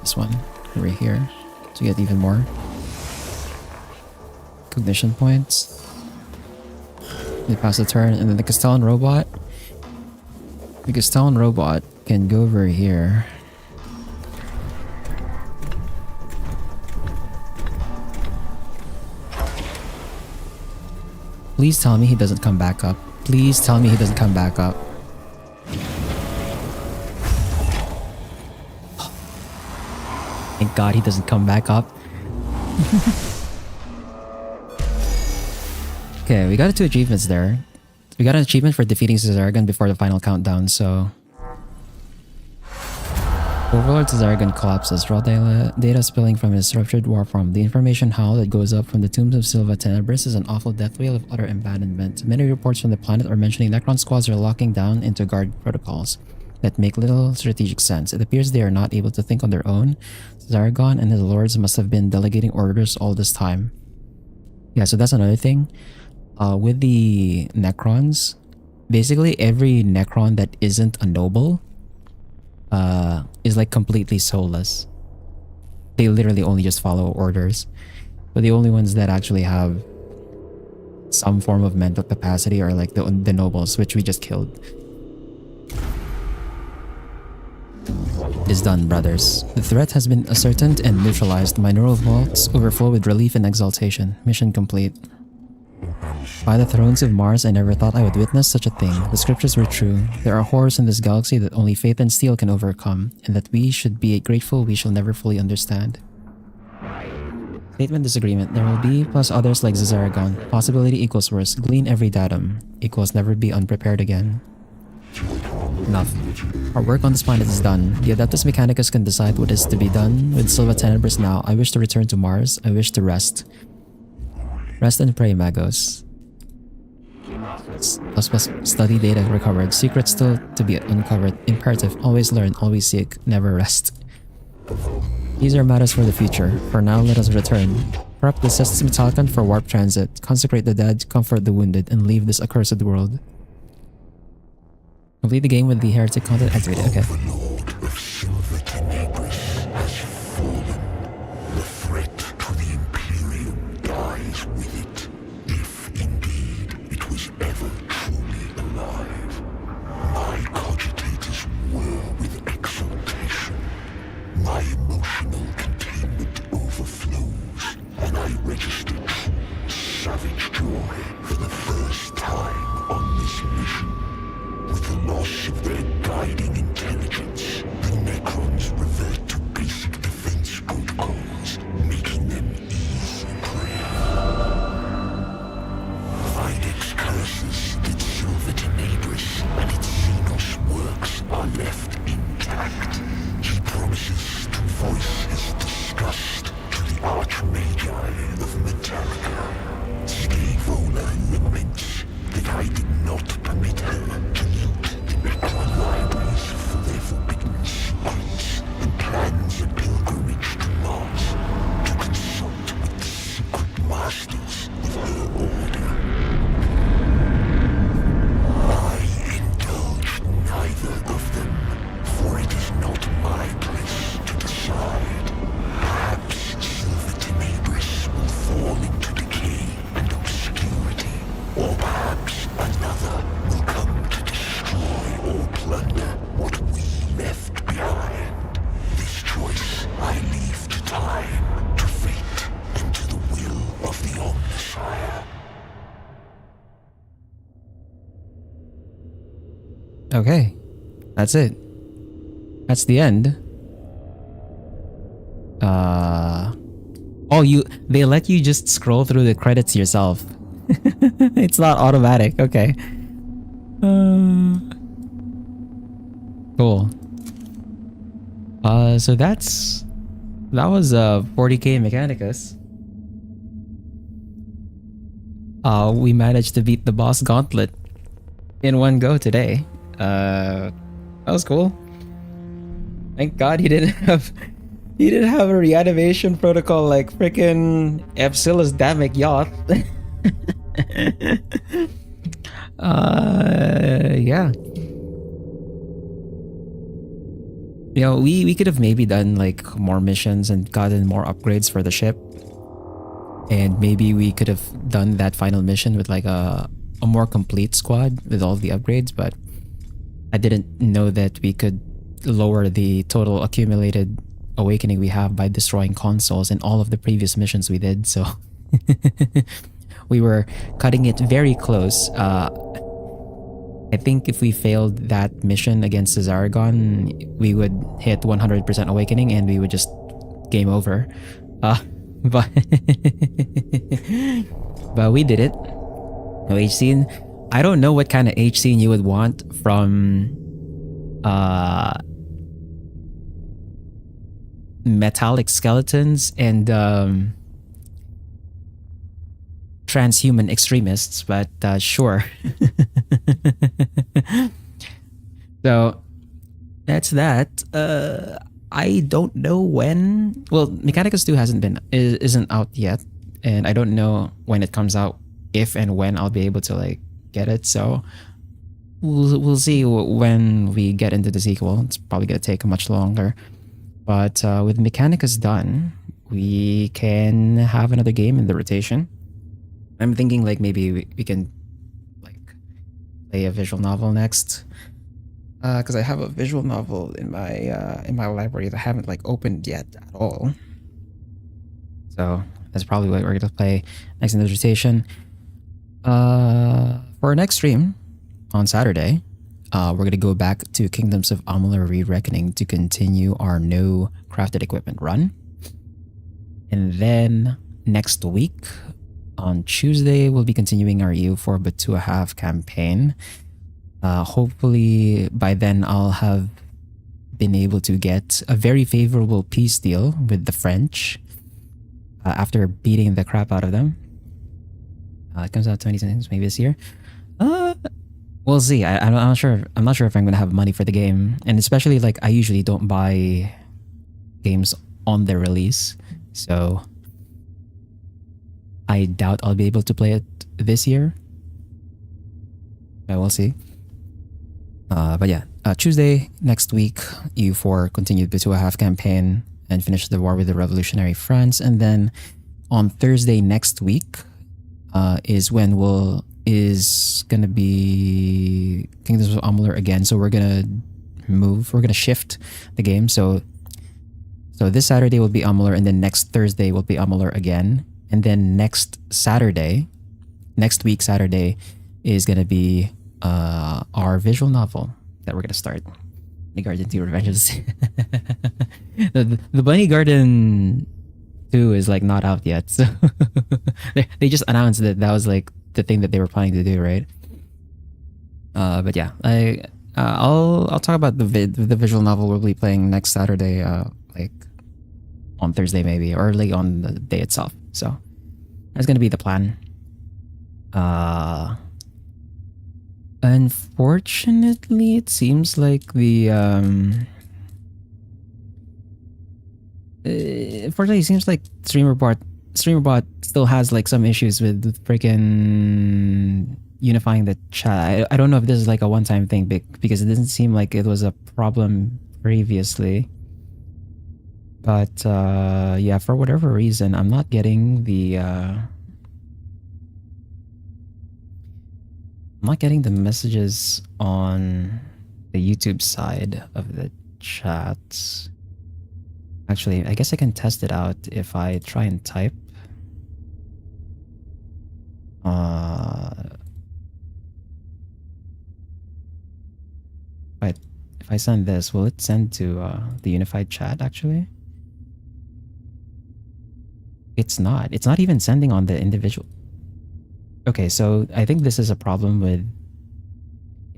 this one over here to get even more cognition points. They pass the turn, and then the Castellan robot. The Castellan robot can go over here. Please tell me he doesn't come back up. Please tell me he doesn't come back up. Thank God he doesn't come back up. Okay, we got 2 achievements there. We got an achievement for defeating Caesaragon before the final countdown, so... Overlord Caesaragon collapses, raw data spilling from his ruptured war farm. The information howl that goes up from the tombs of Silva Tenebris is an awful death wail of utter abandonment. Many reports from the planet are mentioning Necron squads are locking down into guard protocols that make little strategic sense. It appears they are not able to think on their own. Caesaragon and his lords must have been delegating orders all this time. Yeah, so that's another thing. With the Necrons, basically every Necron that isn't a noble is like completely soulless. They literally only just follow orders. But the only ones that actually have some form of mental capacity are like the nobles, which we just killed. It is done, brothers. The threat has been ascertained and neutralized. My neural vaults overflow with relief and exaltation. Mission complete. By the thrones of Mars, I never thought I would witness such a thing. The scriptures were true. There are horrors in this galaxy that only faith and steel can overcome, and that we should be grateful we shall never fully understand. Statement disagreement. There will be, plus others like Caesaragon. Possibility equals worse. Glean every datum. Equals never be unprepared again. Enough. Our work on this planet is done. The Adeptus Mechanicus can decide what is to be done. With Silva Tenebris now, I wish to return to Mars. I wish to rest. Rest and pray, Magos. Plus study data recovered. Secrets still to be uncovered. Imperative. Always learn, always seek, never rest. These are matters for the future. For now, let us return. Prep the Cestus Metallicon for warp transit. Consecrate the dead, comfort the wounded, and leave this accursed world. Complete the game with the heretic content activated. Okay. Overlord of Silva Tenebris has fallen. The threat to the Imperium dies with it, if indeed it was ever truly alive. My cogitators whir with exultation. My emotional containment overflows, and I register true savage joy for the first time on this mission. With the loss of their guiding intelligence, the Necrons revert to basic defense protocols, making them easy prey. Videx curses that Silva Tenebris Okay, that's it. That's the end. Oh, they let you just scroll through the credits yourself. It's not automatic. Okay. Cool. So that was 40k Mechanicus. We managed to beat the boss Gauntlet in one go today. That was cool. Thank God he didn't have a reanimation protocol like freaking Epsila's Damic Yacht. Yeah. You know, we could have maybe done like more missions and gotten more upgrades for the ship. And maybe we could have done that final mission with like a more complete squad with all the upgrades, but I didn't know that we could lower the total accumulated awakening we have by destroying consoles in all of the previous missions we did, so we were cutting it very close. I think if we failed that mission against Zaragon, we would hit 100% awakening and we would just game over. But but we did it. No H scene. I don't know what kind of H scene you would want from metallic skeletons and transhuman extremists, but sure. So that's that. I don't know when. Well, Mechanicus 2 isn't out yet, and I don't know when it comes out, if and when I'll be able to like get it. So we'll see when we get into the sequel. It's probably gonna take much longer. But with Mechanicus done, we can have another game in the rotation. I'm thinking like maybe we can like play a visual novel next. Because I have a visual novel in my library that I haven't like opened yet at all. So that's probably what we're gonna play next in the rotation. For our next stream on Saturday, we're gonna go back to Kingdoms of Amalur Re-Reckoning to continue our no crafted equipment run. And then next week on Tuesday, we'll be continuing our EU4 but 2.5 campaign. Hopefully by then I'll have been able to get a very favorable peace deal with the French after beating the crap out of them. It comes out 20 maybe this year. We'll see. I'm not sure. I'm not sure if I'm gonna have money for the game, and especially like I usually don't buy games on their release, so I doubt I'll be able to play it this year. But we'll see. But yeah, Tuesday next week, EU4 continued the 2.5 campaign and finished the war with the Revolutionary France, and then on Thursday next week is when is gonna be Kingdoms of Amalur again. So we're gonna shift the game. So this Saturday will be Amalur, and then next Thursday will be Amalur again, and then next week Saturday is gonna be our visual novel that we're gonna start. The Garden 2 Revenges. the Bunny Garden 2 is like not out yet, so they just announced that was like the thing that they were planning to do, right? But yeah, I'll talk about the visual novel we'll be playing next Saturday, like on Thursday maybe, or like on the day itself. So that's gonna be the plan. Unfortunately, it seems like the unfortunately, it seems like StreamerBot still has like some issues with freaking unifying the chat. I don't know if this is like a one-time thing because it doesn't seem like it was a problem previously. But yeah, for whatever reason, I'm not getting the messages on the YouTube side of the chat. Actually, I guess I can test it out if I try and type. But if I send this, will it send to the unified chat actually? It's not. It's not even sending on the individual. Okay, so I think this is a problem with...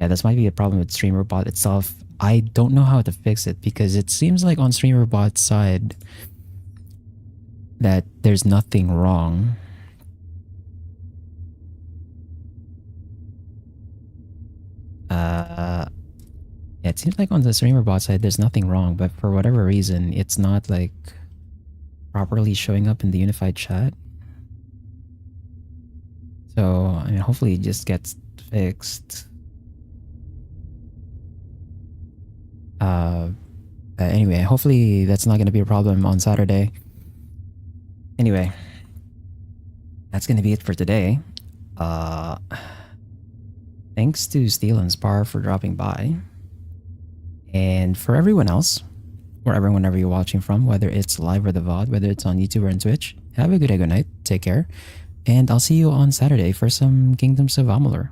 Yeah, this might be a problem with StreamerBot itself. I don't know how to fix it because it seems like on StreamerBot's side that there's nothing wrong. Yeah, it seems like on the StreamerBot side there's nothing wrong, but for whatever reason, it's not like properly showing up in the unified chat. So, I mean, hopefully it just gets fixed. Anyway, hopefully that's not going to be a problem on Saturday. Anyway, that's going to be it for today. Thanks to Steel and Spar for dropping by. And for everyone else, wherever, whenever you're watching from, whether it's live or the VOD, whether it's on YouTube or on Twitch, have a good day, good night, take care, and I'll see you on Saturday for some Kingdoms of Amalur.